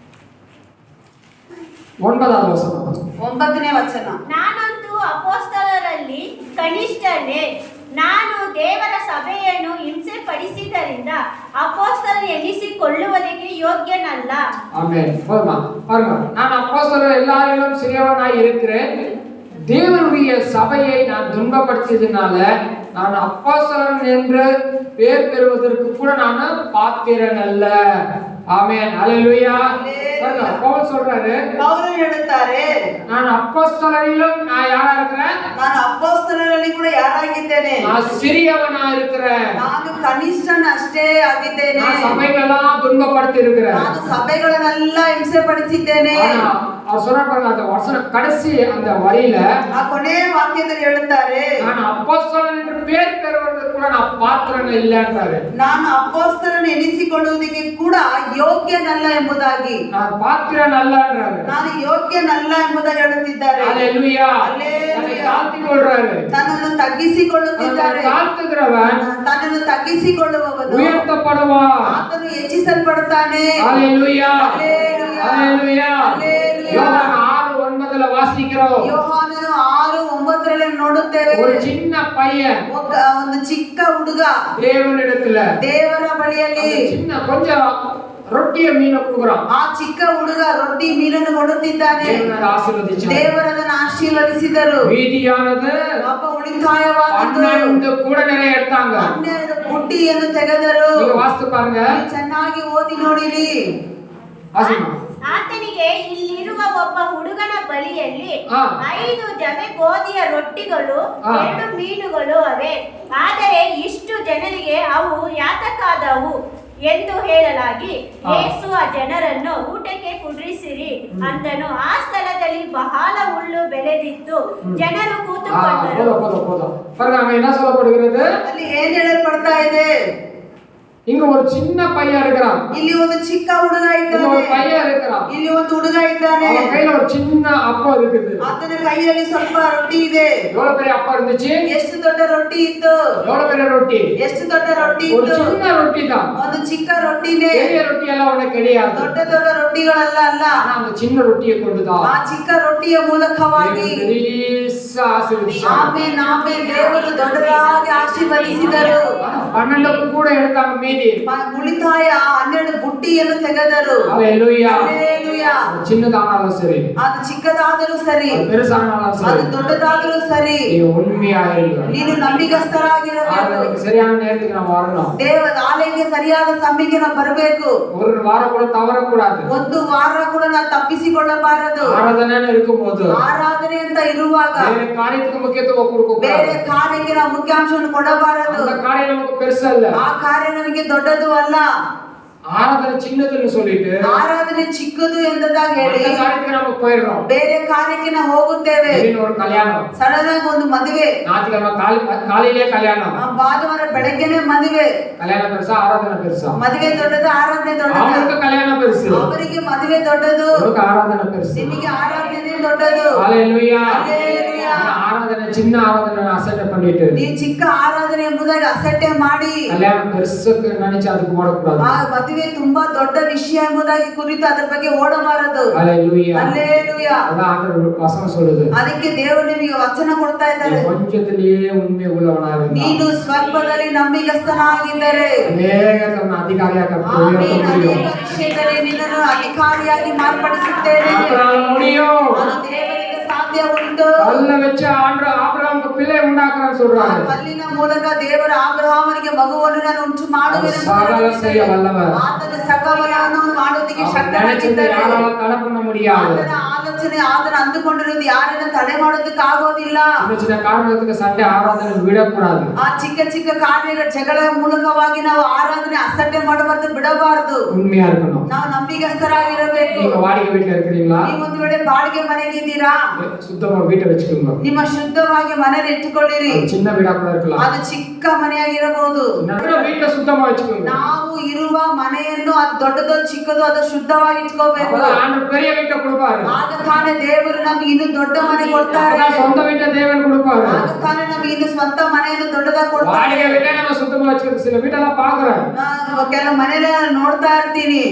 9ನೇ ವಚನ. ನಾನಂತೂ ಅಪೊಸ್ತಲರಲ್ಲಿ ಕನಿಷ್ಠನೇ. ನಾನು ದೇವರ ಸಭೆಯನ್ನು ಹಿಂಸೆ ಪಡಿಸಿದ್ದರಿಂದ ಅಪೊಸ್ತಲ ಎನಿಸಿಕೊಳ್ಳುವುದಕ್ಕೆ ಯೋಗ್ಯನಲ್ಲ. ஆமென். பாருங்க, நான் அப்போஸ்தலர் எல்லாரிலும் சிறியவனாய் இருக்கிறேன். தேவனுடைய சபையை நான் துன்பப்படுத்தியதனால நான் அப்போஸ்தலன் என்று பேர் பெறுவதற்கு கூட நான் பாத்திரன் அல்ல. ஆமென். ஹalleluya. பாருங்க, பவுல் சொல்றாரு, ಪೌಲರು ಹೇಳುತ್ತಾರೆ, நான் அப்போஸ்தலரிலும் நான் யாரா இருக்கிறேன்? ನಾನು ಅಪೊಸ್ತಲರಲ್ಲಿ ಕೂಡ ಯಾರಾಗಿದ್ದೇನೆ? நான் சிறியவனா இருக்கிறேன். ನಾನು ಕನಿಷ್ಠನ ಅಷ್ಟೇ ಆಗಿದ್ದೇನೆ. நான் சபைகளெல்லாம் துன்பப்படுத்தி இருக்கிறேன். ನಾನು ಸಭೆಗಳನ್ನೆಲ್ಲ ಹಿಂಸೆ ಪಡಿಸಿದ್ದೇನೆ. அவர் சொல்ற பாருங்க, அந்த வசனம் கடைசி அந்த வரியில ಆ ಕೊನೆ ವಾಕ್ಯದಲ್ಲಿ ಹೇಳುತ್ತಾರೆ, நான் அப்போஸ்தலன் என்று பேர் பெறுவதற்கு கூட நான் பாத்திரன் இல்லன்றாரு. ನಾನು ಅಪೊಸ್ತಲನ ಎನಿಸಿಕೊಳ್ಳುವುದಕ್ಕೆ ಕೂಡ ಯೋಗ್ಯನಲ್ಲ ಎಂಬುದಾಗಿ. நான் பாத்திரன் அல்லன்றாரு. ನಾನು ಯೋಗ್ಯನಲ್ಲ ಎಂಬುದಾಗಿ ಹೇಳುತ್ತಿದ್ದಾರೆ. ஹalleluya. ஹல்லேலூயா. தன்னை தாழ்த்திக் கொள்றாரு. ತನ್ನನ್ನು ತಗ್ಗಿಸಿಕೊಳ್ಳುತ್ತಿದ್ದಾರೆ. தாழ்த்துகிறவன் ತನ್ನನ್ನು ತಗ್ಗಿಸಿಕೊಳ್ಳುವವನು உயர்த்தப்படுவான். ಆತನು ಹೆಚ್ಚಿಸಲ್ಪಡುತ್ತಾನೆ. ஹalleluya. ஹல்லேலூயா. ஹalleluya. ஹல்லேலூயா. யோவான் 6:9ல வாசிக்கிறோம். ಯೋಹಾನನು 6:9 ನೋಡುತ್ತೇವೆ. ஒரு சின்ன பையன் ಒಂದು ಚಿಕ್ಕ ಹುಡುಗ தேவனிடத்துல ದೇವರ ಬಳಿಯಲ್ಲಿ சின்ன கொஞ்சம் ரொட்டிய மீனை கொடுக்குறான். ಆ ಚಿಕ್ಕ ಹುಡುಗ ರೊಟ್ಟಿ ಮೀನನ್ನು ಕೊಡುತ್ತಿದ್ದಾನೆ. தேவனை ஆசீர்வதிச்சார். ದೇವರನ್ನು ಆಶೀರ್ವದಿಸಿದರು. மீதியானது ಪಾಪ ಉಳಿತಾಯವಾದದ್ದು 12 ಕೂಡ நிறைய எடுத்தாங்க. 12 ಬುಟ್ಟಿಯನ್ನು ತೆಗೆದರು. நீங்க வாசித்து பாருங்க. ನೀವು ಚೆನ್ನಾಗಿ ಓದಿ ನೋಡಿರಿ. வாசிங்க. ಆತನಿಗೆ ಇಲ್ಲಿರುವ ಒಬ್ಬ ಹುಡುಗನ ಬಳಿಯಲ್ಲಿ ಆ. 5 ಜವೆ ಗೋಧಿಯ ರೊಟ್ಟಿಗಳು ಆ. 2 ಮೀನುಗಳು ಅವೆ. ಆದರೆ ಇಷ್ಟು ಜನರಿಗೆ ಅವು ಯಾತಕ್ಕಾದವು ಎಂದು ಹೇಳಲಾಗಿ ಆ. ಯೇಸು ಆ ಜನರನ್ನು ಊಟಕ್ಕೆ ಕುಂಡ್ರಿಸಿರಿ ಅಂದನು. ಆ ಸ್ಥಳದಲ್ಲಿ ಬಹಳ ಹುಲ್ಲು ಬೆಳೆದಿತ್ತು. ಜನರು ಕೂತುಕೊಂಡರು. போதும். பாருங்க, அங்க என்ன சொல்லப்படுகிறது? ಅಲ್ಲಿ ಏನ್ ಹೇಳಲ್ಪಡ್ತಾ ಇದೆ? இங்க ஒரு சின்ன பையன் இருக்கிறான். ಇಲ್ಲಿ ಒಂದು ಚಿಕ್ಕ ಹುಡುಗ இங்க ಇದ್ದಾನೆ. ஒரு பையன் இருக்கிறான். ಇಲ್ಲಿ ಒಂದು ಹುಡುಗ ಇದ್ದಾನೆ. அவன் கையில ஒரு சின்ன அப்பம் இருக்குது. ಆತನ ಕೈಯಲ್ಲಿ ಸ್ವಲ್ಪ ರೊಟ್ಟಿ ಇದೆ. எவ்வளவு பெரிய அப்பம் இருந்துச்சு? ಎಷ್ಟು ದೊಡ್ಡ ರೊಟ್ಟಿ ಇತ್ತು? எவ்வளவு பெரிய ரொட்டி? ಎಷ್ಟು ದೊಡ್ಡ ರೊಟ್ಟಿ ஒரு ಇತ್ತು? சின்ன ரொட்டி தான். ಒಂದು ಚಿಕ್ಕ ರೊಟ್ಟಿನೇ. பெரிய ரொட்டி எல்லாம் உனக்கு கிடையாது. ದೊಡ್ಡ ದೊಡ್ಡ ರೊಟ್ಟಿಗಳಲ್ಲ ಅಲ್ಲ. ஆனா அந்த சின்ன ரொட்டியை கொண்டுதான் ಆ ಚಿಕ್ಕ ರೊಟ್ಟಿಯ ಮೂಲಕವಾಗಿ பெரிசா ஆசீர்வதிச்சார். Amen amen. ದೇವರು ದೊಡ್ಡದಾಗಿ ಆಶೀರ್ವದಿಸಿದರು. 12 கூட எடுத்தாங்க மீதி. ಉಳಿತಾಯ 12 ಬುಟ್ಟಿಯನ್ನು ತೆಗೆದರು. ஹalleluya. ಹಲ್ಲೆಲೂಯಾ. சின்னதானாலும் சரி, ಅದು ಚಿಕ್ಕದಾದರೂ ಸರಿ, பெருசானாலும் ಅದು சரி, ದೊಡ್ಡದಾದರೂ ಸರಿ, நீ உண்மையா இரு. ನೀನು ನಂಬಿಗಸ್ತರಾಗಿರಬೇಕು. ஆராதனைக்கு சரியான நேரத்துக்கு நம்ம வரணும். ದೇವರ ಆಲಯಕ್ಕೆ ಸರಿಯಾದ ಸಮಯಕ್ಕೆ ನಾವು ಬರಬೇಕು. ஒரு வாரம் கூட தவறக்கூடாது. ಒಂದು ವಾರ ಕೂಡ ನಾವು ತಪ್ಪಿಸಿಕೊಳ್ಳಬಾರದು. ஆராதனைன்னு இருக்கும்போது ಆರಾಧನೆ ಅಂತ ಇರುವಾಗ வேற காரியத்துக்கு முக்கியத்துவம் கொடுக்க ಬೇರೆ கூடாது. ಕಾರ್ಯಕ್ಕೆ ನಾವು ಮುಖ್ಯಾಂಶವನ್ನು ಕೊಡಬಾರದು. அந்த காரியம் நமக்கு பெருசா இல்ல. ಆ ಕಾರ್ಯ ನಮಗೆ ದೊಡ್ಡದು ಅಲ್ಲ. ஆராதனை சின்னதுன்னு சொல்லிட்டு ಆರಾಧನೆ ಚಿಕ್ಕದು ಎಂದದಾಗ ಹೇಳಿ அந்த காரியத்துக்கு நம்ம போயிடுறோம். ಬೇರೆ ಕಾರ್ಯಕ್ಕೆ ನಾವು ಹೋಗುತ್ತೇವೆ. திடீர்னு ஒரு கல்யாணம், ಸಡನ್ ಆಗಿ ಒಂದು ಮದುವೆ, ஞாயிற்றுக்கிழமை காலையிலே கல்யாணம். ಭಾನುವಾರ ಬೆಳಗ್ಗೆನೆ ಮದುವೆ. கல்யாணம் பெருசா, ஆராதனை பெருசா? ಮದುವೆ ದೊಡ್ಡದು, ಆರಾಧನೆ ದೊಡ್ಡದು. அவங்களுக்கு கல்யாணம் பெருசு, ಅವರಿಗೆ ಮದುವೆ ದೊಡ್ಡದು, உங்களுக்கு ஆராதனை பெருசு. ನಿಮಗೆ ಆರಾಧನೆ ದೊಡ್ಡದು. ஹalleluya. ಹಲ್ಲೆಲೂಯಾ. ஆராதனை சின்ன ஆராதனை அசட்டை பண்ணிட்டு ನೀವು ಚಿಕ್ಕ ಆರಾಧನೆ ಎಂಬುದಾಗಿ ಅಸಡ್ಡೆ ಮಾಡಿ கல்யாணம் பெருசுக்கு நினைச்சு அதுக்கு ஓடக்கூடாது. ಆ ಮದುವೆ ತುಂಬಾ ದೊಡ್ಡ ವಿಷಯ ಎಂಬುದಾಗಿ ಕುರಿತು ಅದರ ಬಗ್ಗೆ ಓಡಬಾರದು. ஹல்லேலூயா. ಹಲ್ಲೇಲೂಯಾ. அதான் ஆண்டவர் வசனம் சொல்லுது. ಅದಕ್ಕೆ ದೇವರು ನಿಮಗೆ ವಚನ ಕೊಡ್ತಾ ಇದ್ದಾರೆ. கொஞ்சத்திலேயே உண்மை உள்ளவனாக ನೀನು ಸ್ವಲ್ಪದಲ್ಲಿ ನಂಬಿಗಸ್ತನಾಗಿದ್ದರೆ ಅನೇಕ ಅಧಿಕಾರಿಯಾಗಿ ಆಮೆನ್. ಅನೇಕ ವಿಷಯದಲ್ಲಿ ನಿನ್ನನ್ನು ಅಧಿಕಾರಿಯಾಗಿ ಮಾರ್ಪಡಿಸುತ್ತೇನೆ. முடியும். ಅದು ದೇವರಿಗೆ ಸಾಧ್ಯ ಉಂಟು. கல்ல வச்சு ஆபிரகாமுக்கு பிள்ளை உண்டாக்குறான்னு சொல்றாங்க. ಕಲ್ಲಿನ ಮೂಲಕ ದೇವರು ಆಬ್ರಹಾಮನಿಗೆ ಮಗುವನ್ನು ನಾನು ಉಂಟು ಮಾಡುವೆನು. சகல செய்ய வல்லவர். ಆತನ ಸಕಲವನ್ನು ಮಾಡುವುದಕ್ಕೆ நினைச்சதை ಶಕ್ತನಾಗಿದ್ದಾನೆ. யாரால தடை பண்ண முடியாது. ಆತನ ಆಲೋಚನೆ ಆತನ ಅಂದುಕೊಂಡಿರುವುದು ಯಾರನ್ನ ತಡೆ ಮಾಡೋದಕ್ಕೆ ಆಗೋದಿಲ್ಲ. சின்ன சின்ன காரணத்துக்கு சண்டை ஆராதனை விடக்கூடாது. ಆ ಚಿಕ್ಕ ಚಿಕ್ಕ ಕಾರ್ಯಗಳ ಜಗಳ ಮೂಲಕವಾಗಿ ನಾವು ಆರಾಧನೆ ಅಸಡ್ಡೆ ಮಾಡಬಾರದು, ಬಿಡಬಾರದು. உண்மையா இருக்கணும். ನಾವು ನಂಬಿಗಸ್ತರಾಗಿರಬೇಕು. நீங்க வாடகை வீட்டுல இருக்கிறீங்களா? ನೀವು ಒಂದು ವೇಳೆ ಬಾಡಿಗೆ ಮನೆಯಲ್ಲಿ ಇದ್ದೀರಾ, சுத்தமா வீட்டை வச்சுக்கோங்க. ನಿಮ್ಮ ಶುದ್ಧವಾಗಿ ಮನೆಯನ್ನು ಇಟ್ಟುಕೊಳ್ಳಿರಿ. அது சின்ன வீடா கூட இருக்கலாம். ಅದು ಚಿಕ್ಕ ಮನೆಯಾಗಿರಬಹುದು. வீட்டை சுத்தமா வச்சுக்கோங்க. ನಾವು ಇರುವ ಮನೆಯನ್ನು ಅದು ದೊಡ್ಡದೋ ಚಿಕ್ಕದೋ ಅದು ಶುದ್ಧವಾಗಿ ಇಟ್ಕೋಬೇಕು. அப்பதான் ஆண்டவர் பெரிய வீட்டை கொடுப்பாரு. ಆಗ ತಾನೇ ದೇವರು ನಮಗೆ ಇನ್ನು ದೊಡ್ಡ ಮನೆ ಕೊಡ್ತಾರೆ. அப்பதான் சொந்த வீட்டை தேவன் கொடுப்பாரு. ಆಗ ತಾನೇ ನಮಗೆ ಇನ್ನು ಸ್ವಂತ ಮನೆಯನ್ನು ದೊಡ್ಡದಾಗಿ ಕೊಡ್ತಾರೆ. வாடகை வீட்டை நம்ம சுத்தமா வச்சுக்கிறது. சில வீட்டெல்லாம் பாக்குறேன். ನಾನು ಕೆಲವು ಮನೆಯ ನೋಡ್ತಾ ಇರ್ತೀನಿ.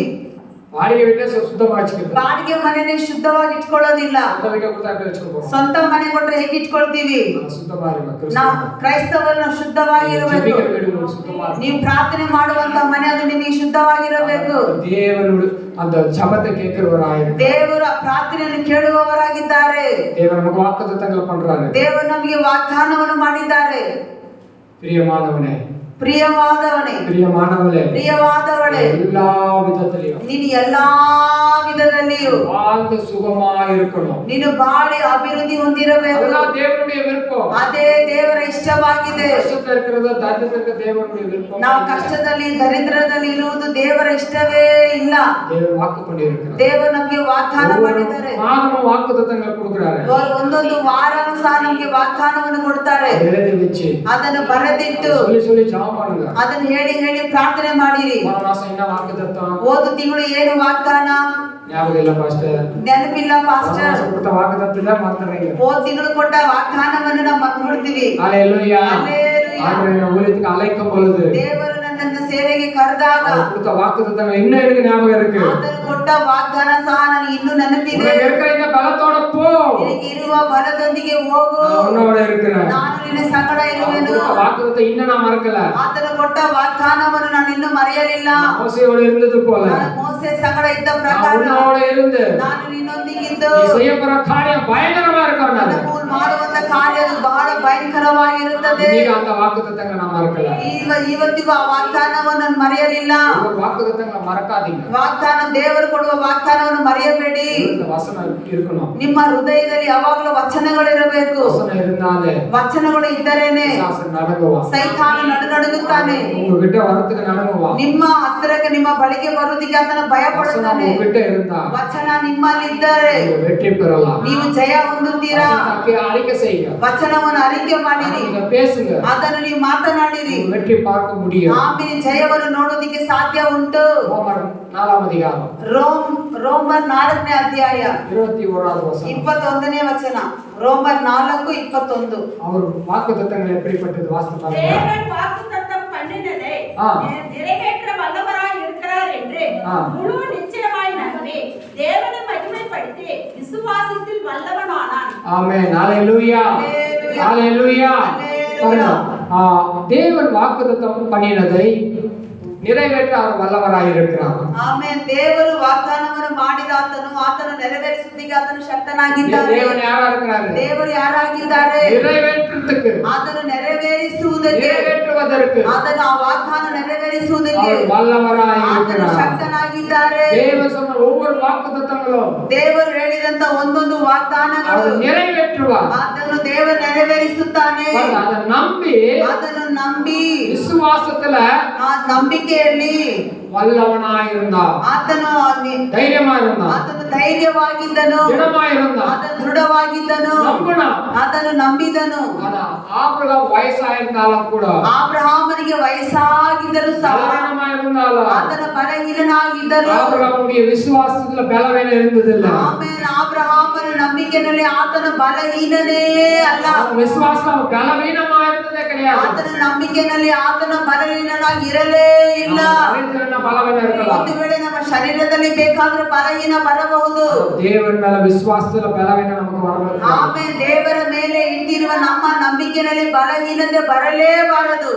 வாடகை வீட்டை சுத்தமா வச்சுக்கிறது. ಬಾಡಿಗೆ ಮನೆನೇ ಶುದ್ಧವಾಗಿ ಇಟ್ಕೊಳ್ಳೋದಿಲ್ಲ. சொந்த வீட்டை கொடுத்தா எப்படி வச்சுக்கோங்க. ಸ್ವಂತ ಮನೆ ಕೊಟ್ರೆ ಹೇಗೆ ಇಟ್ಕೊಳ್ತೀವಿ? சுத்தமா இருக்கும். ನಾವು ಕ್ರೈಸ್ತವರು ಶುದ್ಧವಾಗಿರಬೇಕು. ஜெபிக்கிற வீடு சுத்தமா இருக்கும். ನೀವು ಪ್ರಾರ್ಥನೆ ಮಾಡುವಂತ ಮನೆ ಅದು ನಿಮಗೆ ಶುದ್ಧವಾಗಿರಬೇಕು. தேவனோடு அந்த ஜெபத்தை கேட்கிறவராய் ದೇವರ ಪ್ರಾರ್ಥನೆಯನ್ನು ಕೇಳುವವರಾಗಿದ್ದಾರೆ. தேவன் நமக்கு வாக்குத்தத்தங்களை பண்றாரு. ದೇವರು ನಮಗೆ ವಾಗ್ದಾನವನ್ನು ಮಾಡಿದ್ದಾರೆ. பிரியமானவனே, ಪ್ರಿಯವಾದವನೇ, பிரியமானவளே, ಪ್ರಿಯವಾದವಳೇ, எல்லா விதத்திலையும் ನೀನು ಎಲ್ಲಾ ವಿಧದಲ್ಲಿಯೂ வாழ்ந்து சுகமா இருக்கணும். ನೀನು ಬಾಳಿ ಅಭಿವೃದ್ಧಿ ಹೊಂದಿರಬೇಕು. அதுதான் தேவனுடைய விருப்பம். ಅದೇ ದೇವರ ಇಷ್ಟವಾಗಿದೆ. கஷ்டத்துல இருக்கிறது தரித்திரத்துல தேவனுடைய விருப்பம். ನಾವು ಕಷ್ಟದಲ್ಲಿ ದರಿದ್ರದಲ್ಲಿ ಇರುವುದು ದೇವರ ಇಷ್ಟವೇ ಇಲ್ಲ. தேவன் வாக்கு பண்ணி இருக்கிறார். ದೇವರು ನಮಗೆ ವಾಗ್ದಾನ ಮಾಡಿದ್ದಾರೆ. மாதமும் வாக்குத்தத்தங்களை கொடுக்கிறாரு. ಒಂದೊಂದು ವಾರವೂ ಸಹ ನಮಗೆ ವಾಗ್ದಾನವನ್ನು ಕೊಡ್ತಾರೆ. எழுதி வச்சு ಅದನ್ನು ಬರೆದಿಟ್ಟು சொல்லி சொல்லி ஜெபம் பண்ணுங்க. ಅದನ್ನು ಹೇಳಿ ಹೇಳಿ ಪ್ರಾರ್ಥನೆ ಮಾಡಿರಿ. போன மாசம் என்ன வாக்குத்தத்தம்? ಹೋದ ತಿಂಗಳು ಏನು ವಾಗ್ದಾನ ஞாபகம் இல்ல பாஸ்டர். ನೆನಪಿಲ್ಲ ಪಾಸ್ಟರ್. கொடுத்த வாக்குத்தத்தத்தை மறந்துடுறீங்க. ಹೋದ ತಿಂಗಳು ಕೊಟ್ಟ ವಾಗ್ದಾನವನ್ನು ನಾವು ಮರೆತು ಬಿಡ್ತೀವಿ. ஹல்லேலூயா. ஹல்லேலூயா. ஆண்டவர் என்னை ஊழியத்துக்கு அழைக்கும் பொழுது ದೇವರು ನನ್ನನ್ನು ಸೇವೆಗೆ ಕರೆದಾಗ அவர் கொடுத்த வாக்குத்தத்தங்கள் இன்னும் எனக்கு ஞாபகம் இருக்கு. ಆತನು ಕೊಟ್ಟ ವಾಗ್ದಾನ ಸಹ ನನಗೆ ಇನ್ನೂ ನೆನಪಿದೆ. உனக்கு இருக்கிற இந்த பலத்தோட போ. ನಿನಗೆ ಇರುವ ಬಲದೊಂದಿಗೆ ಹೋಗು, நான் உன்னோட இருக்கிறேன். ನಾನು ನಿನ್ನ ಸಂಗಡ அவர் ಇರುವೆನು. கொடுத்த வாக்குத்தத்தத்தை இன்னும் நான் மறக்கல. ಆತನು ಕೊಟ್ಟ ವಾಗ್ದಾನವನ್ನು ನಾನು ಇನ್ನೂ ಮರೆಯಲಿಲ್ಲ. மோசேயோட இருந்தது போல ನಾನು ಮೋಸೆ ಸಂಗಡ ಇದ್ದ நான் ಪ್ರಕಾರ உன்னோட இருந்து ನಾನು ನಿನ್ನೊಂದಿಗಿದ್ದು நீ செய்ய போற காரியம் பயங்கரமா இருக்கும். ನಾವು ಮಾಡುವಂತ ಕಾರ್ಯ ಅದು ಬಹಳ ಭಯಂಕರವಾಗಿರುತ್ತದೆ. நீங்க அந்த வாக்குத்தத்தங்களை நான் மறக்கல. ಇವತ್ತಿಗೂ ಆ ವಾಗ್ದಾನವನ್ನು ನಾನು ಮರೆಯಲಿಲ್ಲ. ஒரு வாக்குத்தத்தங்களை மறக்காதீங்க. ವಾಗ್ದಾನ ದೇವರು ಕೊಡುವ ವಾಗ್ದಾನವನ್ನು ಮರೆಯಬೇಡಿ. இந்த வசனம் இருக்கணும். ನಿಮ್ಮ ಹೃದಯದಲ್ಲಿ ಯಾವಾಗಲೂ ವಚನಗಳಿರಬೇಕು. வசனம் இருந்தாலே ವಚನಗಳು ಇದ್ದರೇನೆ பிசாசு நடுங்குவான். ಸೈತಾನ ನಡುಗುತ್ತಾನೆ. உங்ககிட்ட வரத்துக்கு நடுங்குவான். ನಿಮ್ಮ ಹತ್ತಿರಕ್ಕೆ ನಿಮ್ಮ ಬಳಿಗೆ ಬರುವುದಕ್ಕೆ ಆತನ ಭಯ வசனம் ಪಡುತ್ತಾನೆ. உங்ககிட்ட இருந்தா ವಚನ ನಿಮ್ಮಲ್ಲಿ ಇದ್ದರೆ நீங்க வெற்றி பெறலாம். ನೀವು ಜಯ ಹೊಂದುತ್ತೀರಾ. வசனத்தை அறிக்கை செய்யுங்க. ವಚನವನ್ನು ಅರಿಕೆ ಮಾಡಿರಿ, நீங்க பேசுங்க. ಅದನ್ನು ನೀವು ಮಾತನಾಡಿರಿ. நீங்க வெற்றி பார்க்க முடியும். ಆಮೇಲೆ ಜಯವನ್ನು ನೋಡೋದಕ್ಕೆ ಸಾಧ್ಯ ಉಂಟು. ரோமர் 4 அதிகாரம் ರೋಮರ್ 4ನೇ ಅಧ್ಯಾಯ 21வது வசனம். 21ನೇ ವಚನ. ರೋಮರ್ 4:21. அவர் வாக்குத்தத்தங்கள் எப்படிப்பட்டது வாசித்து பாருங்க. தேவன் வாக்குத்தத்தம் பண்ணினதை நிறைவேற்ற வல்லவராய் இருக்கிறார் என்று முழு நிச்சயமாய் நம்பி தேவனை மகிமைப்படுத்தி விசுவாசத்தில் வல்லவனானான். ஆமென். ஹalleluya. ஹalleluya. பாருங்க. தேவன் வாக்குத்தத்தம் பண்ணினதை நிறைவேற்ற அவர் வல்லவராய் இருக்கிறார். ಆಮೆನ್. ದೇವರು ವಾಗ್ದಾನವನ್ನು ಮಾಡಿದಾತನು ಆತನು ನೆರವೇರಿಸುವುದಕ್ಕೆ ಆತನು ಶಕ್ತನಾಗಿದ್ದಾನೆ. தேவன் யாரா இருக்கிறாரு? ದೇವರು ಯಾರಾಗಿದ್ದಾರೆ? நிறைவேற்றுவதற்கு, ಆತನು ನೆರವೇರಿಸುವುದಕ್ಕೆ, நிறைவேற்றுவதற்கு ಆತನು ಆ ವಾಗ್ದಾನ ನೆರವೇರಿಸುವುದಕ್ಕೆ அவர் வல்லவராய் ಆತನು இருக்கிறார். ಶಕ್ತನಾಗಿದ್ದಾರೆ. தேவன் சொன்ன ஒவ்வொரு வாக்குத்தத்தங்களும் ದೇವರು ಹೇಳಿದಂತ ಒಂದೊಂದು ವಾಗ್ದಾನಗಳು அவர் நிறைவேற்றுவார். ಆತನು ದೇವರು ನೆರವೇರಿಸುತ್ತಾನೆ. அதை நம்பி ಅದನ್ನು ನಂಬಿ விசுவாசத்துல ಆ ನಂಬಿಕೆಯಲ್ಲಿ வல்லவனாயிருந்தார். ಆತನು தைரியமாயிருந்தார். ಆತನು ಧೈರ್ಯವಾಗಿದ್ದನು, திடமாயிருந்தார். ಆತನು ದೃಢವಾಗಿದ್ದನು, நம்பினார். ಆತನು ನಂಬಿದನು. ஆனா ஆபிரகாம் வயசாயிருந்தாலும் கூட, ಆಬ್ರಹಾಮನಿಗೆ ವಯಸ್ಸಾಗಿದ್ದರೂ ಸಹ, சாதாரணமாயிருந்தாலும் ಆತನ ಬಲಹೀನನಾಗಿದ್ದರು. ஆபிரகாமுடைய விசுவாசத்துல பலவீனம் இருந்ததில்லை. ಆಮೇಲೆ ಅಬ್ರಹಾಮನ ನಂಬಿಕೆಯಲ್ಲಿ ಆತನ ಬಲಹೀನನೇ ಅಲ್ಲ. அவன் விசுவாசம் பலவீனமா இருந்ததே கிடையாது. ಆತನ ನಂಬಿಕೆಯಲ್ಲಿ ಆತನ ಬಲಹೀನನಾಗಿ ಇರಲೇ ಇಲ್ಲ. ಶರೀರದಲ್ಲಿ ಬಲವೀನ இருக்கலாம். ಒಂದು ವೇಳೆ ನಮ್ಮ ಶರೀರದಲ್ಲಿ ಬೇಕಾದ್ರೆ ಬಲಹೀನ ಬರಬಹುದು. தேவன் மேல விசுவாசத்துல பலவீன நமக்கு வரಬೇಕು. ಆಮೇಲೆ ದೇವರ ಮೇಲೆ ಇಟ್ಟಿರುವ ನಮ್ಮ ನಂಬಿಕೆಯಲ್ಲಿ ಬಲಹೀನತೆ ಬರಲೇಬಾರದು.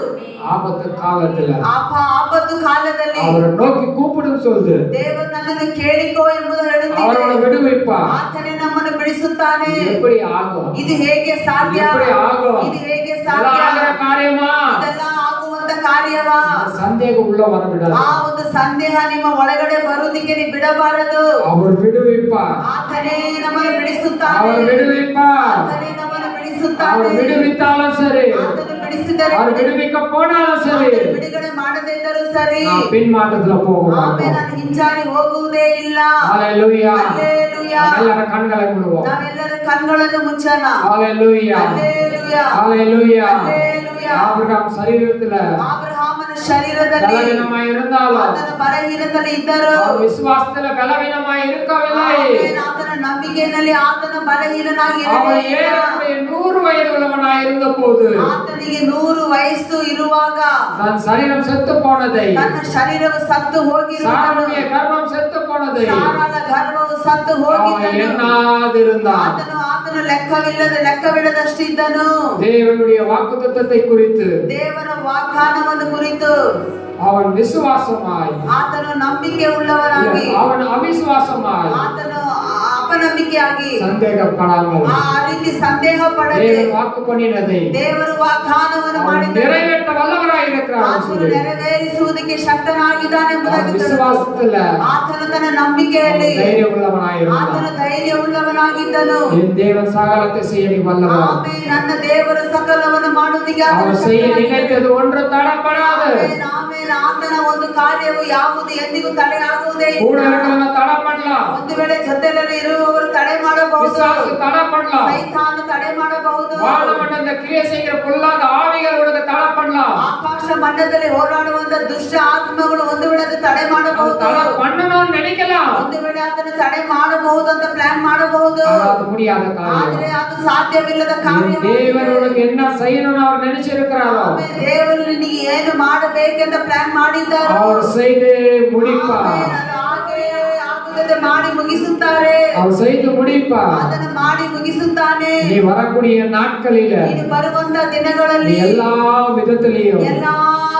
ஆபத்து காலத்துல ಆಪತ್ತು ಕಾಲದಲ್ಲಿ அவரை நோக்கி கூப்பிடும் சொல்லுது. ದೇವರು ನನ್ನನ್ನು ಕೇಳಿಕೋ ಎಂಬುದು ಹೇಳುತ್ತಿದೆ. அவரோட விடுவிப்பா. ಆತನೇ ನಮ್ಮನ್ನು ಬಿಡಿಸುತ್ತಾನೆ. எப்படி ஆகும்? ಇದು ಹೇಗೆ ಸಾಧ್ಯ? எப்படி ஆகும்? ಇದು ಹೇಗೆ ಸಾಧ್ಯ? ஆகிற காரியமா? ಇದೆಲ್ಲ ಆಗುವಂತ ಕಾರ್ಯವಾ? சந்தேக உள்ள வர விடாது. ಆ ಒಂದು ಸಂದೇಹ ನಿಮ್ಮ ಒಳಗಡೆ ಬರುವುದಕ್ಕೆ ನೀವು ಬಿಡಬಾರದು. அவர் விடுவிப்பா. ಆತನೇ ನಮ್ಮನ್ನು ಬಿಡಿಸುತ್ತಾನೆ. அவர் விடுவிப்பா. ಆತನೇ ನಮ್ಮನ್ನು ಬಿಡಿಸುತ್ತಾನೆ. அவர் விடுவித்தாலும் சரி, ಆತನು ಬಿಡಿಸಿದರೆ அவர் விடுவிக்க போனாலும் சரி, ಆತನು ಬಿಡುಗಡೆ ಮಾಡದೇ ಇದ್ದರೂ ಸರಿ, நான் பின்மாற்றத்துல போக ಆಮೇಲೆ மாட்டோம். ನಾನು ಹಿಂಜಾರಿ ಹೋಗುವುದೇ ಇಲ್ಲ. ஹalleluya. ಹಲ್ಲೆಲೂಯಾ. ಎಲ್ಲರ ಕಣ್களை ಮೂಡುவோம். ನಾವೆಲ್ಲರ ಕಣ್ಣುಗಳನ್ನು ಮುಚ್ಚೋಣ. ஹalleluya. ಹಲ್ಲೆಲೂಯಾ. ஹalleluya. ಹಲ್ಲೆಲೂಯಾ. ஆபிரகாம் சரீரத்துல ಅಬ್ರಹಾಮನ ಶರೀರದಲ್ಲಿ பலவீனமாய் இருந்தாலும் ಆತನ ಬಲಹೀನದಲ್ಲಿ ಇದ್ದರು. அவர் விசுவாசத்துல பலவீனமாய் இருக்கவில்லை. ಆಮೇಲೆ ಆತನ ನಂಬಿಕೆಯಲ್ಲಿ ಆತನ ಬಲಹೀನನಾಗಿ அவர் ಇರಲಿಲ್ಲ. ஏறக்குறைய 100 வயது உள்ளவனாய் இருந்த போது ಆತನಿಗೆ 100 ವಯಸ್ಸು ಇರುವಾಗ தன் சரீரம் செத்து போனதை, ತನ್ನ ಶರೀರವು ಸತ್ತು ಹೋಗಿರುವುದು, சாரனுடைய கர்ப்பம் செத்து போனதை ಸಾರಳ ಗರ್ಭವು ಸತ್ತು அவன் ಹೋಗಿದ್ದನು. எண்ணாதிருந்தான். ಆತನು ಲೆಕ್ಕವಿಲ್ಲದಷ್ಟಿದ್ದನು. தேவனுடைய வாக்குத்தத்தத்தை குறித்து ದೇವರ ವಾಗ್ದಾನವನ್ನು ಕುರಿತು அவன் விசுவாசமாய், ಆತನು ನಂಬಿಕೆ ಉಳ್ಳವನಾಗಿ, அவன் அவிசுவாசமாய், ಆತನು ಅಪನಂಬಿಕೆಯಾಗಿ, சந்தேகப்படாமல் ಆ ರೀತಿ ಸಂದೇಹ ಪಡದೆ தேவன் வாக்கு பண்ணினதை ದೇವರು ವಾಗ್ದಾನವನ್ನು அவன் ಮಾಡಿದ್ದನು. நிறைவேற்ற வல்லவராய் இருக்கிறார் ಆತನು சொல்லி ನೆರವೇರಿಸುವುದಕ್ಕೆ ಶಕ್ತನಾಗಿದ್ದಾನೆ ಎಂಬುದಾಗಿ அவன் ತಿಳಿದು விசுவாசத்துல ಆತನು ತನ್ನ ನಂಬಿಕೆಯಲ್ಲಿ தைரியம் உள்ளவனாய் இருந்தான். ಆತನು ಧೈರ್ಯ ಉಳ್ಳವನಾಗಿದ್ದನು. என் தேவன் சகலத்தை செய்ய நீ வல்லவர். ಆಮೇಲೆ ನನ್ನ ದೇವರು ಸಕಲವನ್ನು ಮಾಡುವುದಕ್ಕೆ ಆತನು அவர் செய்ய ಶಕ್ತನಾಗಿದ್ದಾನೆ. நினைத்தது ஒன்று தடப்படாது. ಆಮೇಲೆ ಆತನ ಒಂದು ಕಾರ್ಯವು ಯಾವುದು ಎಂದಿಗೂ ತಡೆಯಾಗುವುದೇ கூட ಇಲ್ಲ. இருக்கிறவங்க தடை பண்ணலாம், ಒಂದು ವೇಳೆ ಜೊತೆಯಲ್ಲಿ ಇರುವವರು ತಡೆ ಮಾಡಬಹುದು, விசுவாசம் தடை பண்ணலாம், ಸೈತಾನ ತಡೆ ಮಾಡಬಹುದು, வானமண்டல கிரியை செய்கிற பொல்லாத ஆவிகள் உனக்கு தடை பண்ணலாம். ಆಕಾಶ ಮಂಡಲದಲ್ಲಿ ಹೋರಾಡುವಂತ ದುಷ್ಟ ಆತ್ಮಗಳು ಒಂದು ವೇಳೆ ಅದು ತಡೆ அவன் ಮಾಡಬಹುದು, தடை பண்ணணும்னு நினைக்கலாம், ಒಂದು ವೇಳೆ ಅದನ್ನು ತಡೆ ಮಾಡಬಹುದು ಅಂತ ಪ್ಲಾನ್ ಮಾಡಬಹುದು. ஆனா அது முடியாத ಆದ್ರೆ காரியம். ಅದು ಸಾಧ್ಯವಿಲ್ಲದ என் ಕಾರ್ಯ. தேவன் உனக்கு என்ன செய்யணும்னு அவர் நினைச்சிருக்கிறாரோ ದೇವರು ನಿನಗೆ ಏನು ಮಾಡಬೇಕೆಂತ ಪ್ಲಾನ್ ಮಾಡಿದ್ದಾರೋ அவர் செய்து முடிப்பார். ಆಮೇಲೆ ಅದು ಹಾಗೆ ಆಗುತ್ತದೆ, ಮಾಡಿ ಮುಗಿಸುತ್ತಾರೆ. அவர் செய்து முடிப்பார். ಅದನ್ನು ಮಾಡಿ ಮುಗಿಸುತ್ತಾನೆ. நீ வரக்கூடிய நாட்களில ನೀನು ಬರುವಂತ நீ ದಿನಗಳಲ್ಲಿ எல்லா விதத்திலையும் ಎಲ್ಲಾ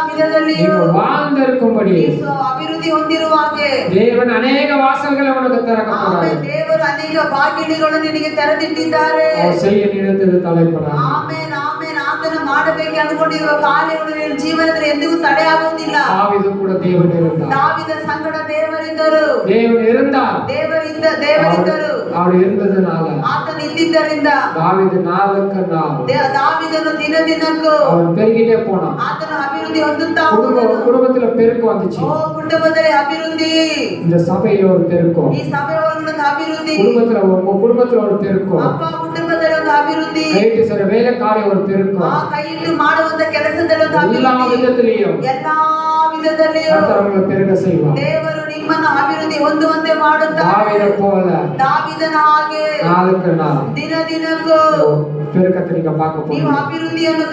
ವಿಧದಲ್ಲಿಯೂ நீங்க வாழ்ந்திருக்கும்படி ನೀನು ಅಭಿವೃದ್ಧಿ ಹೊಂದಿರುವ ಹಾಗೆ தேவன் அநேக வாசல்களை உனக்கு திறக்க போறார். ಆಮೇಲೆ ದೇವರು ಅನೇಕ ಬಾಗಿಲುಗಳು ನಿನಗೆ ತೆರೆದಿಟ್ಟಿದ್ದಾರೆ. அவர் செய்ய நினைத்தது தலைப்படாது. ಆಮೇಲೆ ಆಮೇಲೆ ಆತನು ಮಾಡಬೇಕು ಅನ್ಕೊಂಡಿರುವ ಕಾರ್ಯಗಳು ನಿನ್ನ ಜೀವನದಲ್ಲಿ ಎಂದಿಗೂ ತಡೆ ಆಗುವುದಿಲ್ಲ. தாவீது கூட தேவன் இருந்தார். ದಾವಿದ ಸಂಗಡ ದೇವರಿದ್ದರು. தேவன் இருந்தார். ದೇವರಿದ್ದರು. அவர் இருந்ததுனால ಆತನು ಇದ್ದಿದ್ದರಿಂದ தாவீது நாளுக்கு நாள் ದಾವಿದನು ದಿನ ದಿನಕ್ಕೂ அவன் பெருகிட்டே போனான். ಆತನು ಅಭಿವೃದ್ಧಿ ಹೊಂದುತ್ತಾ ಹೋದನು. குடும்பத்துல பெருக்கம் வந்துச்சு. ಓ ಕುಟುಂಬದಲ್ಲಿ ಅಭಿವೃದ್ಧಿ, இந்த சபையில ஒரு பெருக்கம், ಈ ಸಭೆ ಒಳಗೊಂದು ಅಭಿವೃದ್ಧಿ, உங்க குடும்பத்துல ஒரு பெருக்கம், ಅಪ್ಪ ಕುಟುಂಬದಲ್ಲಿ ಒಂದು ಅಭಿವೃದ್ಧಿ, கைட்டு சில வேலைக்காரி ஒரு ಆ பெருக்கம், ಕೈಯಿಟ್ಟು ಮಾಡುವಂತ ಕೆಲಸದಲ್ಲಿ ಒಂದು எல்லா ಅಭಿವೃದ್ಧಿ. விதத்திலையும் ಎಲ್ಲಾ ವಿಧದಲ್ಲಿಯೂ கர்த்தர் உங்களை பெருக செய்வார். ದೇವರು ನಿಮ್ಮನ್ನು ಅಭಿವೃದ್ಧಿ ಹೊಂದುವಂತೆ ಮಾಡುತ್ತಾರೆ. தாவீதை போல ದಾವಿದನ ಹಾಗೆ நாளுக்கு நாள் ದಿನ ದಿನಕ್ಕೂ பெருக்கத்தை நீங்க பார்க்க ನೀವು போறீங்க. ಅಭಿವೃದ್ಧಿಯನ್ನು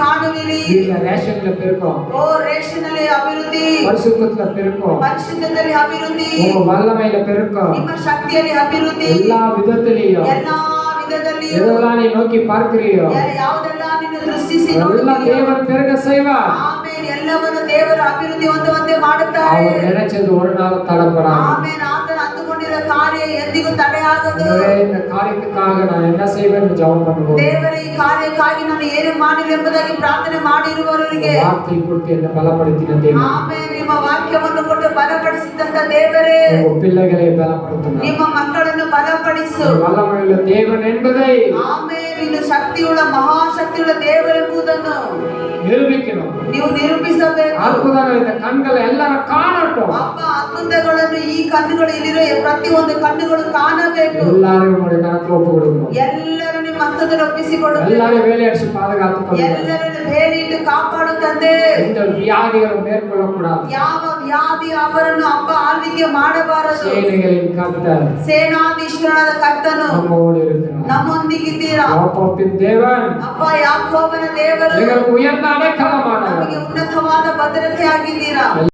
ಕಾಣುವಿರಿ. வீட்டுல ரேஷன்ல பெருக்கம், ಓ ರೇಷನಲ್ಲಿ ಅಭಿವೃದ್ಧಿ, பரிசுத்தத்துல பெருக்கம், ಪರಿಶುದ್ಧದಲ್ಲಿ ಅಭಿವೃದ್ಧಿ, உங்க வல்லமையில பெருக்கம், ನಿಮ್ಮ ಶಕ್ತಿಯಲ್ಲಿ ಅಭಿವೃದ್ಧಿ, எல்லா விதத்திலையும் ಎಲ್ಲಾ ವಿಧದಲ್ಲಿಯೂ எதெல்லாம் நீ நோக்கி பார்க்கிறியோ ಯಾವುದೆಲ್ಲ ನಿನ್ನ ದೃಷ್ಟಿಸಿ அதெல்லாம் ನೋಡುತ್ತೀಯೋ, தேவன் பெருக செய்வார். ಆಮೇಲೆ ಎಲ್ಲವನ್ನು ದೇವರು ಅಭಿವೃದ್ಧಿ ಹೊಂದುವಂತೆ ಮಾಡುತ್ತಾರೆ. அவர் நினைச்சது ஒரு நாள் தடப்படாது. ಆಮೇಲೆ ಆತನು ಅಂದುಕೊಂಡಿರೋ ಕಾರ್ಯ ಎಂದಿಗೂ ತಡೆಯಾಗದು. இந்த காரியத்துக்காக நான் என்ன செய்வேன்னு ஜெபம் பண்ணுவோம். ದೇವರ ಈ ಕಾರ್ಯಕ್ಕಾಗಿ ನಾನು ಏನು ಮಾಡಲಿ ಎಂಬುದಾಗಿ ಪ್ರಾರ್ಥನೆ ಮಾಡಿರುವವರಿಗೆ வார்த்தை கொடுத்து என்ன பலப்படுத்தின தேவன், ಆಮೇಲೆ ನಿಮ್ಮ ವಾಕ್ಯವನ್ನು ಕೊಟ್ಟು ಬಲಪಡಿಸಿದಂತ ದೇವರೇ, உங்க பிள்ளைகளை பலப்படுத்தினார். ನಿಮ್ಮ ಮಕ್ಕಳನ್ನು ಬಲಪಡಿಸು. வல்லமையுள்ள தேவன் என்பதை ಆಮೇಲೆ ನೀನು ಶಕ್ತಿಯುಳ್ಳ ಮಹಾಶಕ್ತಿಯುಳ್ಳ ದೇವರೆಂಬುದನ್ನು நிரூபிக்கணும். ನೀವು ನಿರೂಪಿಸಬೇಕು. அற்புதங்கள் இந்த கண்கள் எல்லாரும் காணட்டும். ಅಪ್ಪ, ಅದ್ಭುತಗಳನ್ನು ಈ ಕಣ್ಣುಗಳು ಇಲ್ಲಿರೋ ಪ್ರತಿಯೊಂದು ಕಣ್ಣುಗಳು ಕಾಣಬೇಕು. எல்லாரும் உங்களுடைய கணக்குல ஒப்பு கொடுக்கணும். ಎಲ್ಲರೂ ನಿಮ್ಮ ಹಸ್ತದಲ್ಲಿ ಒಪ್ಪಿಸಿಕೊಡುತ್ತೇವೆ. எல்லாரும் வேலை அடிச்சு பாதுகாத்துக் கொள்ளுங்க. ಎಲ್ಲರನ್ನು ಬೇಲಿಟ್ಟು ಕಾಪಾಡು ತಂದೆ. இந்த வியாதிகளை மேற்கொள்ளக்கூடாது. ಯಾವ ವ್ಯಾಧಿ ಅವರನ್ನು ಅಪ್ಪ ಆಳ್ವಿಕೆ ಮಾಡಬಾರದು. சேனைகளின் கர்த்தர் ಸೇನಾಧೀಶ್ವರನಾದ ಕರ್ತನು நம்மோடு இருக்கிறார். ನಮ್ಮೊಂದಿಗಿದ್ದೀರಾ. யாக்கோபின் தேவன் ಅಪ್ಪ ಯಾಕೋಬನ ದೇವರು எங்களுக்கு உயர்ந்த அடைக்கலமானவர். ನಮಗೆ ಉನ್ನತವಾದ ಭದ್ರತೆ ಆಗಿದ್ದೀರಾ.